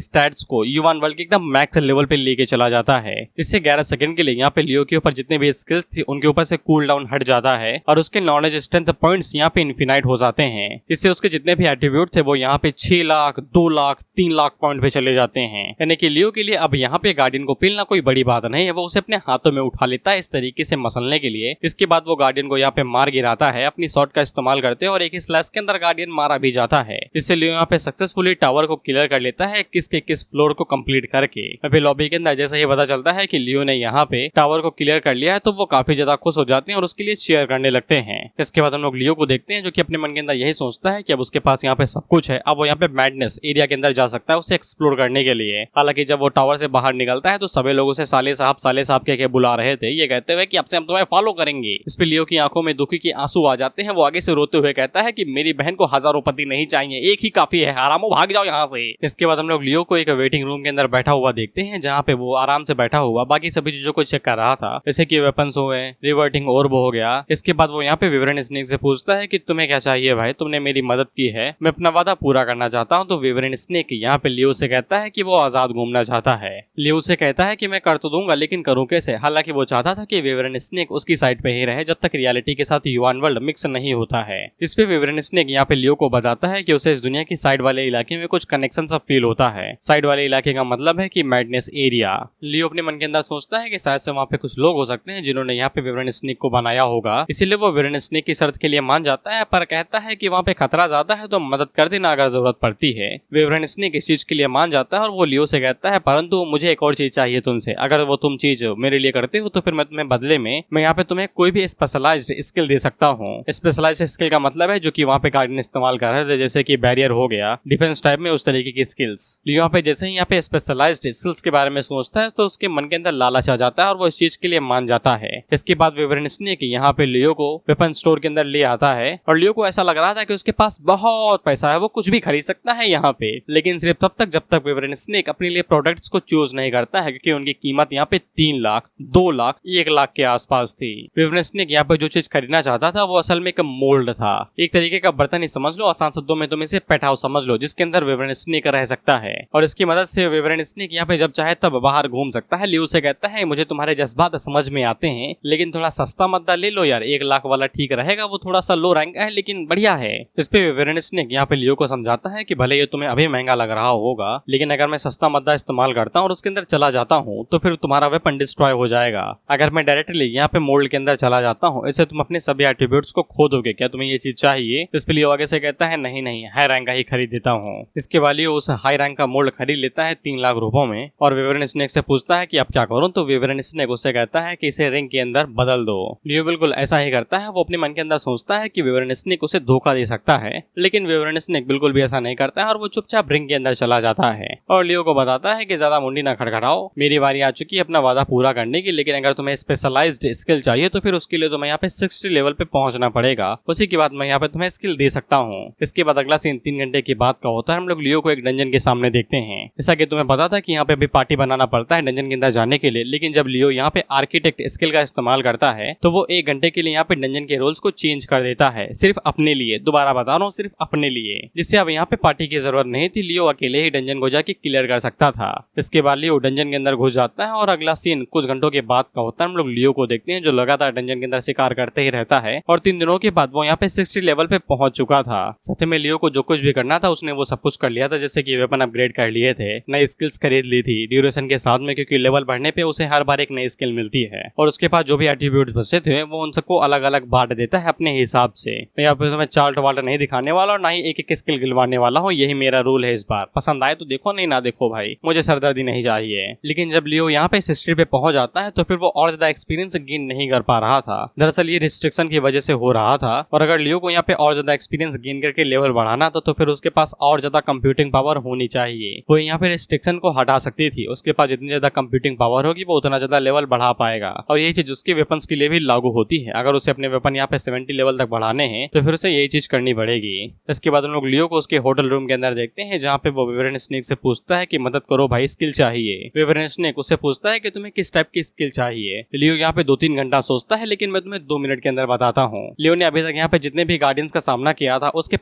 स्टैट्स को युवान वर्ल्ड के एकदम मैक्स लेवल पे लेके चला जाता है। इससे 11 सेकंड के लिए यहाँ पे लियो के ऊपर जितने भी स्किल्स थी उनके ऊपर से कूल डाउन हट जाता है और उसके नॉलेज स्ट्रेंथ पॉइंट्स यहाँ पे इनफिनाइट हो जाते हैं। इससे उसके जितने भी एट्रीब्यूट थे वो यहाँ पे 6 लाख, 2 लाख, 3 लाख पॉइंट पे चले जाते हैं। यानी कि लियो के लिए अब यहाँ पे गार्डियन को पेलना कोई बड़ी बात नहीं है, वो उसे अपने हाथों में उठा लेता है इस तरीके से मसलने के लिए। इसके बाद वो गार्डियन को यहाँ पे मार गिराता है अपनी शॉट का इस्तेमाल करते और एक ही स्लैश के अंदर गार्डियन मारा भी जाता है। इससे लियो यहाँ पे सक्सेसफुली टावर को क्लियर कर लेता है किस फ्लोर को कंप्लीट करके। अभी लॉबी के अंदर जैसे ही पता चलता है कि लियो ने यहाँ पे टावर को क्लियर कर लिया है तो वो काफी ज्यादा खुश हो जाते हैं और उसके लिए शेयर करने लगते हैं। इसके बाद हम लोग लियो को देखते हैं जो कि अपने मन के अंदर यही सोचता है कि अब उसके पास यहाँ पे सब कुछ है, अब वो यहाँ पे मैडनेस एरिया के अंदर जा सकता है उसे एक्सप्लोर करने के लिए। हालांकि जब वो टावर से बाहर निकलता है तो सभी लोग उसे साले साहब कह के बुला रहे थे, ये कहते हुए कि अब से हम तुम्हें फॉलो करेंगे। इस पे लियो की आंखों में दुखी के आंसू आ जाते हैं। वो आगे से रोते हुए कहता है कि मेरी बहन को हजारों पति नहीं चाहिए, एक ही काफी है, आरामो भाग जाओ यहाँ से। इसके बाद हम लोग लियो को एक वेटिंग रूम के अंदर बैठा हुआ देखते हैं, जहाँ पे वो आराम से बैठा हुआ बाकी सभी चीजों को चेक कर रहा था, जैसे कि वेपन्स हो गए, रिवर्टिंग ऑर्ब हो गया। इसके बाद वो यहाँ पे विवरण स्नेक से पूछता है कि तुम्हें क्या चाहिए भाई, तुमने मेरी मदद की है, मैं अपना वादा पूरा करना चाहता हूँ। तो विवरण स्नेक यहाँ पे लियो से कहता है कि वो आजाद घूमना चाहता है। लियो से कहता है कि मैं कर तो दूंगा लेकिन करूँ कैसे। हालांकि वो चाहता था कि विवरण स्नेक उसकी साइड पे ही रहे जब तक रियलिटी के साथ युवान वर्ल्ड मिक्स नहीं होता है। इस पे विवरण स्नेक यहाँ पे लियो को बताता है कि उसे इस दुनिया की साइड वाले इलाके में कुछ कनेक्शन सा फील होता है। साइड वाले इलाके का मतलब है कि मैडनेस एरिया। लियो अपने मन के अंदर सोचता है कि शायद से वहाँ पे कुछ लोग हो सकते हैं जिन्होंने यहाँ पे विवरण स्नेक को बनाया होगा, इसीलिए वो विवरण स्नेक की शर्त शर्त के लिए मान जाता है, पर कहता है कि वहाँ पे खतरा ज्यादा है तो मदद कर देना अगर जरूरत पड़ती है। विवरण स्नेक इस चीज के लिए मान जाता है और वो लियो से कहता है परंतु मुझे एक और चीज चाहिए तुमसे, अगर वो तुम चीज मेरे लिए करते हो तो फिर मैं तुम्हें बदले में मैं यहाँ पे तुम्हें कोई भी स्पेशलाइज्ड स्किल दे सकता हूँ। स्पेशलाइज्ड स्किल का मतलब है जो कि वहाँ पे गार्डियन इस्तेमाल कर रहे थे, जैसे कि बैरियर हो गया, डिफेंस टाइप में उस तरीके की स्किल्स। लियो यहाँ पे जैसे ही यहाँ पे स्पेशलाइज्ड स्किल्स के बारे में सोचता है तो उसके मन के अंदर लालच आ जाता है और वो इस चीज के लिए मान जाता है। इसके बाद विवरण स्नेक यहाँ पे लियो को वेपन स्टोर के अंदर ले आता है और लियो को ऐसा लग रहा था कि उसके पास बहुत पैसा है, वो कुछ भी खरीद सकता है यहाँ पे, लेकिन सिर्फ तब तक जब तक विवरण स्नेक अपने लिए प्रोडक्ट्स को चूज नहीं करता है, क्योंकि उनकी कीमत यहाँ पे 3 लाख, 2 लाख, 1 लाख के आसपास थी। विवरण स्नेक यहाँ पे जो चीज खरीदना चाहता था वो असल में एक मोल्ड था, एक तरीके का बर्तन ही समझ लो, आसान शब्दों में तुम इसे पेट हाउस समझ लो, जिसके अंदर विवरण स्नेक रह सकता है और इसकी मदद से विवरण स्नेक यहाँ पे जब चाहे तब बाहर घूम सकता है। लियो से कहता है मुझे तुम्हारे जज्बात समझ में आते हैं, लेकिन थोड़ा सस्ता मद्दा ले लो यार, 1 लाख वाला ठीक रहेगा, वो थोड़ा सा लो रैंक है लेकिन बढ़िया है। इस पे विवरण स्नेक यहाँ पे लियो को समझाता है कि भले ये तुम्हें अभी महंगा लग रहा होगा, लेकिन अगर मैं सस्ता मद्दा इस्तेमाल करता हूँ और उसके अंदर चला जाता हूँ तो फिर तुम्हारा वेपन डिस्ट्रॉय हो जाएगा। अगर मैं डायरेक्टली यहाँ पे मोल्ड के अंदर चला जाता हूँ, इससे तुम अपने सभी एट्रीब्यूट्स को खो दोगे, क्या तुम्हें ये चीज चाहिए? इस पे लियो आगे से कहता है नहीं नहीं, हाई रैंक का ही खरीद देता हूँ। इसके बाद लियो उस हाई रैंक का मोल्ड खरीद लेता है 3 लाख रुपयों में और विवरण स्नेक से पूछता है कि अब क्या करूं, तो विवरण स्नेक उससे कहता है कि इसे रिंग के अंदर बदल दो। लियो बिल्कुल ऐसा ही करता है, वो अपने मन के अंदर सोचता है कि विवरण स्नेक उसे धोखा दे सकता है, लेकिन विवरण स्नेक बिल्कुल भी ऐसा नहीं करता है और वो चुपचाप रिंग के अंदर चला जाता है और लियो को बताता है कि ज्यादा मुंडी ना खड़खड़ाओ, मेरी बारी आ चुकी है अपना वादा पूरा करने की, लेकिन अगर तुम्हें स्पेशलाइज्ड स्किल चाहिए तो फिर उसके लिए तुम्हें यहाँ पे 60 लेवल पे पहुंचना पड़ेगा, उसी के बाद मैं यहाँ पे तुम्हें स्किल दे सकता हूँ। इसके बाद अगला सीन 3 घंटे के बाद का होता है। हम लोग लियो को एक डंजन के सामने देखते हैं। जैसा कि तुम्हें पता था कि यहाँ पे अभी पार्टी बनाना पड़ता है डंजन के अंदर जाने के लिए, लेकिन जब लियो यहाँ पे आर्किटेक्ट स्किल का इस्तेमाल करता है तो वो 1 घंटे के लिए यहाँ पे डंजन के रोल्स को चेंज कर देता है, सिर्फ अपने लिए, दोबारा बता रहा हूँ सिर्फ अपने लिए, जिससे अब यहाँ पे पार्टी की जरूरत नहीं थी, लियो अकेले ही डंजन को जाके क्लियर कर सकता था। इसके बाद लियो डंजन के अंदर घुस जाता है और अगला सीन कुछ घंटों के बाद का होता है। हम लोग लियो को देखते हैं जो लगातार डंजन के अंदर शिकार करते ही रहता है और 3 दिनों के बाद वो यहाँ पे 60 लेवल पे पहुंच चुका था। साथ में लियो को जो कुछ भी करना था उसने वो सब कुछ कर लिया था, जैसे कि वेपन अपग्रेड कर लिए थे, नई स्किल्स खरीद ली थी ड्यूरेशन के साथ में, क्योंकि लेवल बढ़ने पे उसे हर बार एक नई स्किल मिलती है और उसके पास जो भी एट्रीब्यूट्स बचे थे वो उन सबको अलग अलग बांट देता है अपने हिसाब से। मैं यहाँ पे तुम्हें चार्ट वार्ट नहीं दिखाने वाला और ना ही एक एक स्किल गिलवाने वाला हूँ, यही मेरा रूल है। इस बार पसंद आए तो देखो, नहीं ना देखो भाई, मुझे सरदर्दी नहीं चाहिए। लेकिन जब लियो यहाँ पे 60 पे पहुंच जाता है तो फिर वो और ज्यादा एक्सपीरियंस गेन नहीं कर पा रहा था। दरअसल ये रिस्ट्रिक्शन की वजह से हो रहा था और अगर लियो को यहाँ पे और ज्यादा एक्सपीरियंस गेन करके लेवल बढ़ाना था तो फिर उसके पास और ज्यादा कंप्यूटिंग पावर होनी चाहिए। वो यहाँ पे रिस्ट्रिक्शन को हटा सकती थी, उसके पास जितनी ज्यादा कंप्यूटिंग पावर होगी वो उतना ज्यादा लेवल बढ़ा पाएगा और यही चीज उसके वेपन्स के लिए भी लागू होती है। अगर उसे अपने वेपन यहाँ पे 70 लेवल तक बढ़ाने हैं तो फिर उसे यही चीज करनी पड़ेगी। इसके बाद हम लोग लियो को उसके होटल रूम के अंदर देखते हैं जहाँ पे वो विवरण स्नेक से पूछता है कि मदद करो भाई, स्किल चाहिए। विवरण स्नेक उससे पूछता है कि तुम्हें किस टाइप की स्किल चाहिए। लियो यहाँ पे 2-3 घंटा सोचता है, लेकिन मैं तुम्हें 2 मिनट के अंदर बताता हूँ। लियो ने अभी तक यहाँ पे जितने भी गार्डियंस का सामना किया था उसके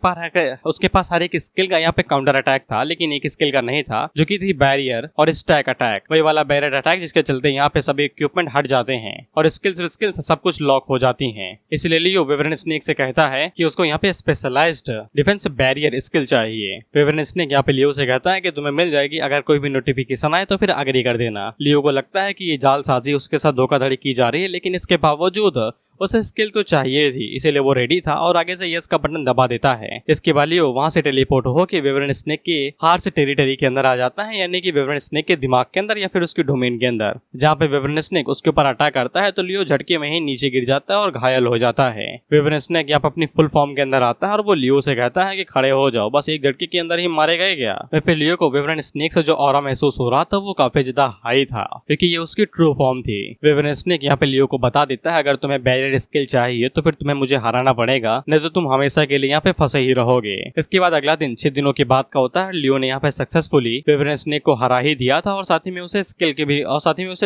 पास हर एक स्किल का यहाँ पे काउंटर अटैक था, लेकिन एक स्किल का नहीं था जो कि थी बैरियर और स्टैक अटैक, वही वाला बैरियर अटैक जिसके चलते यहाँ पे सभी इक्विपमेंट हट जाते हैं और स्किल्स सब कुछ लॉक हो जाती हैं। इसलिए लियो विवरण स्नेक से कहता है कि उसको यहाँ पे स्पेशलाइज्ड डिफेंस बैरियर स्किल चाहिए। विवरण स्नेक यहाँ पे लियो से कहता है कि तुम्हें मिल जाएगी, अगर कोई भी नोटिफिकेशन आए तो फिर अग्री कर देना। लियो को लगता है कि ये जालसाजी उसके साथ धोखाधड़ी की जा रही है, लेकिन इसके बावजूद उसे स्किल तो चाहिए थी, इसीलिए वो रेडी था और आगे से यस का बटन दबा देता है। इसके बाद लियो वहां से टेलीपोर्ट हो के विवरण स्नेक के हार्ट टेरिटरी के अंदर आ जाता है, यानी कि विवरण स्नेक के दिमाग के अंदर या फिर उसके डोमेन के अंदर, जहाँ पे विवरण स्नेक उसके ऊपर अटैक करता है तो लियो झटके में ही नीचे गिर जाता है और घायल हो जाता है। विवरण स्नेक यहाँ पे अपनी फुल फॉर्म के अंदर आता है और वो लियो से कहता है कि खड़े हो जाओ, बस एक झटके के अंदर ही मारे गए क्या। फिर लियो को विवरण स्नेक से जो ऑरा महसूस हो रहा था वो काफी ज्यादा हाई था, क्योंकि ये उसकी ट्रू फॉर्म थी। विवरण स्नेक यहाँ पे लियो को बता देता है अगर तुम्हें बैरियर स्किल चाहिए तो फिर तुम्हें मुझे हराना पड़ेगा, नहीं तो तुम हमेशा के लिए यहाँ पे फंसे ही रहोगे। इसके बाद अगला दिन 6 दिनों के बाद का होता है। लियो ने यहाँ पे सक्सेसफुली विवरण स्नेक को हरा ही दिया था और साथ ही में उसे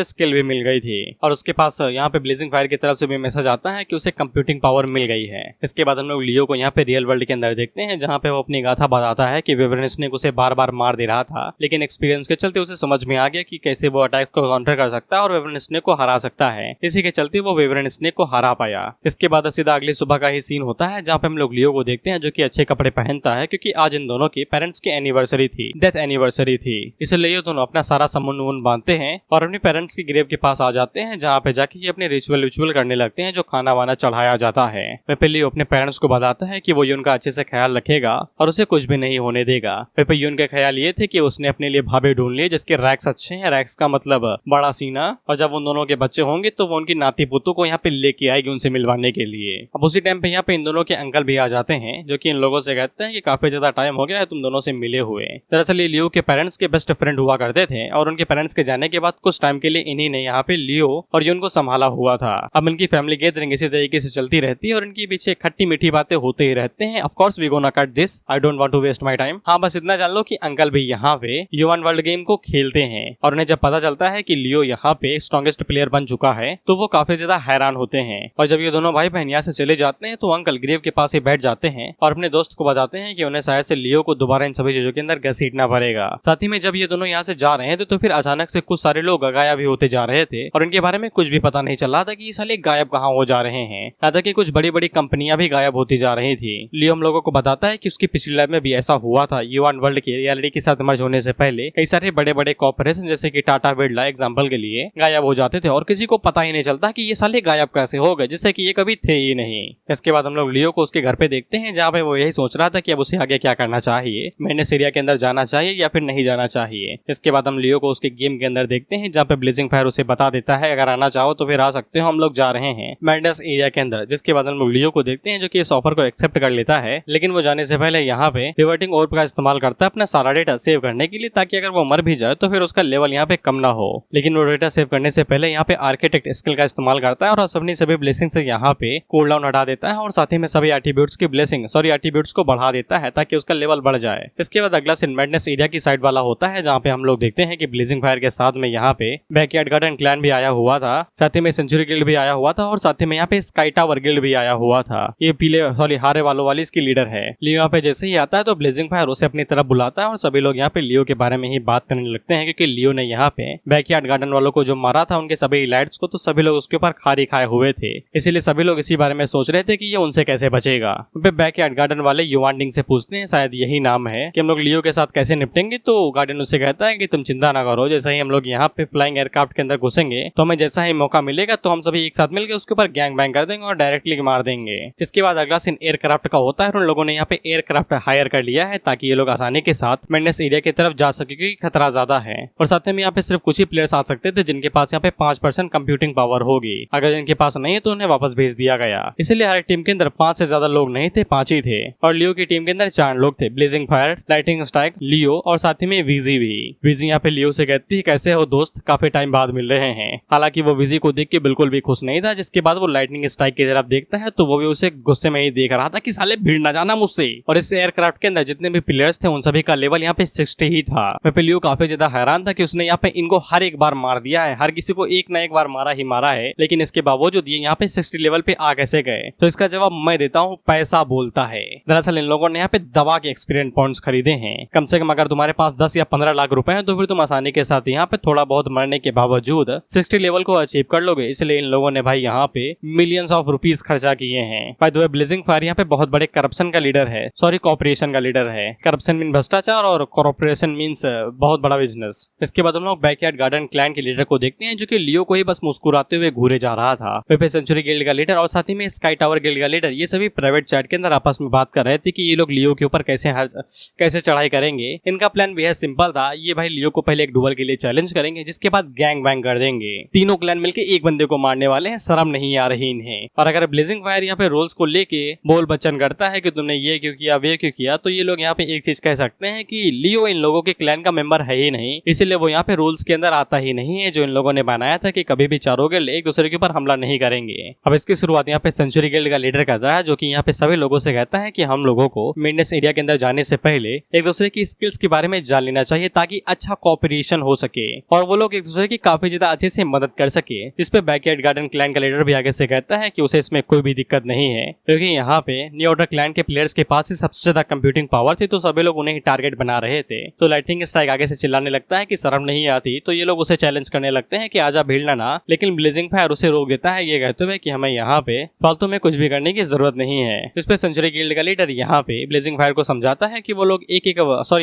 स्किल भी मिल गई थी और उसके पास यहाँ पे ब्लेजिंग फायर की तरफ से भी मैसेज आता है कि उसे कंप्यूटिंग पावर मिल गई है। इसके बाद हम लोग लियो को यहाँ पे रियल वर्ल्ड के अंदर देखते हैं, जहाँ पे वो अपनी गाथा बताता है कि विवरण स्नेक उसे बार बार मार दे रहा था, लेकिन एक्सपीरियंस के चलते उसे समझ में आ गया कि कैसे वो अटैक को काउंटर कर सकता है और विवरण स्नेक को हरा सकता है। इसी के चलते वो विवरण स्नेक को हरा आ पाया। इसके बाद सीधा अगली सुबह का ही सीन होता है जहाँ पे हम लोग लियो को देखते हैं जो कि अच्छे कपड़े पहनता है क्योंकि आज इन दोनों की पेरेंट्स की एनिवर्सरी थी, डेथ एनिवर्सरी थी। इसलिए ये दोनों अपना सारा सामान बांधते हैं और अपने पेरेंट्स की ग्रेव के पास आ जाते हैं जहाँ पे जाके ये अपने रिचुअल करने लगते हैं जो खाना वाना चढ़ाया जाता है। पेपे लियो अपने पेरेंट्स को बताता है कि वो यून का अच्छे से ख्याल रखेगा और उसे कुछ भी नहीं होने देगा। पेपे यून के ख्याल ये थे कि उसने अपने लिए भाभी ढूंढ ली जिसके रैक्स अच्छे हैं, रैक्स का मतलब बड़ा सीना, और जब उन दोनों के बच्चे होंगे तो वो उनकी नाती पुतों को यहाँ पे लेके आएगी उनसे मिलवाने के लिए। अब उसी टाइम पे यहाँ पे इन दोनों के अंकल भी आ जाते हैं जो कि इन लोगों से कहते हैं कि काफी ज्यादा टाइम हो गया है तुम दोनों से मिले हुए। दरअसल ये लियो के पेरेंट्स के बेस्ट फ्रेंड हुआ करते थे और उनके पेरेंट्स के जाने के बाद कुछ टाइम के लिए इन्हीं ने यहाँ पे लियो और यून को संभाला हुआ था। अब इनकी फैमिली गैदरिंग इसी तरीके से चलती रहती है और इनके पीछे खट्टी मीठी बातें होते ही रहते हैं। Of course we gonna cut this, I don't want to waste my time. हाँ, बस इतना जान लो कि अंकल भी यहाँ पे यूएन वर्ल्ड गेम को खेलते हैं और उन्हें जब पता चलता है कि लियो यहाँ पे स्ट्रॉन्गेस्ट प्लेयर बन चुका है तो वो काफी ज्यादा हैरान होते हैं। और जब ये दोनों भाई बहन यहाँ से चले जाते हैं तो अंकल ग्रेव के पास ही बैठ जाते हैं और अपने दोस्त को बताते हैं कि उन्हें शायद से लियो को दोबारा इन सभी चीजों के अंदर घसीटना पड़ेगा। साथ ही में जब ये दोनों यहाँ से जा रहे थे तो फिर अचानक से कुछ सारे लोग गायब भी होते जा रहे थे और इनके बारे में कुछ भी पता नहीं चल रहा था कि ये साले गायब कहाँ हो जा रहे हैं। यहाँ तक कि कुछ बड़ी बड़ी कंपनियां भी गायब होती जा रही थी। लियो हम लोगों को बताता है कि उसकी पिछली लाइफ में भी ऐसा हुआ था। यूएन वर्ल्ड के रियलिटी के साथ मर्ज होने से पहले कई सारे बड़े बड़े कॉर्पोरेशन जैसे कि टाटा बिरला एग्जांपल के लिए गायब हो जाते थे और किसी को पता ही नहीं चलता कि ये साले गायब कैसे हो गए, जिससे कि ये कभी थे ही नहीं। इसके बाद हम लोग लियो को उसके घर पे देखते हैं जहाँ पे वो यही सोच रहा था कि अब उसे आगे क्या करना चाहिए, मैंने एरिया के अंदर जाना चाहिए या फिर नहीं जाना चाहिए। इसके बाद हम लियो को उसके गेम के अंदर देखते हैं जहाँ पे ब्लेजिंग फायर उसे बता देता है अगर आना चाहो तो फिर आ सकते हो, हम लोग जा रहे हैं मैडनेस एरिया के अंदर। जिसके बाद हम लोग लियो को देखते हैं जो कि इस ऑफर को एक्सेप्ट कर लेता है, लेकिन वो जाने से पहले यहाँ पे रिवर्टिंग ऑर्ब का इस्तेमाल करता है अपना सारा डेटा सेव करने के लिए ताकि अगर वो मर भी जाए तो फिर उसका लेवल यहाँ पे कम ना हो। लेकिन वो डेटा सेव करने से पहले यहाँ पे आर्किटेक्ट स्किल का इस्तेमाल करता है और अपनी सभी ब्लेसिंग से यहाँ पे कूल डाउन हटा देता है और साथ ही में सभी एट्रीब्यूट्स की एट्रीब्यूट्स को बढ़ा देता है ताकि उसका लेवल बढ़ जाए। इसके बाद अगला सीन मैडनेस एरिया की साइड वाला होता है जहाँ पे हम लोग देखते हैं कि ब्लेजिंग फायर के साथ में यहाँ पे बैकयार्ड गार्डन क्लैन भी आया हुआ था, साथ ही में सेंचुरी गिल्ड भी आया हुआ था और साथ ही में यहाँ पे स्काई टावर गिल्ड भी आया हुआ था। ये पीले हारे वालों वाली इसकी लीडर है। लियो यहाँ पे जैसे ही आता है तो ब्लेजिंग फायर उसे अपनी तरफ बुलाता है और सभी लोग यहाँ पे लियो के बारे में ही बात करने लगते हैं क्योंकि लियो ने यहाँ पे बैकयार्ड गार्डन वालों को जो मारा था उनके सभी इलाइट्स को, तो सभी लोग उसके ऊपर खारी खाए हुए थे। इसीलिए सभी लोग इसी बारे में सोच रहे थे कि ये उनसे कैसे बचेगा। बैकयार्ड गार्डन वाले युवानडिंग से पूछते हैं, शायद यही नाम है, कि हम लोग लियो के साथ कैसे निपटेंगे। तो गार्डन उसे कहता है कि तुम चिंता ना करो, जैसे ही हम लोग यहाँ पे फ्लाइंग एयरक्राफ्ट के अंदर घुसेंगे तो हमें जैसा ही मौका मिलेगा तो हम सभी एक साथ मिलकर उसके ऊपर गैंग बैंग कर देंगे और डायरेक्टली मार देंगे। इसके बाद अगला सीन एयरक्राफ्ट का होता है और उन लोगों ने यहाँ पे एयरक्राफ्ट हायर कर लिया है ताकि ये लोग आसानी के साथ मैडनेस एरिया की तरफ जा सके क्योंकि खतरा ज्यादा है। और साथ में यहाँ पे सिर्फ कुछ ही प्लेयर्स आ सकते थे जिनके पास यहाँ पे 5% कंप्यूटिंग पावर होगी। अगर जिनके पास नहीं है तो उन्हें वापस भेज दिया गया। इसलिए हर टीम के अंदर 5 से ज्यादा लोग नहीं थे, 5 ही थे। और लियो की टीम के अंदर 4 लोग थे, ब्लेजिंग फायर, लाइटिंग स्ट्राइक, लियो और साथ ही में वीजी भी। वीजी यहाँ पे लियो से कहती है कैसे हो दोस्त, काफी टाइम बाद मिल रहे हैं। हालांकि वो वीजी को देख के बिल्कुल भी खुश नहीं था। जिसके बाद वो लाइटनिंग स्ट्राइक की तरफ देखता है तो वो भी उसे गुस्से में ही देख रहा था कि साले भीड़ ना जाना मुझसे। और इस एयरक्राफ्ट के अंदर जितने भी प्लेयर्स थे उन सभी का लेवल यहाँ पे 60 ही था। लियो काफी ज्यादा हैरान था कि उसने यहाँ पे इनको हर एक बार मार दिया है, हर किसी को एक ना एक बार मारा ही मारा है, लेकिन इसके बावजूद ये यहाँ पे 60 लेवल पे आ कैसे गए। तो इसका जवाब मैं देता हूँ, पैसा बोलता है। दरअसल इन लोगों ने यहाँ पे दवा के एक्सपीरियंस पॉइंट्स खरीदे हैं। कम से कम अगर तुम्हारे पास 10 या 15 लाख रुपए हैं तो फिर तुम आसानी के साथ यहाँ पे थोड़ा बहुत मरने के बावजूद 60 लेवल को अचीव कर लोगे। इसलिए इन लोगों ने भाई यहाँ पे मिलियंस ऑफ रुपीज खर्चा किए हैं। By the way blazing fire यहाँ पे बहुत बड़े करप्शन का लीडर है, सॉरी कॉर्पोरेशन का लीडर है। करप्शन मीन भ्रष्टाचार और कॉर्पोरेशन मीन्स बहुत बड़ा बिजनेस। इसके बाद हम लोग बैकयार्ड गार्डन क्लैन के लीडर को देखते हैं जो कि लियो को ही बस मुस्कुराते हुए घूरे जा रहा था। फिर सेंचुरी गिल्ड का लीडर और साथ ही में स्काई टावर गिल्ड का लीडर ये सभी प्राइवेट चैट के अंदर आपस में बात कर रहे थे कि ये लोग लियो के ऊपर कैसे चढ़ाई करेंगे। इनका प्लान बेहद सिंपल था। ये भाई लियो को पहले एक डुअल के लिए चैलेंज करेंगे, जिसके बाद गैंग बैंग कर देंगे। तीनों क्लैन मिलकर एक बंदे को मारने वाले हैं, शर्म नहीं आ रही इन्हें। और अगर ब्लेजिंग फायर यहाँ पे रोल्स को लेके बोल बच्चन करता है कि तुमने ये क्यों किया वे क्यों किया, तो ये लोग यहाँ पे एक चीज कह सकते हैं कि लियो इन लोगों के क्लैन का मेंबर है ही नहीं, इसीलिए वो यहाँ पे रूल्स के अंदर आता ही नहीं है जो इन लोगों ने बनाया था कि कभी भी चारों गिल्ड एक दूसरे के ऊपर हमला नहीं करेंगे। अब इसकी शुरुआत यहाँ पे सेंचुरी गिल्ड का लीडर करता है जो कि यहाँ पे सभी लोगों से कहता है कि हम लोगों को मेडनेस एरिया के अंदर जाने से पहले एक दूसरे की स्किल्स के बारे में जान लेना चाहिए ताकि अच्छा कोऑपरेशन हो सके और वो लोग एक दूसरे की काफी ज्यादा अच्छे से मदद कर सके। इस पे बैकयार्ड गार्डन क्लैन का लीडर भी आगे से कहता है कि उसे इसमें कोई भी दिक्कत नहीं है क्योंकि यहाँ पे न्यू ऑर्डर क्लैन के प्लेयर्स के पास ही सबसे ज्यादा कंप्यूटिंग पावर थी, तो सभी लोग उन्हें ही टारगेट बना रहे थे। तो लाइटिंग स्ट्राइक आगे से चिल्लाने लगता है कि शर्म नहीं आती, तो ये लोग उसे चैलेंज करने लगते हैं कि आजा भीड़ना ना, लेकिन ब्लेजिंग फायर उसे रोक देता है ये कहते हुए कि हमें यहाँ पे फालतू में कुछ भी करने की जरूरत नहीं है। इस पे सेंचुरी गिल्ड का लीडर यहाँ पे ब्लेजिंग फायर को समझाता है कि वो लोग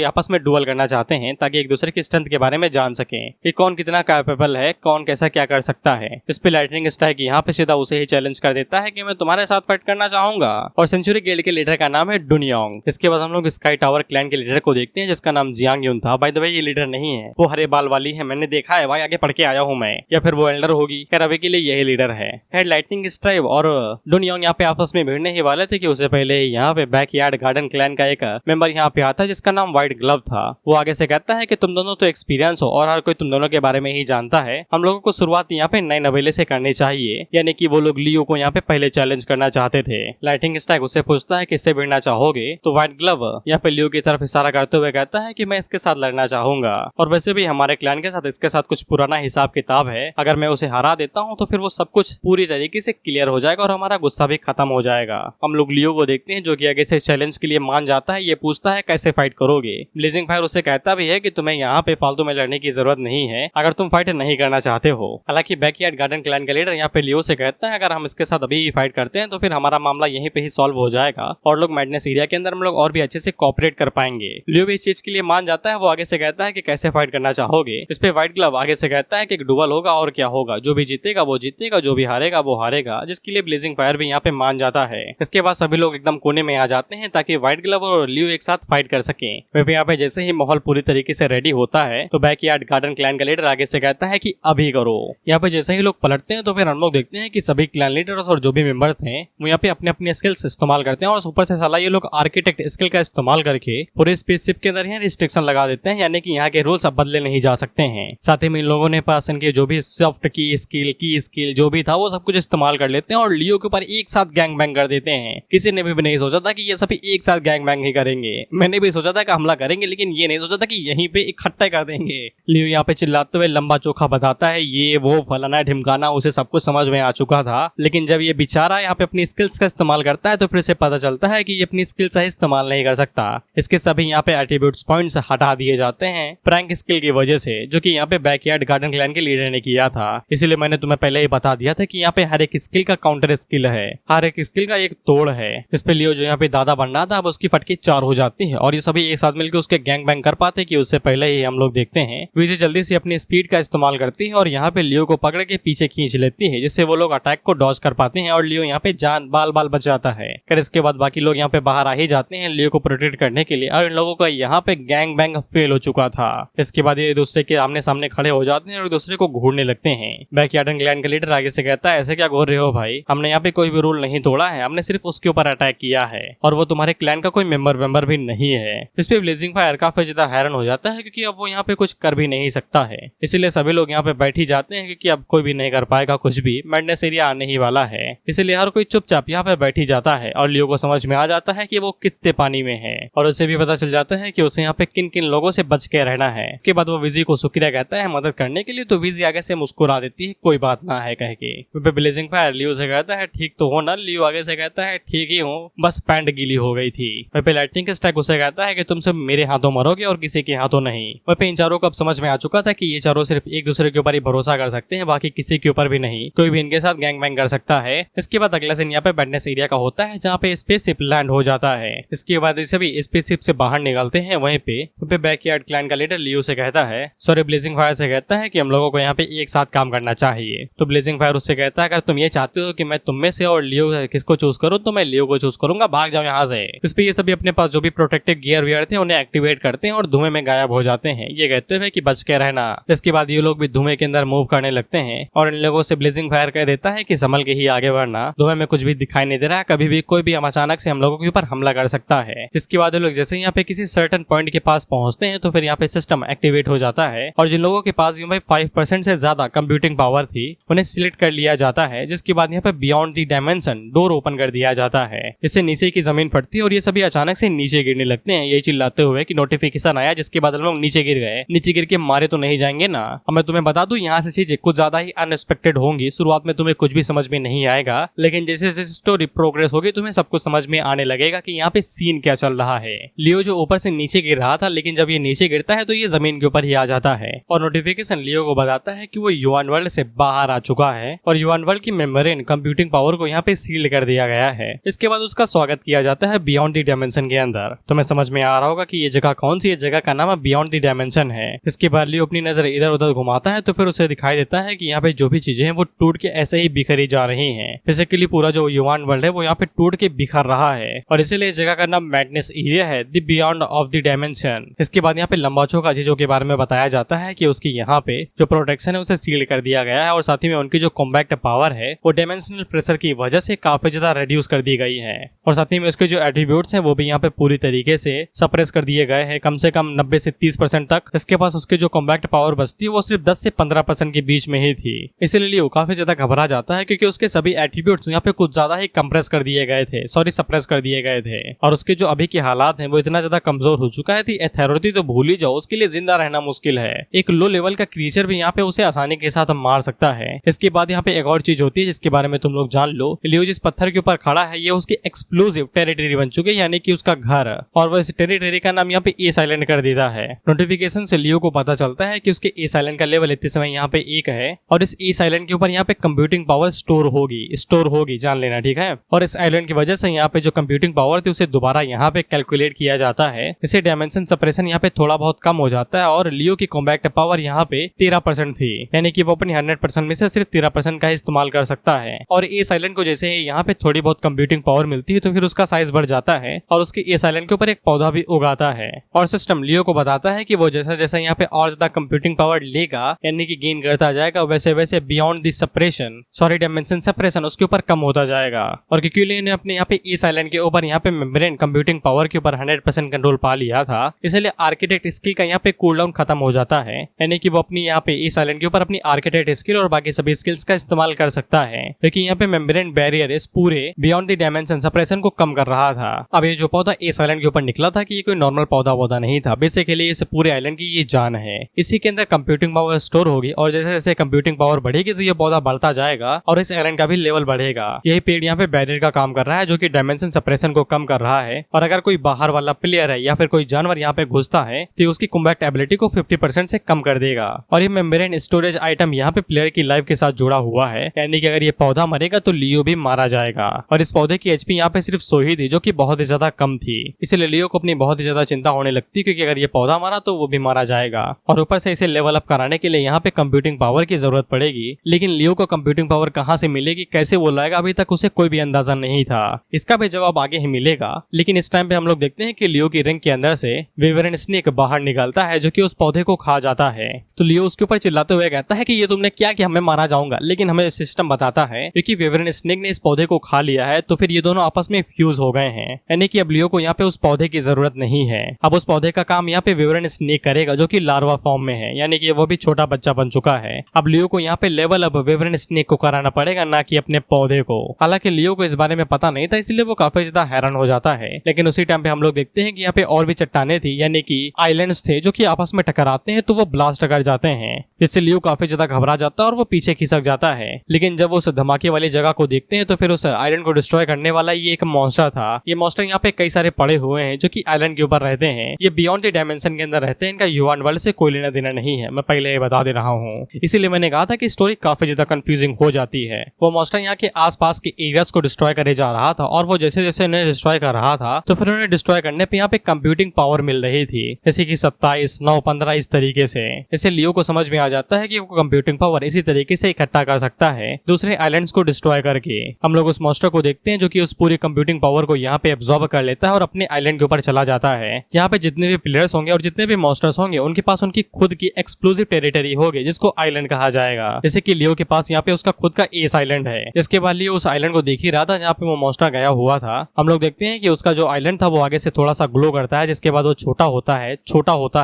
आपस में डुअल करना चाहते हैं ताकि एक दूसरे की स्ट्रेंथ के बारे में जान सकें कि कौन कितना कैपेबल है, कौन कैसा क्या कर सकता है। इस पे लाइटनिंग स्ट्राइक यहाँ पे सीधा उसे ही चैलेंज कर देता है कि मैं तुम्हारे साथ फाइट करना चाहूंगा, और सेंचुरी गिल्ड के लीडर का नाम है डुनियोंग। इसके बाद हम लोग स्काई टावर क्लैन के लीडर को देखते हैं जिसका नाम जियांग यून था। बाय द वे ये लीडर नहीं है, वो हरे बाल वाली है, मैंने देखा है भाई, आगे पढ़ के आया हूँ मैं, या फिर वो एल्डर होगी। खैर अभी के लिए यही लीडर है। खैर लाइटनिंग स्ट्राइक और डुनियोंग यहाँ पे आपस में भिड़ने ही वाले थे कि उससे पहले यहाँ पे बैकयार्ड गार्डन क्लैन का एक मेंबर यहाँ पे आता है जिसका नाम व्हाइट ग्लव था। वो आगे से कहता है कि तुम दोनों तो एक्सपीरियंस हो और हर कोई तुम दोनों के बारे में ही जानता है, हम लोगों को शुरुआत यहाँ पे नए नवेले से करनी चाहिए। यानी कि वो लोग लियो को यहाँ पे पहले चैलेंज करना चाहते थे। लाइटिंग स्ट्राइक उससे पूछता है किससे भिड़ना चाहोगे, तो व्हाइट ग्लव यहाँ पे लियो की तरफ इशारा करते हुए कहता है कि मैं इसके साथ लड़ना चाहूंगा, और वैसे भी हमारे क्लैन के साथ इसके साथ कुछ पुराना हिसाब किताब है, अगर मैं उसे हरा देता हूँ तो फिर वो सब कुछ पूरी तरीके से क्लियर हो जाएगा और हमारा गुस्सा भी खत्म हो जाएगा। हम लोग लियो को देखते हैं जो कि आगे से चैलेंज के लिए मान जाता है। ये पूछता है कैसे फाइट करोगे। ब्लेजिंग फायर उसे कहता भी है कि तुम्हें यहाँ पे फालतू में लड़ने की जरूरत नहीं है अगर तुम फाइट नहीं करना चाहते हो। हालांकि बैकयार्ड गार्डन क्लैन का लीडर यहाँ पे लियो से कहता है अगर हम इसके साथ अभी ही फाइट करते हैं तो फिर हमारा मामला यहीं पे ही सॉल्व हो जाएगा और लोग मैडनेस एरिया के अंदर हम लोग और भी अच्छे से कोऑपरेट कर पाएंगे। लियो भी इस चीज के लिए मान जाता है। वो आगे से कहता है कि कैसे फाइट करना चाहोगे। इस पे व्हाइट ग्लव आगे से कहता है कि एक डुअल होगा और क्या होगा, जो भी जीतेगा वो जीतेगा, जो भी हारेगा वो हारेगा, जिसके लिए ब्लेजिंग फायर भी यहाँ पे मान जाता है। इसके बाद सभी लोग एकदम कोने में आ जाते हैं ताकि व्हाइट ग्लव और लियो एक साथ फाइट कर सके। वह यहाँ पे जैसे ही माहौल पूरी तरीके से रेडी होता है तो बैकयार्ड गार्डन क्लैन का लीडर आगे से कहता है कि अभी करो। यहाँ पे जैसे ही लोग पलटते हैं तो फिर हम लोग देखते हैं कि सभी क्लैन लीडर्स और जो भी मेंबर थे वो यहाँ पे अपने अपने स्किल्स इस्तेमाल करते हैं और ऊपर से साला ये लोग आर्किटेक्ट स्किल का इस्तेमाल करके पूरे स्पेसशिप के अंदर यहाँ रिस्ट्रिक्शन लगा देते हैं, यानी कि यहाँ के रूल्स अब बदले नहीं जा सकते हैं। साथ ही में इन लोगों ने पास इनके जो भी सॉफ्ट की स्किल जो भी था वो सब कुछ इस्तेमाल कर लेते हैं और लियो के ऊपर एक साथ गैंग बैंग कर देते हैं। किसी ने भी नहीं सोचा था कि ये सभी एक साथ गैंग बैंग ही करेंगे। मैंने भी सोचा था कि हमला करेंगे, लेकिन ये नहीं सोचा था कि यहीं पे इकट्ठा कर देंगे। लियो यहाँ पे चिल्लाते हुए लंबा चोखा बताता है ये वो फलाना ढिमकाना, उसे सब कुछ समझ में आ चुका था। लेकिन जब ये बेचारा यहाँ पे अपनी स्किल्स का इस्तेमाल करता है तो फिर से पता चलता है कि ये अपनी स्किल से इस्तेमाल नहीं कर सकता। इसके सभी यहाँ पे एट्रीब्यूट्स पॉइंट्स हटा दिए जाते हैं प्रैंक स्किल की वजह से, जो कि यहाँ पे बैकयार्ड गार्डन क्लैन के लीडर ने किया था। इसीलिए मैंने तुम्हें पहले ही बता दिया था कि यहाँ पे हर एक स्किल का काउंटर स्किल है, हर एक स्किल का एक तोड़ है। इस पे लियो जो यहाँ पे दादा बन रहा था अब उसकी फटकी 4 हो जाती है और ये सभी एक साथ मिलकर उसके गैंग बैंग कर पाते कि उससे पहले ही हम लोग देखते हैं विजय जल्दी से अपनी स्पीड का इस्तेमाल करती है और यहाँ पे लियो को पकड़ के पीछे खींच लेती है, जिससे वो लोग अटैक को डॉज कर पाते हैं और लियो यहाँ पे जान बाल बच जाता है। फिर इसके बाद बाकी लोग यहाँ पे बाहर आ ही जाते हैं लियो को प्रोटेक्ट करने के लिए, और इन लोगों का यहाँ पे गैंग बैंग फेल हो चुका था। इसके बाद ये दूसरे के आमने सामने खड़े हो जाते हैं और दूसरे को घूरने लगते हैं। बैकयार्ड क्लैन का लीडर आगे से कहता है ऐसे क्या घूर रहे हो भाई, हमने यहाँ पे कोई भी रूल नहीं तोड़ा है, हमने सिर्फ उसके ऊपर अटैक किया है और वो तुम्हारे क्लैन का कोई मेंबर भी नहीं है। इस पे ब्लेजिंग फायर काफी ज्यादा हैरान हो जाता है क्योंकि अब वो यहाँ पे कुछ कर भी नहीं सकता है। इसीलिए सभी लोग यहाँ पे बैठ ही जाते हैं क्योंकि अब कोई भी नहीं कर पाएगा कुछ भी, मैडनेस एरिया आने ही वाला है। इसीलिए हर कोई चुपचाप यहाँ पे बैठ ही जाता है और लियो को समझ में आ जाता है कि वो कितने पानी में है और उसे भी पता चल जाता है कि उसे यहाँ पे किन किन लोगों से बच के रहना है। इसके बाद वो विजी को शुक्रिया कहता है मदद करने के लिए, तो विजी आगे से मुस्कुरा देती है कोई बात ना है कह के। ब्लेजिंग फायर लियो से कहता है ठीक तो हो ना, लियो आगे से कहता है ठीक ही हूँ, बस पैंट गीली हो गई थी। लाइटनिंग स्ट्राइक उसे कहता है कि तुम सब मेरे हाथों मरोगे और किसी के हाथों नहीं। इन चारों को अब समझ में आ चुका था कि ये चारों सिर्फ एक दूसरे के ऊपर ही भरोसा कर सकते हैं, बाकी किसी के ऊपर भी नहीं, कोई भी इनके साथ गैंग बैंग कर सकता है। इसके बाद अगला सीन यहाँ पे मैडनेस एरिया का होता है जहाँ पे स्पेसशिप लैंड हो जाता है। इसके बाद सभी स्पेसशिप से बाहर निकलते हैं। वहीं पे बैकयार्ड क्लैन का लीडर लियो से कहता है सॉरी ब्लेजिंग फायर से कहता है कि हम लोगों को यहाँ पे एक साथ काम करना चाहिए। तो ब्लेजिंग फायर उससे कहता है अगर तुम ये चाहते हो कि मैं तुम में से और लियो किसको चूज करूँ तो मैं लियो को चूज करूंगा, भाग जाओ यहाँ से। इस पे ये सभी अपने पास जो भी प्रोटेक्टिव गियर वियर थे उन्हें एक्टिवेट करते हैं और धुएं में गायब हो जाते हैं, ये कहते हुए कि बच के रहना। इसके बाद ये लोग भी धुएं के अंदर मूव करने लगते हैं और इन लोगों से ब्लेजिंग फायर कह देता है कि संभल के ही आगे बढ़ना, धुएं में कुछ भी दिखाई नहीं दे रहा है, कभी भी कोई भी हम अचानक से हम लोगों के ऊपर हमला कर सकता है। इसके बाद ये लोग जैसे यहाँ पे किसी सर्टेन पॉइंट के पास पहुंचते हैं तो फिर यहाँ पे सिस्टम एक्टिवेट हो जाता है और जिन लोगों के पास 5% से ज्यादा कंप्यूटिंग पावर थी उन्हें सिलेक्ट कर लिया जाता है, जिसके बाद यहाँ पे beyond the dimension door open कर दिया जाता है। इससे नीचे की जमीन फटती है और ये सभी अचानक से नीचे गिरने लगते हैं, यही चिल्लाते हुए कि नोटिफिकेशन आया, जिसके बाद हम लोग नीचे गिर गए। नीचे गिर के मारे तो नहीं जाएंगे ना। अब मैं तुम्हें बता दूं यहाँ से चीजें कुछ ज्यादा ही अनएक्सपेक्टेड होंगी। शुरुआत में तुम्हें कुछ भी समझ में नहीं आएगा, लेकिन जैसे जैसे स्टोरी प्रोग्रेस होगी तुम्हें सब कुछ समझ में आने लगेगा कि यहाँ पे सीन क्या चल रहा है। लियो जो ऊपर से नीचे गिर रहा था, लेकिन जब ये नीचे गिरता है तो ये जमीन के ऊपर ही आ जाता है और नोटिफिकेशन लियो को बताता है कि वो युवान वर्ल्ड से बाहर आ चुका है और युवान वन वर्ल्ड की मेम्ब्रेन कंप्यूटिंग पावर को यहाँ पे सील्ड कर दिया गया है। इसके बाद उसका स्वागत किया जाता है बियॉन्ड द डायमेंशन के अंदर। तुम्हें समझ में आ रहा होगा कि ये जगह कौन सी है। जगह का नाम बियॉन्ड द डायमेंशन है। इसके बाद लियो अपनी नजर इधर उधर घुमाता है तो फिर उसे दिखाई देता है कि यहाँ पे जो भी चीजें हैं वो टूट के ऐसे ही बिखरी जा रही हैं। बेसिकली पूरा जो युवान वर्ल्ड है वो यहाँ पे टूट के बिखर रहा है और इसीलिए इस जगह का नाम मैडनेस एरिया है, the beyond of the dimension. इसके बाद यहाँ पे लंबा चौका चीजों के बारे में बताया जाता है कि उसकी यहाँ पे जो प्रोटेक्शन है उसे सील कर दिया गया है और साथ ही में उनकी जो कॉम्बैक्ट पावर है वो डायमेंशनल प्रेशर की वजह से काफी ज्यादा रिड्यूस कर दी गई है और साथ ही में उसके जो एट्रीब्यूट्स हैं वो भी यहाँ पे पूरी तरीके से सप्रेस कर दिए गए हैं, कम से कम 90 से 30% तक। इसके पास उसके जो कॉम्बैक्ट पावर बचती है वो सिर्फ 10 से 15% के बीच में ही थी। इसीलिए लियो काफी ज्यादा घबरा जाता है क्योंकि उसके सभी एट्रीब्यूट्स यहाँ पे कुछ ज्यादा ही कंप्रेस कर दिए गए थे, सप्रेस कर दिए गए थे और उसके जो अभी के हालात हैं वो इतना ज्यादा कमजोर हो चुका है कि अथॉरिटी तो भूल ही जाओ, उसके लिए जिंदा रहना मुश्किल है। एक लो लेवल का क्रीचर भी यहाँ पे उसे आसानी के साथ मार सकता है। इसके बाद यहाँ पे एक और चीज होती है जिसके बारे में तुम लोग जान लो। लियो जिस पत्थर के ऊपर खड़ा है ये उसकी एक्सक्लूसिव टेरिटरी बन चुकी है, यानी कि उसका घर, और वो इस टेरिटरी का नाम यहाँ पे एस आइलैंड कर देता है। नोटिफिकेशन से लियो को पता चलता है कि उसके एस आइलैंड का लेवल इतने समय यहाँ पे 1 है और इस एस आइलैंड के ऊपर यहाँ पे कंप्यूटिंग पावर स्टोर होगी, जान लेना, ठीक है। और इस आइलैंड की वजह से यहाँ पे जो कंप्यूटिंग पावर थी उसे दोबारा यहाँ पे कैलकुलेट किया जाता है। इसे डायमेंशन सप्रेशन यहाँ पे थोड़ा बहुत कम हो जाता है और लियो की कॉम्बैक्ट पावर यहाँ पे 13% थी, यानी कि वो अपनी 100% में से सिर्फ 13% का इस्तेमाल कर सकता है। और एस आइलैंड को जैसे ही यहाँ पे थोड़ी बहुत कंप्यूटिंग पावर मिलती है तो फिर उसका साइज बढ़ जाता है और उसके एस आइलैंड के ऊपर एक पौधा भी उगाता है। और सिस्टम लियो को बताता है कि वो जैसा जैसा यहाँ पे और ज्यादा कंप्यूटिंग पावर लेगा, यानी कि गेन करता जाएगा, वैसे वैसे beyond the suppression, dimension suppression उसके ऊपर कम होता जाएगा। और क्योंकि लियो ने अपने यहाँ पे एस आइलैंड के ऊपर यहाँ पे मेम्ब्रेन कंप्यूटिंग पावर के ऊपर 100% कंट्रोल पा लिया था, इसलिए आर्किटेक्ट स्किल का यहाँ पे कूल डाउन खत्म हो जाता है, यानी कि वो अपनी यहाँ पे एस आइलैंड के ऊपर अपनी आर्किटेक्ट स्किल और बाकी सभी स्किल्स का इस्तेमाल कर सकता है, क्योंकि यहाँ पे मेम्ब्रेन बैरियर इस पूरे बियॉन्ड द डायमेंशन सप्रेशन को कम कर रहा था। अब ये जो पौधा एस आइलैंड के ऊपर निकला था कि ये कोई नॉर्मल पौधा नहीं था, बेसिकली इस पूरे आइलैंड की ये जान है। इसी के अंदर कंप्यूटिंग पावर स्टोर होगी और जैसे जैसे कंप्यूटिंग पावर बढ़ेगी तो ये पौधा बढ़ता जाएगा और इस आइलैंड का भी लेवल बढ़ेगा। यही पेड़ यहाँ पे बैरियर का काम कर रहा है जो कि डायमेंशन सप्रेशन को कम कर रहा है और अगर कोई बाहर वाला प्लेयर है या फिर कोई जानवर यहाँ पे घुसता है तो उसकी कॉम्बैक्ट एबिलिटी को 50% से कम कर देगा। और ये मेम्ब्रेन स्टोरेज आइटम यहाँ पे प्लेयर की लाइफ के साथ जुड़ा हुआ है, यानी कि अगर ये पौधा मरेगा तो लियो भी मारा जाएगा। और इस पौधे की एचपी यहाँ पे सिर्फ 100 ही थी जो कि बहुत ही ज्यादा कम थी, इसलिए लियो को अपनी बहुत ही ज्यादा चिंता होने लगती क्योंकि अगर ये पौधा मारा तो वो भी मारा जाएगा और ऊपर से इसे लेवल अप कराने के लिए यहाँ पे कंप्यूटिंग पावर की जरूरत पड़ेगी। लेकिन लियो को कंप्यूटिंग पावर कहाँ से मिलेगी, कैसे वो लाएगा, अभी तक उसे कोई भी अंदाजा नहीं था। इसका भी जवाब आगे ही मिलेगा। लेकिन इस टाइम पे हम लोग देखते हैं कि लियो की रिंग के अंदर से विवरण स्नेक बाहर निकलता है जो कि उस पौधे को खा जाता है। तो लियो उसके ऊपर चिल्लाते हुए कहता है कि ये तुमने क्या किया, मैं मारा जाऊंगा। लेकिन हमें सिस्टम बताता है क्योंकि विवरण स्नेक ने इस पौधे को खा लिया है तो फिर ये दोनों आपस में फ्यूज हो गए हैं, यानी कि अब लियो को यहाँ पे उस पौधे की जरूरत नहीं है। अब उस पौधे का काम यहाँ पे विवरण स्नेक करेगा जो कि लार्वा फॉर्म में है, यानी कि वो भी छोटा बच्चा बन चुका है। अब लियो को यहाँ पे लेवल अब विवरण स्नेक को कराना पड़ेगा, ना कि अपने पौधे को। हालांकि लियो को इस बारे में पता नहीं था, इसलिए वो काफी ज्यादा हैरान हो जाता है। लेकिन उसी टाइम पे हम लोग देखते हैं कि यहाँ पे और भी चट्टाने थी, यानी कि आइलैंड्स थे जो कि आपस में टकराते हैं तो वो ब्लास्ट कर जाते हैं, जिससे लियो काफी ज्यादा घबरा जाता है और वो पीछे खिसक जाता है। लेकिन जब वो उस धमाके वाली जगह को देखते हैं तो फिर उस आइलैंड को डिस्ट्रॉय करने वाला ये एक मॉन्स्टर था। ये मॉन्स्टर यहाँ पे कई सारे पड़े हुए हैं जो कि आइलैंड के ऊपर रहते हैं। ये बियॉन्ड द डायमेंशन के अंदर रहते हैं, इनका ह्यूमन वर्ल्ड से कोई लेना देना नहीं है, मैं पहले ही बता दे रहा हूँ। इसीलिए मैंने कहा था कि स्टोरी काफी ज्यादा कंफ्यूजिंग हो जाती है। वो मॉन्स्टर यहाँ के आसपास के एरियाज को डिस्ट्रॉय करे जा रहा था और वो जैसे जैसे उन्हें डिस्ट्रॉय कर रहा था तो फिर उन्हें डिस्ट्रॉय करने पे यहाँ पे कंप्यूटिंग पावर मिल रही थी, जैसे कि 27, 9, 15 इस तरीके से। इसे लियो को समझ में आ जाता है कि वो कंप्यूटिंग पावर इसी तरीके से इकट्ठा कर सकता है दूसरे आइलैंड्स को डिस्ट्रॉय करके। हम लोग उस मॉन्स्टर को देखते हैं जो कि उस पूरी कंप्यूटिंग पावर को यहाँ पे एब्जॉर्ब कर लेता है और अपने आइलैंड के ऊपर चला जाता है। यहाँ पे जितने भी प्लेयर्स होंगे और जितने भी मॉन्स्टर्स होंगे उनके पास उनकी खुद की एक्सक्लूसिव टेरिटरी होगी जिसको आइलैंड कहा जाएगा। जैसे कि लियो के पास यहाँ पे उसका खुद का एस आइलैंड है। इसके बाद लियो उस आइलैंड को देख ही रहा था जहाँ पे वो मॉन्स्टर गया हुआ था। हम लोग देखते हैं कि उसका जो आइलैंड था वो आगे से थोड़ा सा ग्लो करता है, जिसके बाद वो छोटा होता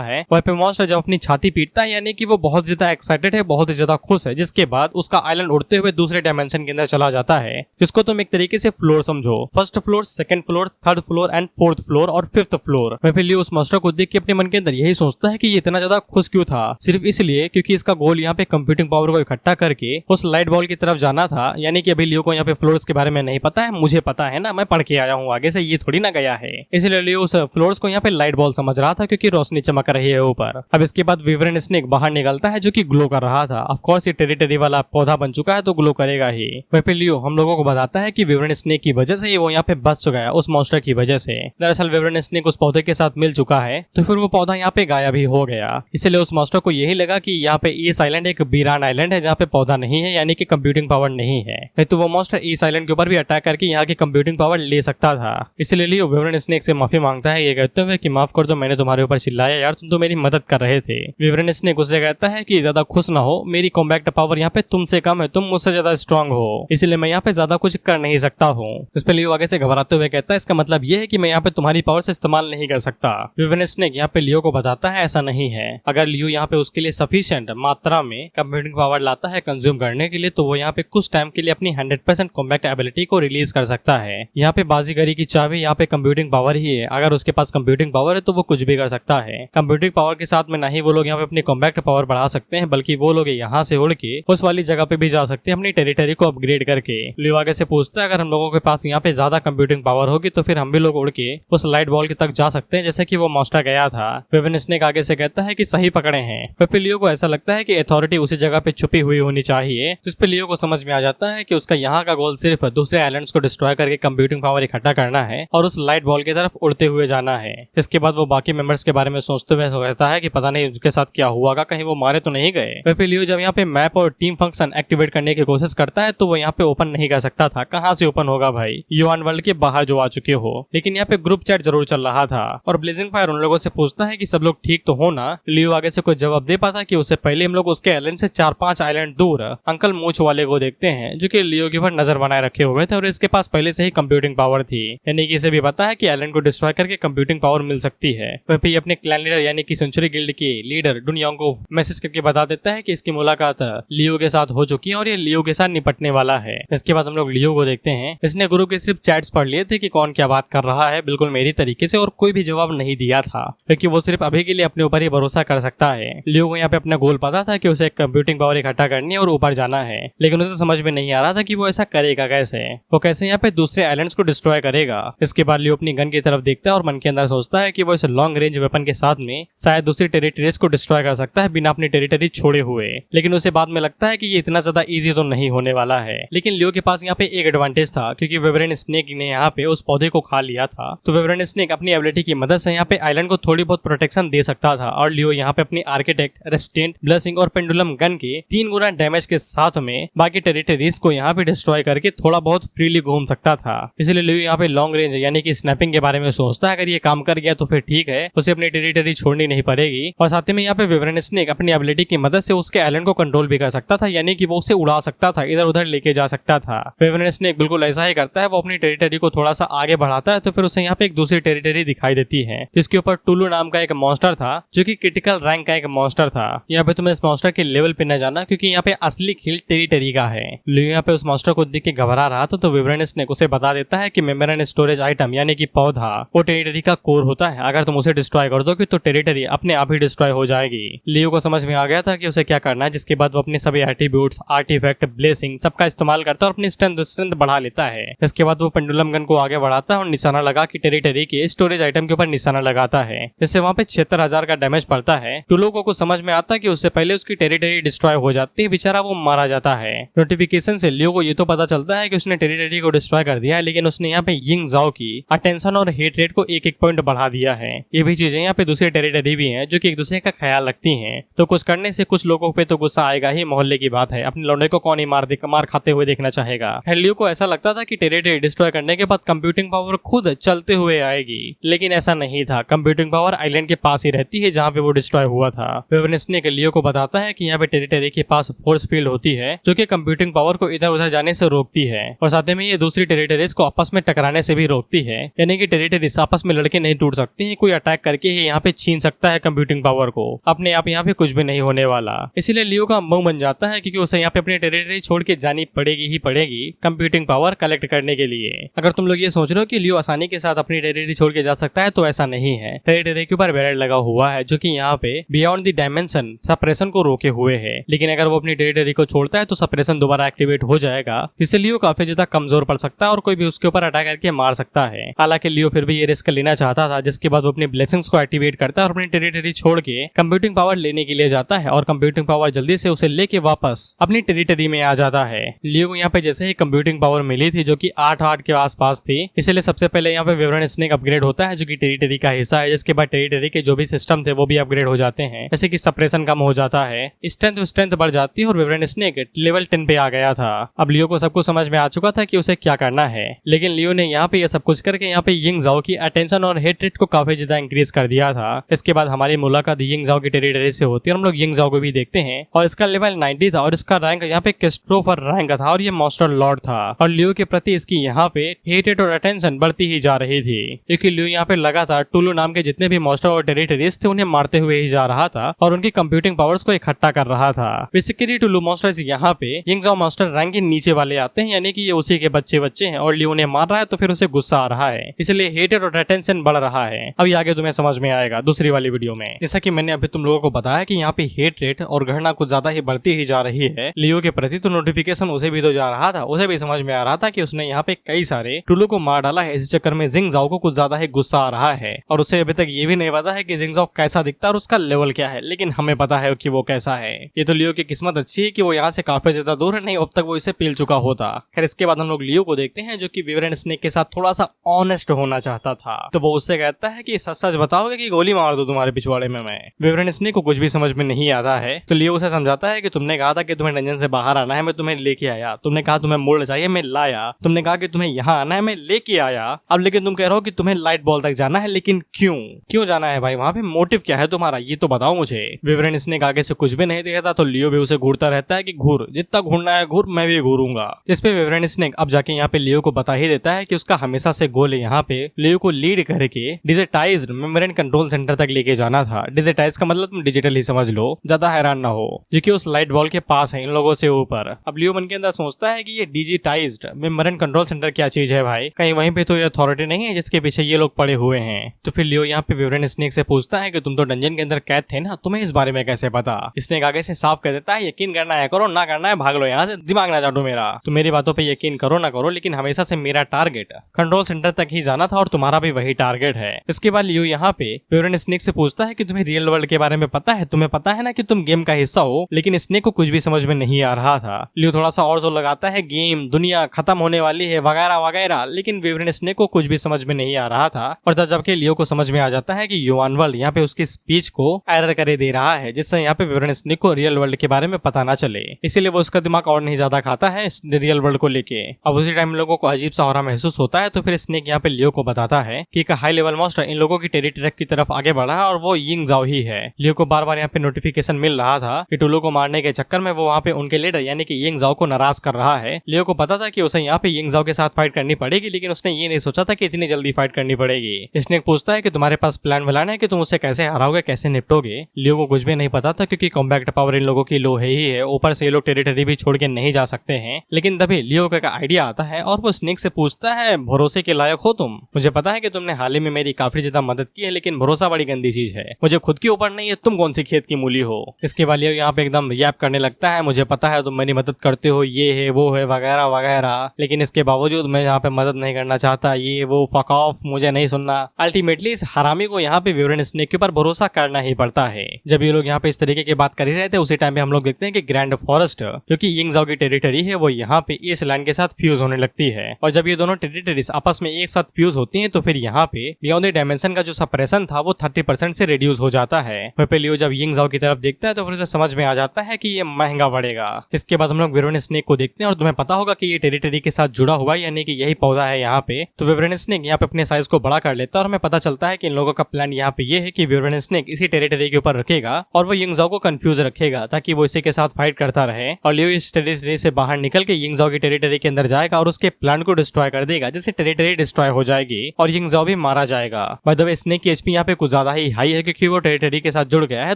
है। वहाँ पे मॉन्स्टर जब अपनी छाती पीटता है, यानी कि वो बहुत ज्यादा एक्साइटेड है, बहुत ज्यादा खुश है, जिसके बाद उसका आइलैंड उड़ते हुए दूसरे डायमेंशन के अंदर चला जाता है, जिसको तुम एक तरीके से फ्लोर समझो। First floor, second floor, third floor and fourth floor और फिफ्थ फ्लोर। वह फिर लियो उस मॉन्स्टर को देख के अपने मन के अंदर यही सोचता है कि ये इतना ज्यादा खुश क्यों था। सिर्फ इसलिए क्योंकि इसका गोल यहाँ पे कंप्यूटिंग पावर को इकट्ठा करके उस लाइट बॉल की तरफ जाना था। यानी कि अभी लियो को यहाँ पे फ्लोर्स के बारे में नहीं पता है, मुझे पता है ना, मैं पढ़ के आया हूँ आगे से, ये थोड़ी ना गया है। इसलिए लियो उस फ्लोर्स को यहाँ पे लाइट बॉल समझ रहा था क्योंकि रोशनी चमक रही है ऊपर। अब इसके बाद विवरण स्नेक बाहर निकलता है जो कि ग्लो कर रहा था। ऑफ कोर्स ये टेरिटरी वाला पौधा बन चुका चुका है तो ग्लो करेगा ही। वहीं पे लियो हम लोगों को बताता है कि विवरण स्नेक की वजह से वो यहाँ पे बच चुका है उस मॉन्स्टर की वजह से। दरअसल विवरण स्नेक उस पौधे के साथ मिल चुका है तो फिर वो पौधा यहाँ पे गायब ही हो गया। इसलिए उस मॉन्स्टर को यही लगा कि यहाँ पे ईस आइलैंड एक वीरान आइलैंड है जहाँ पे पौधा नहीं है, यानी कि कंप्यूटिंग पावर नहीं है। नहीं तो वो मॉन्स्टर ईस आइलैंड के ऊपर भी अटैक करके यहाँ की कंप्यूटिंग पावर ले सकता था। इसलिए लियो विवरण स्नेक से माफी मांगता है, ये कहते हुए कि माफ कर दो, मैंने तुम्हारे ऊपर चिल्लाया यार, तुम तो मेरी मदद कर रहे थे। विवरण स्नेक उससे कहता है कि ज्यादा खुश ना हो, मेरी कॉम्बैक्ट पावर यहाँ पे तुमसे कम है, तुम मुझसे ज्यादा स्ट्रांग हो, इसलिए मैं यहाँ पे ज्यादा कुछ कर नहीं सकता हूँ। इस पे लियो आगे से घबराते हुए कहता है इसका मतलब ये है कि मैं यहाँ पे तुम्हारी पावर से इस्तेमाल नहीं कर सकता। विवरण स्नेक यहाँ पे लियो को बताता है ऐसा नहीं है, अगर लियो यहाँ पे उसके लिए सफिशिएंट मात्रा में कंप्यूटिंग पावर लाता है कंज्यूम करने के लिए तो वो यहाँ पे कुछ टाइम के लिए अपनी 100% कॉम्बैक्ट एबिलिटी को रिलीज कर सकता है। यहाँ पे बाजीगरी की चाबी यहाँ पे कंप्यूटिंग पावर ही है, अगर उसके पास कंप्यूटिंग पावर है तो वो कुछ भी कर सकता है। कंप्यूटिंग पावर के साथ में ना ही वो लोग यहाँ पे अपनी कॉम्बैक्ट पावर बढ़ा सकते हैं, बल्कि वो लोग यहाँ से उड़ के उस वाली जगह पे भी जा सकते हैं अपनी टेरिटरी को अपग्रेड करके। लियो आगे से पूछता है अगर हम लोगों के पास यहाँ पे ज्यादा कंप्यूटिंग पावर होगी तो फिर हम भी लोग उड़ के उस लाइट बॉल के तक जा सकते हैं जैसे कि वो मॉन्स्टर गया था। विविन स्नेक आगे से कहता है कि सही पकड़े हैं। फिर लियो को ऐसा लगता है कि अथॉरिटी उसी जगह पे छुपी हुई होनी चाहिए, जिस पे लियो को समझ में आ जाता है कि उसका यहाँ का गोल सिर्फ दूसरे आइलैंड्स को डिस्ट्रॉय करके कंप्यूटिंग पावर इकट्ठा करना है और उस लाइट बॉल की तरफ उड़ते हुए जाना है। इसके बाद वो बाकी मेंबर्स के बारे में सोचते हुए कहता है कि पता नहीं उसके साथ क्या हुआ, कहीं वो मारे तो नहीं गए। फिर लियो जब यहाँ पे मैप और टीम फंक्शन एक्टिवेट करने की कोशिश करता है तो वो यहाँ पे ओपन नहीं कर सकता था। कहाँ से ओपन होगा भाई, युआन वर्ल्ड के बाहर जो आ चुके हो। लेकिन यहाँ पे ग्रुप चैट जरूर चल रहा था और ब्लेजिंग फायर उन लोगों से पूछता है कि सब लोग ठीक तो हो ना। लियो आगे से कोई जवाब दे पाता कि उससे पहले हम लोग उसके आइलैंड से 4-5 आइलैंड दूर अंकल मूछ वाले को देखते हैं जो कि लियो के ऊपर नजर बनाए रखे हुए थे और इसके पास पहले से ही कंप्यूटिंग पावर थी, यानी कि इसे भी पता है कि आइलैंड को डिस्ट्रॉय करके कंप्यूटिंग पावर मिल सकती है। वहीं पे अपने क्लैन लीडर यानी कि सेंचुरी गिल्ड के लीडर डुनियांग को मैसेज करके बता देता है कि इसकी मुलाकात लियो के साथ हो चुकी है और ये लियो के साथ निपटने वाला है। इसके बाद हम लोग लियो को देखते हैं, इसने ग्रुप के सिर्फ चैट्स पढ़ लिए थे कि कौन क्या बात कर रहा है बिल्कुल मेरी तरीके से, और कोई भी जवाब नहीं दिया था क्योंकि वो सिर्फ अभी के लिए अपने ऊपर ही भरोसा कर सकता है। लियो को यहाँ पे अपना गोल पता था कि उसे कंप्यूटिंग पावर इकट्ठा करनी है और ऊपर जाना है, लेकिन उसे समझ में नहीं आ रहा था कि वो ऐसा करेगा कैसे, वो कैसे यहाँ पे दूसरे आइलैंड्स को डिस्ट्रॉय करेगा। इसके बाद लियो अपनी गन की तरफ देखता है और मन के अंदर सोचता है कि वो इस लॉन्ग रेंज वेपन के साथ में शायद दूसरी टेरिटरीज को डिस्ट्रॉय कर सकता है बिना अपनी टेरिटरी छोड़े हुए। लेकिन उसे बाद में लगता है कि ये इतना ज्यादा इजी तो नहीं होने वाला है। लेकिन लियो के पास यहाँ पे एक एडवांटेज था क्योंकि विवरण स्नेक ने यहाँ पे उस पौधे को खा लिया था, तो विवरण स्नेक अपनी एबिलिटी की मदद से यहाँ पे आइलैंड को थोड़ी बहुत प्रोटेक्शन दे सकता था और लियो यहाँ पे अपनी आर्किटेक्ट, रेस्टेंट, ब्लेसिंग और पेंडुलम गन के 3 गुना डैमेज के साथ में बाकी टेरिटरीज को यहाँ पे डिस्ट्रॉय करके थोड़ा बहुत फ्रीली घूम सकता था। इसलिए लियो यहाँ पे लॉन्ग रेंज यानी कि स्नैपिंग के बारे में सोचता है, अगर ये काम कर गया तो फिर ठीक है, उसे अपनी टेरिटरी छोड़नी नहीं पड़ेगी और साथ में यहाँ पे विवरण स्नेक अपनी एबिलिटी की मदद से उसके आइलैंड को कंट्रोल भी कर सकता था, यानी कि वो उसे उड़ा सकता था, इधर उधर लेके जा सकता था। विवरण स्नेक बिल्कुल ऐसा ही करता है, वो अपनी टेरिटरी को थोड़ा सा आगे बढ़ाता है तो फिर उसे यहाँ पे एक दूसरी टेरिटरी दिखाई देती है जिसके ऊपर टुलू नाम का एक मॉन्स्टर था जो कि क्रिटिकल रैंक का एक मॉन्स्टर था। यहाँ पे तुम्हें इस मॉन्स्टर के लेवल पे न जाना क्योंकि यहाँ पे असली खेल टेरिटरी का है। लियो यहाँ पे उस मॉन्स्टर को देख के घबरा रहा था तो विवरण स्नेक उसे बता देता है कि मेमोरेंड स्टोरेज आइटम यानी कि पौधा वो टेरिटरी का कोर होता है, अगर तुम उसे डिस्ट्रॉय कर दोगे तो टेरिटरी अपने आप ही डिस्ट्रॉय हो जाएगी। लियो को समझ में आ गया था कि उसे क्या करना है, जिसके बाद वो अपने सभी एट्रीब्यूट्स, आर्टिफैक्ट, ब्लेसिंग सबका इस्तेमाल करता है और अपनी स्ट्रेंथ बढ़ा लेता है। इसके बाद वो पेंडुलम गन को आगे बढ़ाता है और निशाना लगा कि टेरिटरी के स्टोरेज आइटम के ऊपर निशाना लगाता है, जिससे वहाँ पे 76,000 का डैमेज पड़ता है। टुलू को कुछ समझ में आता है कि उससे पहले उसकी टेरिटरी डिस्ट्रॉय हो जाती है, बेचारा वो मारा जाता है। नोटिफिकेशन से लियो को ये तो पता चलता है कि उसने टेरिटरी को डिस्ट्रॉय कर दिया है, लेकिन उसने यहाँ पे यिंग जाओ की अटेंशन और हेट रेट को 1-1 पॉइंट बढ़ा दिया है। ये भी चीजें यहाँ पे दूसरी टेरिटरी भी हैं जो कि एक दूसरे का ख्याल रखती हैं, तो कुछ करने से कुछ लोगों पे तो गुस्सा आएगा ही, मोहल्ले की बात है, अपने लौंडे को कौन ही मार खाते हुए देखना चाहेगा। लियो को ऐसा लगता था कि टेरिटरी डिस्ट्रॉय करने के बाद कंप्यूटिंग पावर खुद चलते हुए आएगी, लेकिन ऐसा नहीं था। कंप्यूटिंग पावर आइलैंड के पास ही रहती है जहाँ पे वो डिस्ट्रॉय हुआ था। विवरण स्नेक लियो को बताता है कि यहाँ पे टेरिटरी के पास फोर्स फील्ड होती है जो कि कंप्यूटिंग पावर को इधर उधर जाने से रोकती है और साथ में ये दूसरी टेरिटरीज को आपस में टकराने से भी रोकती है, यानी कि टेरिटरीज आपस में लड़के नहीं टूट सकती हैं, कोई अटैक करके ही यहाँ पे छीन सकता है कंप्यूटिंग पावर को, अपने आप यहाँ पे कुछ भी नहीं होने वाला। इसीलिए लियो का मुंह बन जाता है क्योंकि उसे यहाँ पे अपनी टेरिटरी छोड़ के जानी पड़ेगी ही पड़ेगी कंप्यूटिंग पावर कलेक्ट करने के लिए। अगर तुम लोग ये सोच रहे हो कि लियो आसानी के साथ अपनी टेरिटरी छोड़ के जा सकता है तो ऐसा नहीं है। टेरिटरी के ऊपर बैरियर लगा हुआ है जो कि यहाँ पे बियॉन्ड द डायमेंशन सप्रेशन को रोके हुए है, लेकिन अगर वो अपनी टेरिटरी को छोड़ता है तो सप्रेशन दोबारा एक्टिवेट हो जाएगा, इससे लियो काफी ज्यादा कमजोर पड़ सकता है और कोई भी उसके ऊपर अटैक करके मार सकता है। हालांकि लियो फिर भी ये रिस्क लेना चाहता था, जिसके बाद वो अपनी ब्लेसिंग्स को एक्टिवेट करता है और अपनी टेरिटरी छोड़ के कंप्यूटिंग पावर लेने के लिए जाता है और कंप्यूटिंग पावर जल्दी से उसे लेके वापस अपनी टेरिटरी में आ जाता है। लियो को यहाँ पे जैसे ही कंप्यूटिंग पावर मिली थी जो कि 8 के आसपास थी, इसलिए सबसे पहले यहाँ पे विवरण स्नेक अपग्रेड होता है जो कि टेरिटरी का हिस्सा है, जिसके बाद टेरिटरी के जो भी सिस्टम थे वो भी अपग्रेड हो जाते हैं, जैसे कि सप्रेशन कम हो जाता है, स्ट्रेंथ बढ़ जाती है और विवरण स्नेक लेवल 10 पे आ गया था। अब लियो को सब कुछ समझ में आ चुका था कि उसे क्या करना है, लेकिन लियो ने यहाँ पे ये सब कुछ करके यहाँ पे यिंग ज़ाओ की अटेंशन और हेट रेट को काफी ज्यादा इंक्रीज कर दिया था। इसके बाद हमारी मुलाकात यिंग ज़ाओ की टेरिटरी से होती है, हम लोग यिंग ज़ाओ को भी देखते हैं और इसका लेवल 90 था और इसका रैंक यहाँ पे क्रिस्टोफर रैंक था और ये मास्टर लॉर्ड था और लियो के प्रति इसकी यहाँ पे हेट रेट और अटेंशन बढ़ती ही जा रही थी, क्योंकि लियो यहाँ पे लगातार टुलू नाम के जितने भी मास्टर और टेरिटरीज थे उन्हें मारते हुए ही जा रहा था और उनकी कंप्यूटिंग पावर्स को इकट्ठा कर रहा था। बेसिकली टुलू मास्टर्स यहाँ पे यिंग ज़ाओ मास्टर रैंक के नीचे वाले आते हैं, यानी कि ये उसी के बच्चे हैं और लियो उन्हें मार रहा है तो फिर उसे गुस्सा आ रहा है, इसलिए हेट रेट और अटेंशन बढ़ रहा है। अब आगे तुम्हें समझ में आएगा दूसरी वाली वीडियो में। जैसा कि मैंने अभी तुम लोगों को बताया कि यहाँ पे हेट रेट और घृणा कुछ ज्यादा ही बढ़ती ही जा रही है लियो के प्रति, तो नोटिफिकेशन उसे भी तो जा रहा था, उसे भी समझ में आ रहा था कि उसने यहाँ पे कई सारे टुलू को मार डाला है। इस चक्कर में जिंग ज़ाओ को कुछ ज्यादा ही गुस्सा आ रहा है और उसे अभी तक ये भी नहीं पता है कि जिंग ज़ाओ कैसा दिखता है और उसका लेवल क्या है, लेकिन हमें पता है कि वो कैसा है। ये तो लियो की किस्मत अच्छी है कि वो यहाँ से काफी ज्यादा दूर है, नहीं अब तक वो इसे पील चुका होता। खैर इसके बाद हम लोग लियो को देखते हैं जो कि विवरण स्नेक के साथ थोड़ा सा ऑनेस्ट होना चाहता था, तो वो उससे कहता है कि सच सच बताओगे कि गोली मार दो तुम्हारे पिछवाड़े में मैं। विवरण स्नेक को कुछ भी समझ में नहीं आता है, तो लियो उसे समझाता है कि तुमने कहा था कि तुम्हें डंजन से बाहर आना है, मैं तुम्हें लेके आया, तुमने कहा तुम्हें मोल्ड चाहिए, मैं लाया, तुमने कहा कि तुम्हें यहाँ आना है, मैं लेके आया, अब लेकिन तुम कह रहे हो कि तुम्हें लाइट बॉल तक जाना है, लेकिन क्यों जाना है भाई, वहाँ पे मोटिव क्या है तुम्हारा, ये तो बताओ मुझे। विवरण स्नेक आगे से कुछ भी नहीं देखता, तो लियो भी उसे घूरता रहता है कि घूर, जितना घूरना है घूर, मैं भी घूरूंगा। इस पे विवरण स्नेक अब जाके यहाँ पे लियो को बता ही देता है कि उसका हमेशा से गोल यहाँ पे लियो को लीड करके डिजिटाइज्ड मेमोरी कंट्रोल सेंटर तक लेके जाना था। डिजिटाइज का मतलब तुम डिजिटल ही समझ लो, ज्यादा हैरान ना हो, जो कि उस लाइट बॉल के पास है इन लोगों से ऊपर। अब लियो मन के अंदर सोचता है कि ये डिजिटाइज्ड मेमोरी कंट्रोल सेंटर क्या चीज है भाई, कहीं वहीं पे तो ये अथॉरिटी नहीं है जिसके पीछे ये लोग पड़े हुए हैं। तो फिर लियो यहाँ पे विवरण स्नेक से पूछता है कि तुम तो डंजन के अंदर कैद थे ना, तुम्हें इस बारे में कैसे पता। स्नेक आगे से साफ कह देता है यकीन करना है करो, ना करना है भाग लो यहाँ से, दिमाग ना चाटो मेरा। तो मेरी बातों पे यकीन करो ना करो, लेकिन हमेशा से मेरा टारगेट कंट्रोल सेंटर तक ही जाना था और तुम्हारा भी वही टारगेट है। इसके बाद लियो यहाँ पे विवरण स्नेक से पूछता है कि तुम्हें रियल वर्ल्ड के बारे में पता है, तुम्हें पता है ना कि तुम गेम का हिस्सा हो, लेकिन स्नेक को कुछ भी समझ में नहीं आ रहा था। लियो थोड़ा सा और जोर लगाता है गेम दुनिया खत्म होने वाली है वगैरह वगैरह, लेकिन विवरण स्नेक को कुछ भी समझ में नहीं आ रहा था। और जबकि लियो को समझ में आ जाता है कि युआन वर्ल्ड यहाँ पे उसकी स्पीच को एरर करे दे रहा है, जिससे यहाँ पे विवरण स्नेक को रियल वर्ल्ड के बारे में पता ना चले, इसीलिए वो उसका दिमाग और नहीं ज्यादा खाता है रियल वर्ल्ड को लेके। अब उसी टाइम लोगों को अजीब सा हो रहा महसूस होता है, तो फिर स्नेक यहाँ पे लियो को बताता है कि एक हाई लेवल मॉन्स्टर इन लोगों की टेरिटरी की तरफ आगे बढ़ा है और वो यिंग ज़ाओ ही है। लियो को बार बार यहाँ पे नोटिफिकेशन मिल रहा था कि टुलू को मारने के चक्कर में वो वहाँ पे उनके लीडर यानी कि यिंग ज़ाओ को नाराज कर रहा है। लियो को पता था कि उसे यहाँ पे यिंग ज़ाओ के साथ फाइट करनी पड़ेगी, लेकिन उसने ये नहीं सोचा था कि इतनी जल्दी फाइट करनी पड़ेगी। स्नेक पूछता है कि तुम्हारे पास प्लान व्लान है कि तुम उसे कैसे हराओगे, कैसे निपटोगे। लियो को कुछ भी नहीं पता था क्योंकि कॉम्बैक्ट पावर इन लोगों की लो है ही है, ऊपर से ये लोग टेरिटरी भी छोड़ के नहीं जा सकते हैं। लेकिन तभी लियो का आइडिया आता है और वो स्नेक से पूछता है भरोसे के लायक हो तुम, मुझे पता है कि तुमने हाल ही में मेरी काफी ज्यादा मदद की है, लेकिन भरोसा बड़ी गंदी चीज है, मुझे खुद के ऊपर नहीं है, तुम कौन सी खेत की मूली हो। इसके बाद लियो यहाँ पे एकदम रिएक्ट करने लगता है, मुझे पता है तुम मेरी मदद करते हो, ये है वो है वगैरह वगैरह, लेकिन इसके बावजूद मैं यहाँ पे मदद नहीं करना चाहता, ये वो फक ऑफ, मुझे नहीं सुनना। अल्टीमेटली इस हरामी को यहाँ पे विवरण स्नेक के ऊपर भरोसा करना ही पड़ता है। जब ये लोग यहाँ पे इस तरीके की बात कर ही रहे थे, उसी टाइम पे हम लोग देखते हैं कि ग्रैंड फॉरेस्ट जो कि यिंग ज़ाओ की टेरिटरी है वो यहाँ पे इस लैंड के साथ फ्यूज होने लगती है, और जब ये दोनों टेरिटरीज आपस में एक साथ फ्यूज होती हैं तो फिर यहाँ पे बियॉन्ड द डायमेंशन का जो सप्रेशन था वो 30% से रिड्यूस हो जाता है। वहीं पे लियो जब यिंग ज़ाओ की तरफ देखता है तो फिर उसे समझ में आ जाता है कि ये महंगा पड़ेगा। इसके बाद हम लोग विवरण स्नेक को देखते हैं और तुम्हें पता होगा कि ये टेरिटरी के साथ जुड़ा हुआ यानी कि यही पौधा है यहाँ पे। तो विवरण स्नेक यहाँ पे अपने साइज को बड़ा कर लेता है और हमें पता चलता है कि इन लोगों का प्लान यहाँ पे ये है कि विवरण स्नेक इसी टेरिटरी के ऊपर रखेगा और वो यिंग ज़ाओ को कंफ्यूज रखेगा ताकि वो इसी के साथ फाइट करता रहे, और लियो इस टेरिटरी से बाहर निकल के यिंग ज़ाओ की टेरिटरी के अंदर जाएगा और उसके प्लान को डिस्ट्रॉय कर देगा, जिससे टेरिटरी डिस्ट्रॉय हो जाएगी और यिंग ज़ाओ भी मारा जाएगा। बाय द वे स्नेक की एचपी यहाँ पे कुछ ज्यादा ही हाई है क्योंकि वो टेरिटरी के साथ जुड़ गया है,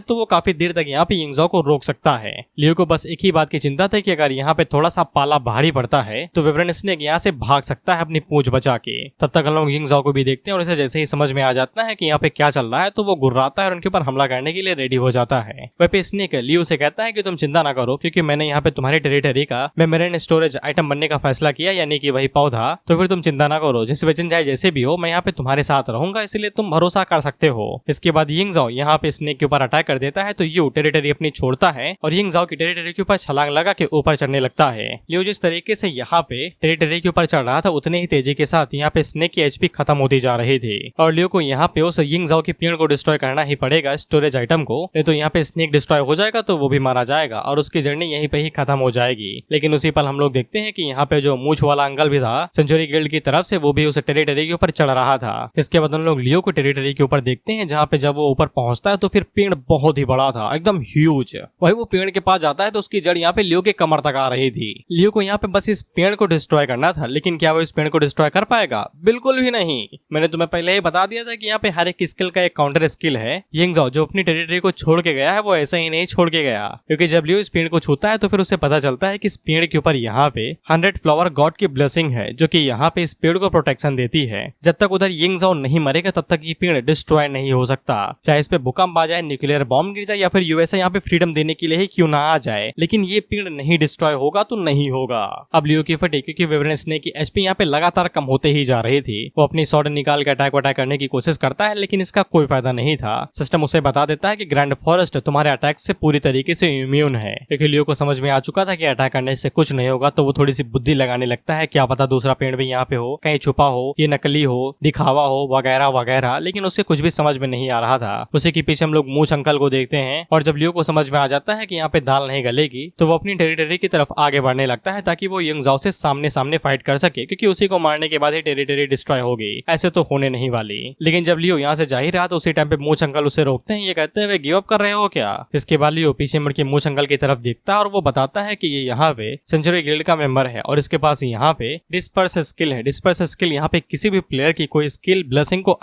तो वो काफी देर तक यहाँ पे यिंग ज़ाओ को रोक सकता है। लियो को बस एक ही बात की चिंता थी कि अगर यहाँ पे थोड़ा सा पाला भारी पड़ता है तो विवरण स्नेक यहाँ से भाग सकता है अपनी पूंछ बचा के। तब तक हम लोग यिंग ज़ाओ को भी देखते हैं और इसे जैसे ही समझ में आ जाता है कि यहाँ पे क्या चल रहा है तो वो गुर्राता है और उनके ऊपर हमला करने के लिए रेडी हो जाता है। वह पे स्नेक लियो से कहता है कि तुम चिंता ना करो क्योंकि मैंने यहाँ पे तुम्हारी टेरिटरी का मेमोरी स्टोरेज आइटम बनने का फैसला किया, यानी कि वही पौधा, तो फिर तुम चिंता ना करो, जिस वचन जाए जैसे भी हो मैं यहाँ पे तुम्हारे साथ रहूंगा, इसलिए तुम भरोसा कर सकते हो। इसके बाद यिंग ज़ाओ यहाँ पे स्नेक के ऊपर अटैक कर देता है तो यू टेरिटरी अपनी छोड़ता है और यिंग ज़ाओ की टेरिटरी के ऊपर छलांग लगा के ऊपर चढ़ने लगता है। लियो जिस तरीके से यहाँ पे टेरिटरी के ऊपर चढ़ रहा था उतने ही तेजी के साथ यहाँ पे स्नेक की एचपी खत्म होती जा रही थी और लियो को यहाँ पे उस यिंगज़ाओ के पेड़ को डिस्ट्रॉय करना ही पड़ेगा, स्टोरेज आइटम को, नहीं तो यहाँ पे स्नेक डिस्ट्रॉय हो जाएगा तो वो भी मारा जाएगा और उसकी जर्नी यहीं पे ही खत्म हो जाएगी। लेकिन उसी पल हम लोग देखते हैं कि यहाँ पे जो मूछ वाला अंकल भी था सेंचुरी गिल्ड की तरफ से, वो भी उस टेरिटरी के ऊपर चढ़ रहा था। इसके बाद हम लोग लियो को टेरिटरी के ऊपर देखते हैं जहाँ पे जब वो ऊपर पहुंचता है तो फिर पेड़ बहुत ही बड़ा था, एकदम ह्यूज। वही वो पेड़ के पास जाता है तो उसकी जड़ यहाँ पे लियो के कमर तक आ रही थी। लियो को यहाँ पे बस इस पेड़ को डिस्ट्रॉय करना था, लेकिन क्या वो इस पेड़ को डिस्ट्रॉय कर पाएगा? बिल्कुल भी नहीं। मैंने तुम्हें पहले ही बता दिया था कि यहाँ पे हर एक स्किल का एक काउंटर स्किल है। यिंगज़ाओ जो अपनी टेरिटरी को छोड़ के गया है वो ऐसा ही नहीं छोड़ के गया, क्योंकि जब लियो इस पेड़ को छूता है तो फिर उसे पता चलता है कि इस पेड़ के ऊपर यहाँ पे 100 फ्लावर गॉड की ब्लेसिंग है, जो कि यहाँ पे इस पेड़ को प्रोटेक्शन देती है। जब तक उधर यिंगज़ाओ नहीं मरेगा तब तक ये पेड़ डिस्ट्रॉय नहीं हो सकता, चाहे इस पे भूकंप आ जाए, न्यूक्लियर बॉम्ब गिर जाए या फिर यूएसए यहाँ पे फ्रीडम देने के लिए ही क्यों ना आ जाए, लेकिन ये पेड़ नहीं डिस्ट्रॉय होगा तो नहीं होगा। अब लियो की फटी क्योंकि विवरण स्नेक की एचपी यहाँ पे लगातार कम होते ही जा रही थी। वो अपनी स्वॉर्ड निकाल के अटैक करने की कोशिश करता है, लेकिन इसका कोई फायदा नहीं था। सिस्टम उसे बता देता है कि ग्रैंड फॉरेस्ट तुम्हारे अटैक से पूरी तरीके से इम्यून है। क्योंकि लियो को समझ में आ चुका था कि अटैक करने से कुछ नहीं होगा, तो वो थोड़ी सी बुद्धि लगाने लगता है, क्या पता दूसरा पेड़ भी यहाँ पे हो, कहीं छुपा हो, ये नकली हो, दिखावा हो, वगैरह वगैरह। लेकिन उसे कुछ भी समझ में नहीं आ रहा था। उसी के पीछे हम लोग मूछ अंकल को देखते हैं और जब लियो को समझ में आ जाता है कि यहाँ पे दाल नहीं गलेगी तो वो अपनी टेरिटरी की तरफ आगे बढ़ने लगता है ताकि वो यिंगज़ाओ से सामने सामने फाइट कर सके, क्योंकि उसी को मारने के बाद ही टेरिटरी डिस्ट्रॉय होगी, ऐसे तो होने नहीं वाली। लेकिन जब लियो यहाँ से जा ही रहा तो उसी टाइम पे मूछ अंकल उसे रोकते हैं। ये कहते हैं वे गिव अप कर रहे हो क्या? इसके बाद लियो पीछे मुड़ के मूछ अंकल की तरफ देखता है और वो बताता है कि ये यहाँ पे सेंचुरी गिल्ड का मेंबर है और इसके पास यहाँ पे डिस्पर्स स्किल है। डिस्पर्स स्किल यहाँ पे किसी भी प्लेयर की कोई स्किल ब्लेसिंग को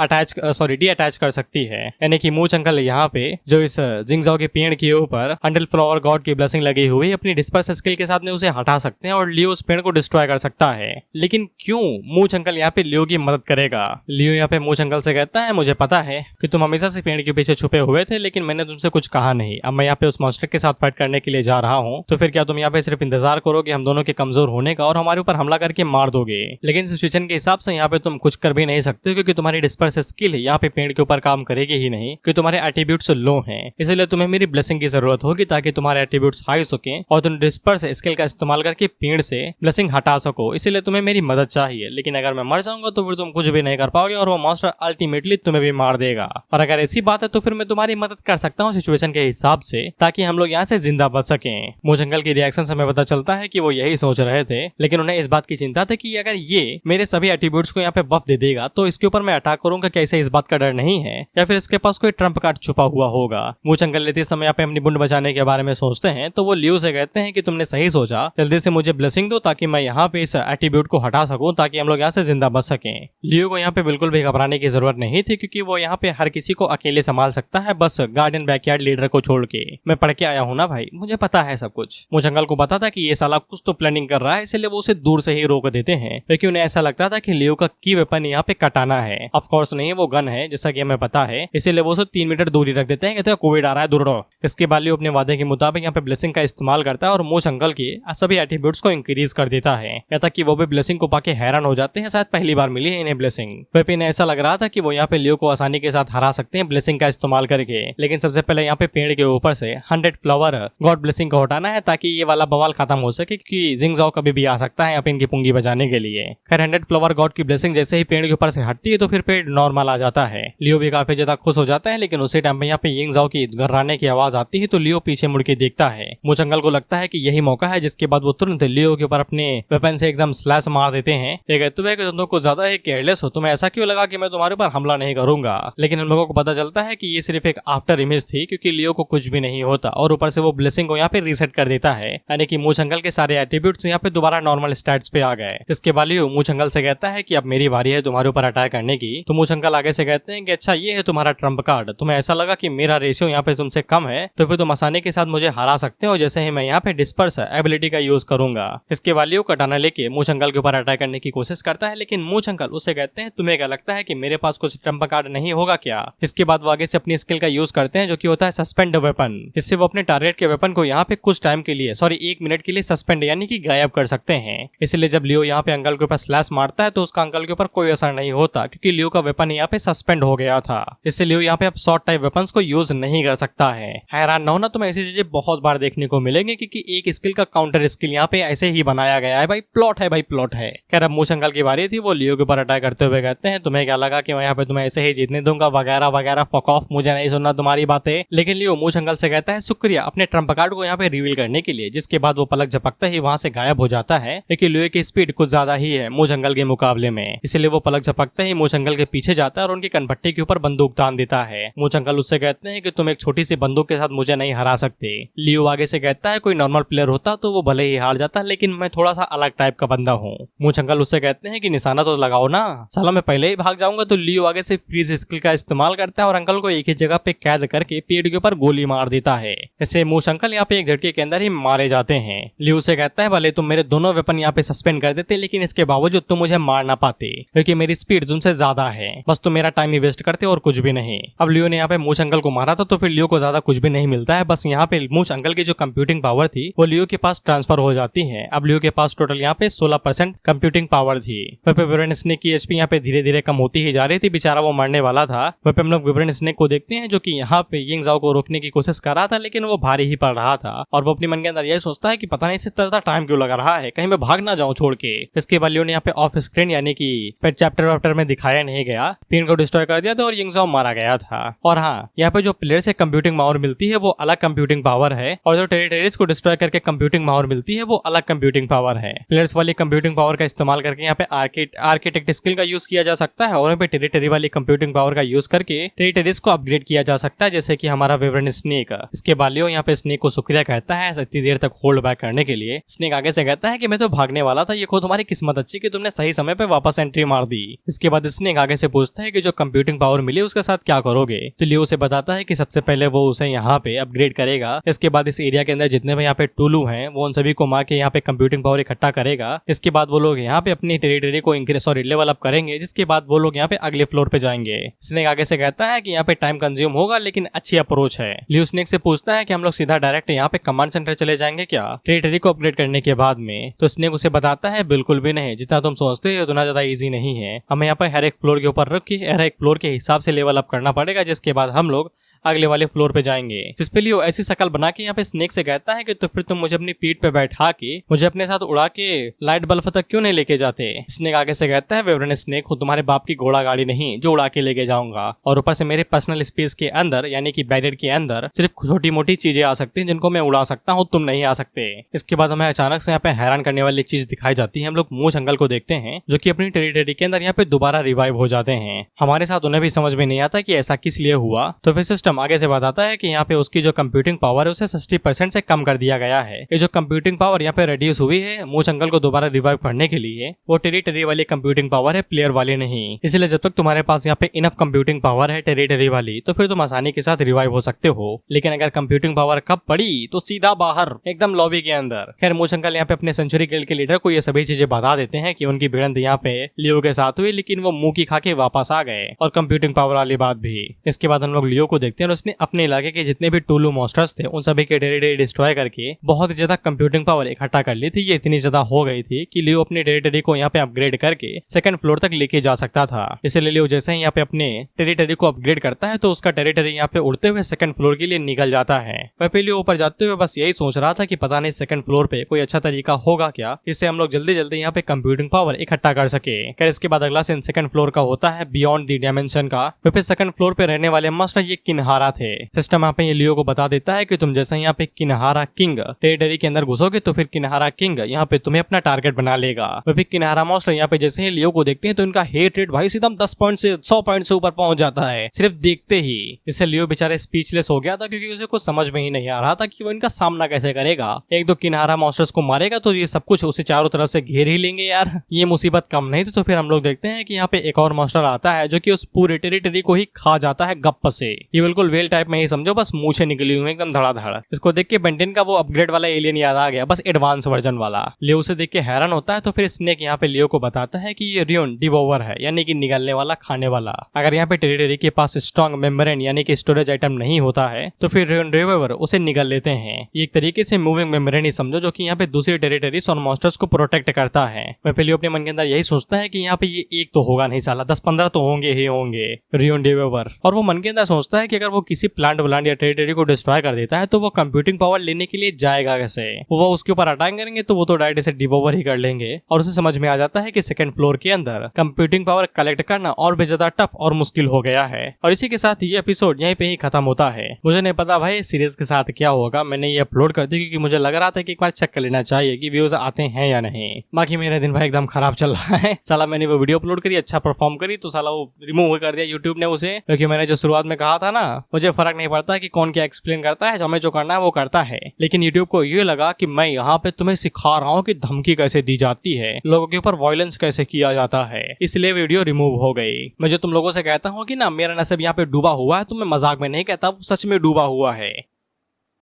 डी अटैच कर सकती है। यानी कि मूछ अंकल यहाँ पे जो इस यिंगज़ाओ के पेड़ के ऊपर 100 फ्लावर गॉड की ब्लेसिंग लगी हुई अपनी डिस्पर्स स्किल के साथ में उसे हटा सकते हैं और लियो उस पेड़ को डिस्ट्रॉय कर सकता है। लेकिन क्यों मूछ अंकल यहाँ पे लियो की मदद करेगा? लियो यहाँ पे मूछ अंकल से कहता है, मुझे पता है कि तुम हमेशा से पेड़ के पीछे छुपे हुए थे, लेकिन मैंने तुमसे कुछ कहा नहीं। अब मैं यहाँ पे उस मॉन्स्टर के साथ फाइट करने के लिए जा रहा हूँ, तो फिर क्या तुम यहाँ पे सिर्फ इंतजार करोगे हम दोनों के कमजोर होने का और हमारे ऊपर हमला करके मार दोगे? लेकिन सिचुएशन के हिसाब से यहाँ पे तुम कुछ कर भी नहीं सकते, क्योंकि तुम्हारी डिस्पर्स स्किल यहाँ पे पेड़ के ऊपर काम करेगी ही नहीं, क्योंकि तुम्हारे एट्रीब्यूट्स लो हैं। इसलिए तुम्हें मेरी ब्लेसिंग की जरूरत होगी ताकि तुम्हारे एट्रीब्यूट्स हाई सके और तुम डिस्पर्स स्किल का इस्तेमाल करके पेड़ से ब्लेसिंग हटा सको। इसीलिए तुम्हें मेरी मदद चाहिए। लेकिन अगर मैं मर जाऊंगा तो फिर तुम कुछ भी नहीं कर पाओगे और वो मॉन्स्टर अल्टीमेटली तुम्हें भी मार देगा। और अगर ऐसी बात है तो फिर मैं तुम्हारी मदद कर सकता हूँ सिचुएशन के हिसाब से, ताकि हम लोग यहाँ से जिंदा बच सकें। मूछ अंकल की रिएक्शन से हमें पता चलता है कि वो यही सोच रहे थे, लेकिन उन्हें इस बात की चिंता थी कि अगर ये मेरे सभी एट्रीब्यूट्स को यहाँ पे बफ दे देगा तो इसके ऊपर मैं अटैक करूंगा, क्या इसे इस बात का डर नहीं है या फिर इसके पास कोई ट्रम्प कार्ड छुपा हुआ होगा? मूछ अंकल लेते समय यहाँ पे अपनी बुंड बचाने के बारे में सोचते हैं, तो वो लियो से कहते हैं कि तुमने सही सोचा, जल्दी से मुझे ब्लेसिंग दो ताकि मैं यहाँ पे इस एट्रीब्यूट को हटा सकूं, ताकि हम लोग यहाँ से जिंदा बच सकें। लियो को यहाँ पे बिल्कुल भी घबराने की जरूरत नहीं थी, क्योंकि वो यहाँ पे हर किसी को अकेले संभाल सकता है, बस गार्डन बैकयार्ड लीडर को छोड़ के। मैं पढ़ के आया हूँ ना भाई, मुझे पता है सब कुछ। मूछ अंकल को पता था कि ये साला कुछ तो प्लानिंग कर रहा है, इसलिए वो उसे दूर से ही रोक देते हैं, क्योंकि उन्हें ऐसा लगता था कि लियो का की वेपन यहाँ पे कटाना है। ऑफ कोर्स नहीं, वो गन है जैसा कि हमें पता है, इसीलिए वो उसे 3 मीटर दूरी रख देते हैं, कहते हैं कोविड आ रहा है दूर रहो। इसके बाद लियो अपने वादे के मुताबिक यहाँ पे ब्लेसिंग का इस्तेमाल करता है और मूछ अंकल के सभी एट्रीब्यूट्स को इंक्रीज कर देता है, कहता कि वो भी ब्लेसिंग को पाके हैरान हो जाते हैं, शायद पहली बार मिली है इन्हें ब्लेसिंग। वह इन्हें ऐसा लग रहा था कि वो यहाँ पे लियो को आसानी के साथ हरा सकते हैं ब्लेसिंग का इस्तेमाल करके। लेकिन सबसे पहले यहाँ पे पेड़ के ऊपर से 100 फ्लावर गॉड ब्लेसिंग को हटाना है, ताकि ये वाला बवाल खत्म हो सके, क्योंकि यिंगज़ाओ कभी भी आ सकता है यहाँ पे इनकी पुंगी बजाने के लिए। खैर 100 फ्लावर गॉड की ब्लेसिंग जैसे ही पेड़ के ऊपर से हटती है तो फिर पेड़ नॉर्मल आ जाता है। लियो भी काफी ज्यादा खुश हो जाता है, लेकिन उसी टाइम पे यहाँ पे यिंगज़ाओ की घर्राने की आवाज आती है, तो लियो पीछे मुड़ के देखता है। मूछ अंकल को लगता है कि यही मौका है, जिसके बाद वो तुरंत लियो के ऊपर अपने वेपन से एकदम स्लैश मार देते हैं। ये कहते हैं कि तुम लोग कुछ ज्यादा ही केयरलेस हो, तुम्हें ऐसा क्यों लगा कि मैं तुम्हारे ऊपर हमला नहीं करूंगा? लेकिन हम लोगों को पता चलता है कि ये सिर्फ एक आफ्टर इमेज थी, क्योंकि लियो को कुछ भी नहीं होता और ऊपर से वो ब्लेसिंग को यहाँ पे रीसेट कर देता है, यानी कि मूछ अंकल के सारे एट्रीब्यूट्स यहाँ पे दोबारा नॉर्मल स्टैट्स पे आ गए। इसके बाद लियो मूछ अंकल से कहता है कि अब मेरी बारी है तुम्हारे ऊपर अटैक करने की। तो मूछ अंकल आगे से कहते हैं कि अच्छा ये है तुम्हारा ट्रम्प कार्ड, तुम्हें ऐसा लगा कि मेरा रेशियो यहाँ पे तुमसे कम है तो फिर तुम आसानी के साथ मुझे हरा सकते हो, जैसे ही मैं यहाँ पे डिस्पर्स एबिलिटी का यूज करूंगा। इसके बाद लियो कटाना लेके मूछ अंकल के ऊपर अटैक करने की कोशिश करता है, लेकिन मूछ अंकल उससे कहते हैं तुम्हें क्या लगता है कि मेरे पास कुछ ट्रम्प कार्ड नहीं होगा क्या? इसके बाद वो आगे से अपनी स्किल का यूज करते हैं, जो कि होता है सस्पेंड वेपन, जिससे वो अपने टारगेट के वेपन को यहाँ पे कुछ टाइम के लिए 1 मिनट के लिए सस्पेंड यानी कि गायब कर सकते हैं। इसलिए जब लियो यहाँ पे अंकल के ऊपर स्लैश मारता है तो उसका अंकल के ऊपर कोई असर नहीं होता, क्योंकि लियो का वेपन यहाँ पे सस्पेंड हो गया था। इससे लियो यहाँ पे अब शॉर्ट टाइप वेपन्स को यूज नहीं कर सकता है। हैरान न होना, तुम्हें ऐसी चीजें बहुत बार देखने को मिलेंगे, क्योंकि एक स्किल का काउंटर स्किल यहाँ पे ऐसे ही बनाया गया है। भाई प्लॉट है, भाई प्लॉट है। खैर अब मूछ अंकल की बारी थी, वो लियो के ऊपर अटैक करते हुए कहते हैं तुम्हें क्या लगा कि मैं यहाँ पे तुम्हें ऐसे ही जीतने दूंगा, वगैरह वगैरह, फक ऑफ, मुझे नहीं सुनना तुम्हारी बातें। लेकिन लियो मूछ अंकल से कहता है शुक्रिया अपने ट्रम्प कार्ड को यहाँ पे रिवील करने के लिए, जिसके बाद वो पलक झपकता ही वहां से गायब हो जाता है। लेकिन लियो की स्पीड कुछ ज्यादा ही है मूछ अंकल के मुकाबले में, इसलिए वो पलक झपकता ही मूछ अंकल के पीछे जाता है और उनकी कनपट्टी के ऊपर बंदूक तान देता है। मूछ अंकल उससे कहते हैं कि तुम एक छोटी सी बंदूक के साथ मुझे नहीं हरा सकते। लियो आगे से कहता है कोई नॉर्मल प्लेयर होता तो वो भले ही हार जाता, लेकिन मैं थोड़ा सा अलग टाइप का बंदा हूँ। मूछ अंकल उससे कहते हैं कि निशाना तो लगाओ ना, साला मैं पहले ही भाग जाऊंगा। तो लियो आगे से फ्रीज स्किल का इस्तेमाल करता है और अंकल को एक ही जगह पे कैद करके पेड़ के ऊपर गोली मार देता है। ऐसे मूछ अंकल यहाँ पे एक झटके के अंदर ही मारे जाते हैं। लियो से कहता है भले तुम मेरे दोनों वेपन यहाँ पे सस्पेंड कर देते, लेकिन इसके बावजूद तुम मुझे मार ना पाते, क्योंकि मेरी स्पीड तुमसे ज्यादा है। बस तुम मेरा टाइम ही वेस्ट करते और कुछ भी नहीं। अब लियो ने यहाँ पे मूछ अंकल को मारा था, तो फिर लियो को ज्यादा कुछ भी नहीं मिलता है। बस यहाँ पे मूछ अंकल की जो कंप्यूटिंग पावर थी वो लियो के पास ट्रांसफर हो जाती है। अब लियो के पास टोटल यहाँ पे 16% कंप्यूटिंग पावर थी। विवरण स्नेक की एचपी यहाँ पे धीरे धीरे कम होती ही जा रही थी, बेचारा वो मरने वाला था। वहीं पे हम लोग विवरण स्नेक को देखते हैं जो कि यहाँ पे यिंग ज़ाओ को रोकने की कोशिश कर रहा था, लेकिन वो भारी ही पड़ रहा था और वो अपने मन के अंदर यही सोचता है कि पता नहीं इससे ज्यादा टाइम क्यों लगा रहा है, कहीं मैं भाग ना जाऊं छोड़ के। इसके बाद लियो ने यहाँ पे ऑफ स्क्रीन यानी कि पेट चैप्टर में दिखाया नहीं गया, पिन को डिस्ट्रॉय कर दिया था और यिंग ज़ाओ मारा गया था। और हाँ, यहाँ पे जो प्लेयर से कंप्यूटिंग पावर मिलती है वो अलग कंप्यूटिंग पावर है, और जो टेरिटरीज को डिस्ट्रॉय करके कंप्यूटिंग पावर मिलती है वो अलग कंप्यूटिंग पावर है। प्लेयर्स वाली कंप्यूटिंग पावर का इस्तेमाल करके यहाँ पे आर्किटेक्ट स्किल का यूज किया जा सकता है, और यहाँ पे टेरिटरी वाली कंप्यूटिंग पावर का यूज करके टेरिटरीज को अपग्रेड किया जा सकता है, जैसे कि हमारा विवरण स्नेक। इसके बाद लियो यहाँ पे स्नेक को शुक्रिया कहता है इतनी देर तक होल्ड बैक करने के लिए। स्नेक आगे से कहता है कि मैं तो भागने वाला था, ये खुद तुम्हारी किस्मत अच्छी कि तुमने सही समय पे वापस एंट्री मार दी। इसके बाद स्नेक आगे से पूछता है कि जो कंप्यूटिंग पावर मिली उसके साथ क्या करोगे। तो लियो उसे बताता है कि सबसे पहले वो उसे यहाँ पे अपग्रेड करेगा। इसके बाद इस एरिया के अंदर जितने भी यहाँ पे टूलू हैं वो उन सभी को मार के यहाँ पे कंप्यूटिंग पावर इकट्ठा करेगा। इसके बाद वो लोग यहाँ पे अपनी टेरिटरी को इंक्रीज और लेवल अप करेंगे, जिसके बाद वो लोग यहाँ पे अगले फ्लोर पे जाएंगे। स्नेक आगे से कहता है कि यहाँ पे टाइम कंज्यूम होगा, लेकिन अच्छी अप्रोच है। लियो स्नेक से पूछता है कि हम लोग सीधा डायरेक्ट यहाँ पे कमांड सेंटर चले जाएंगे क्या टेरिटरी को अपग्रेड करने के बाद में। तो स्नेक उसे बताता है बिल्कुल भी नहीं, जितना तुम सोचते हो उतना ज्यादा इजी नहीं है। हमें यहाँ पे हर एक फ्लोर के ऊपर रख के हर एक फ्लोर के हिसाब से लेवल अप करना पड़ेगा, जिसके बाद हम लोग अगले वाले फ्लोर पे जाएंगे। जिस पे लियो ऐसी शकल बना के यहाँ पे स्नेक से कहता है कि तो फिर तुम मुझे अपनी पीठ पे बैठा के मुझे अपने साथ उड़ा के लाइट बल्ब तक क्यों नहीं लेके जाते। स्नेक आगे से कहता है विवरण स्नेक खुद तुम्हारे बाप की घोड़ा गाड़ी नहीं जो उड़ा के लेके जाऊंगा, और ऊपर से मेरे पर्सनल स्पेस के अंदर यानी कि बैरियर के अंदर सिर्फ छोटी मोटी चीजें आ सकती हैं जिनको मैं उड़ा सकता हूँ, तुम नहीं आ सकते। इसके बाद हमें अचानक से यहाँ पे हैरान करने वाली चीज दिखाई जाती है। हम लोग मूछ अंकल को देखते हैं जो कि अपनी टेरिटरी के अंदर यहाँ पे दोबारा रिवाइव हो जाते हैं। हमारे साथ उन्हें भी समझ में नहीं आता कि ऐसा किस लिए हुआ। तो फिर सिस्टम आगे से बताता है कि यहाँ पे उसकी जो कंप्यूटिंग पावर है उसे 60% से कम कर दिया गया है। ये जो कंप्यूटिंग पावर यहाँ पे रिड्यूस हुई है मूछ अंकल को दोबारा रिवाइव करने के लिए, वो टेरिटरी वाली कंप्यूटिंग पावर है, प्लेयर वाली नहीं। इसलिए जब तक तुम्हारे पास यहाँ पे इनफ कंप्यूटिंग पावर है टेरिटरी वाली, तो फिर तुम आसानी के साथ रिवाइव हो सकते हो। लेकिन अगर कंप्यूटिंग पावर कब पड़ी तो सीधा बाहर एकदम लॉबी के अंदर। खैर मूछ अंकल यहाँ पे अपने सेंचुरी गिल्ड के लीडर को ये सभी चीजें बता देते हैं कि उनकी भिड़ंत यहाँ पे लियो के साथ हुई, लेकिन वो मुंह की खा के वापस आ गए, और कंप्यूटिंग पावर वाली बात भी। इसके बाद हम लोग लियो को देखते हैं और उसने अपने इलाके के जितने भी टूलू मॉन्स्टर्स थे उन सभी के टेरिटरी डिस्ट्रॉय करके बहुत ज्यादा कंप्यूटिंग पावर इकट्ठा कर ली थी। ये इतनी ज्यादा हो गई थी कि लियो अपनी टेरिटरी को यहाँ पे अपग्रेड करके सेकंड फ्लोर तक लेके जा सकता था। इसलिए लियो जैसे ही यहाँ पे अपने टेरिटरी को अपग्रेड करता है तो उसका टेरिटरी यहाँ पे उड़ते हुए सेकंड फ्लोर के लिए निकल जाता है। वह पे लियो ऊपर जाते हुए बस यही सोच रहा था कि पता नहीं सेकंड फ्लोर पे कोई अच्छा तरीका होगा क्या, इससे हम लोग जल्दी जल्दी यहाँ पे कंप्यूटिंग पावर इकट्ठा कर सके। खैर इसके बाद अगला सीन सेकंड फ्लोर का होता है बियॉन्ड द डायमेंशन का। वह पे सेकंड फ्लोर पे रहने वाले मास्टर ये किन्हारा थे। सिस्टम यहाँ पे ये लियो को बता देता है कि तुम जैसे यहाँ पे किन्हारा किंग टेरिटरी के अंदर घुसोगे तो फिर किन्हारा किंग यहाँ पे तुम्हें अपना टारगेट बना लेगा। वह भी किन्हारा मास्टर यहाँ पे जैसे ही लियो को देखते हैं तो इनका हेट रेट भाई सीधा 10 पॉइंट से 100 पॉइंट से ऊपर पहुंच जाता है सिर्फ देखते ही। इससे लियो बेचारे स्पीचलेस हो गया था, क्योंकि उसे कुछ समझ में ही नहीं आ रहा था कि वो इनका सामना कैसे करेगा। एक दो किन्हारा मॉन्स्टर्स को मारेगा तो ये सब कुछ उसे चारों तरफ से घेर ही लेंगे यार, ये मुसीबत कम नहीं थी। तो फिर हम लोग देखते हैं कि यहाँ पे एक और मॉन्स्टर आता है जो कि उस पूरे टेरिटरी को ही खा जाता है गप से। ये बिल्कुल वेल टाइप में ही समझो, बस मूछें निकली हुई एकदम धड़ाधड़। इसको देख के बेंटेन का वो अपग्रेड वाला एलियन याद आ गया, बस एडवांस वर्जन वाला। लियो उसे देख के हैरान होता है। तो फिर स्नेक यहाँ पे लियो को बताता है कि ये रियोन डिवोवर है, यानी कि निगलने वाला, खाने वाला। अगर यहाँ पे टेरिटरी के पास स्ट्रॉन्ग मेम्ब्रेन यानी कि स्टोरेज आइटम नहीं होता है तो फिर रियोन डिवोवर उसे निगल लेते हैं। ये एक तरीके से मूविंग मेम्ब्रेन ही समझो, जो कि यहाँ पे दूसरी टेरिटरीज और मॉन्स्टर्स को प्रोटेक्ट करता है। वह पे लियो अपने मन के अंदर यही सोचता है कि यहाँ पे ये एक तो होगा नहीं साला, 10-15 तो होंगे ही होंगे रियोन डिवोवर। और वो मन के अंदर सोचता है कि अगर वो किसी प्लांट व्लांट या टेरिटरी को डिस्ट्रॉय कर देता है तो वो कंप्यूटिंग पावर पावर लेने के लिए जाएगा कैसे। वो उसके ऊपर अटैक करेंगे तो वो तो डायरेक्ट से डिवोवर ही कर लेंगे और उसे समझ में आ जाता है कि सेकंड फ्लोर के अंदर कंप्यूटिंग पावर कलेक्ट करना और भी ज्यादा टफ और मुश्किल हो गया है। और इसी के साथ ये एपिसोड यहीं पे ही खत्म होता है। मुझे नहीं पता भाई सीरीज के साथ क्या होगा, मैंने ये अपलोड कर दी क्योंकि मुझे लग रहा था कि एक बार चेक कर लेना चाहिए कि व्यूज आते हैं या नहीं। बाकी मेरा दिन भाई एकदम खराब चल रहा है। साला मैंने वो वीडियो अपलोड करी, अच्छा परफॉर्म करी, तो साला वो रिमूव कर दिया यूट्यूब ने उसे, क्योंकि मैंने जो शुरुआत में कहा था ना, मुझे फर्क नहीं पड़ता कि कौन क्या एक्सप्लेन करता है, हमें जो करना है वो करता है। लेकिन यूट्यूब को ये लगा कि मैं यहाँ पे तुम्हें सिखा रहा हूँ कि धमकी कैसे दी जाती है, लोगों के ऊपर वायलेंस कैसे किया जाता है, इसलिए वीडियो रिमूव हो गई। मैं जो तुम लोगों से कहता हूँ कि ना मेरा नसीब यहाँ पे डूबा हुआ है, तो मैं मजाक में नहीं कहता, वो सच में डूबा हुआ है।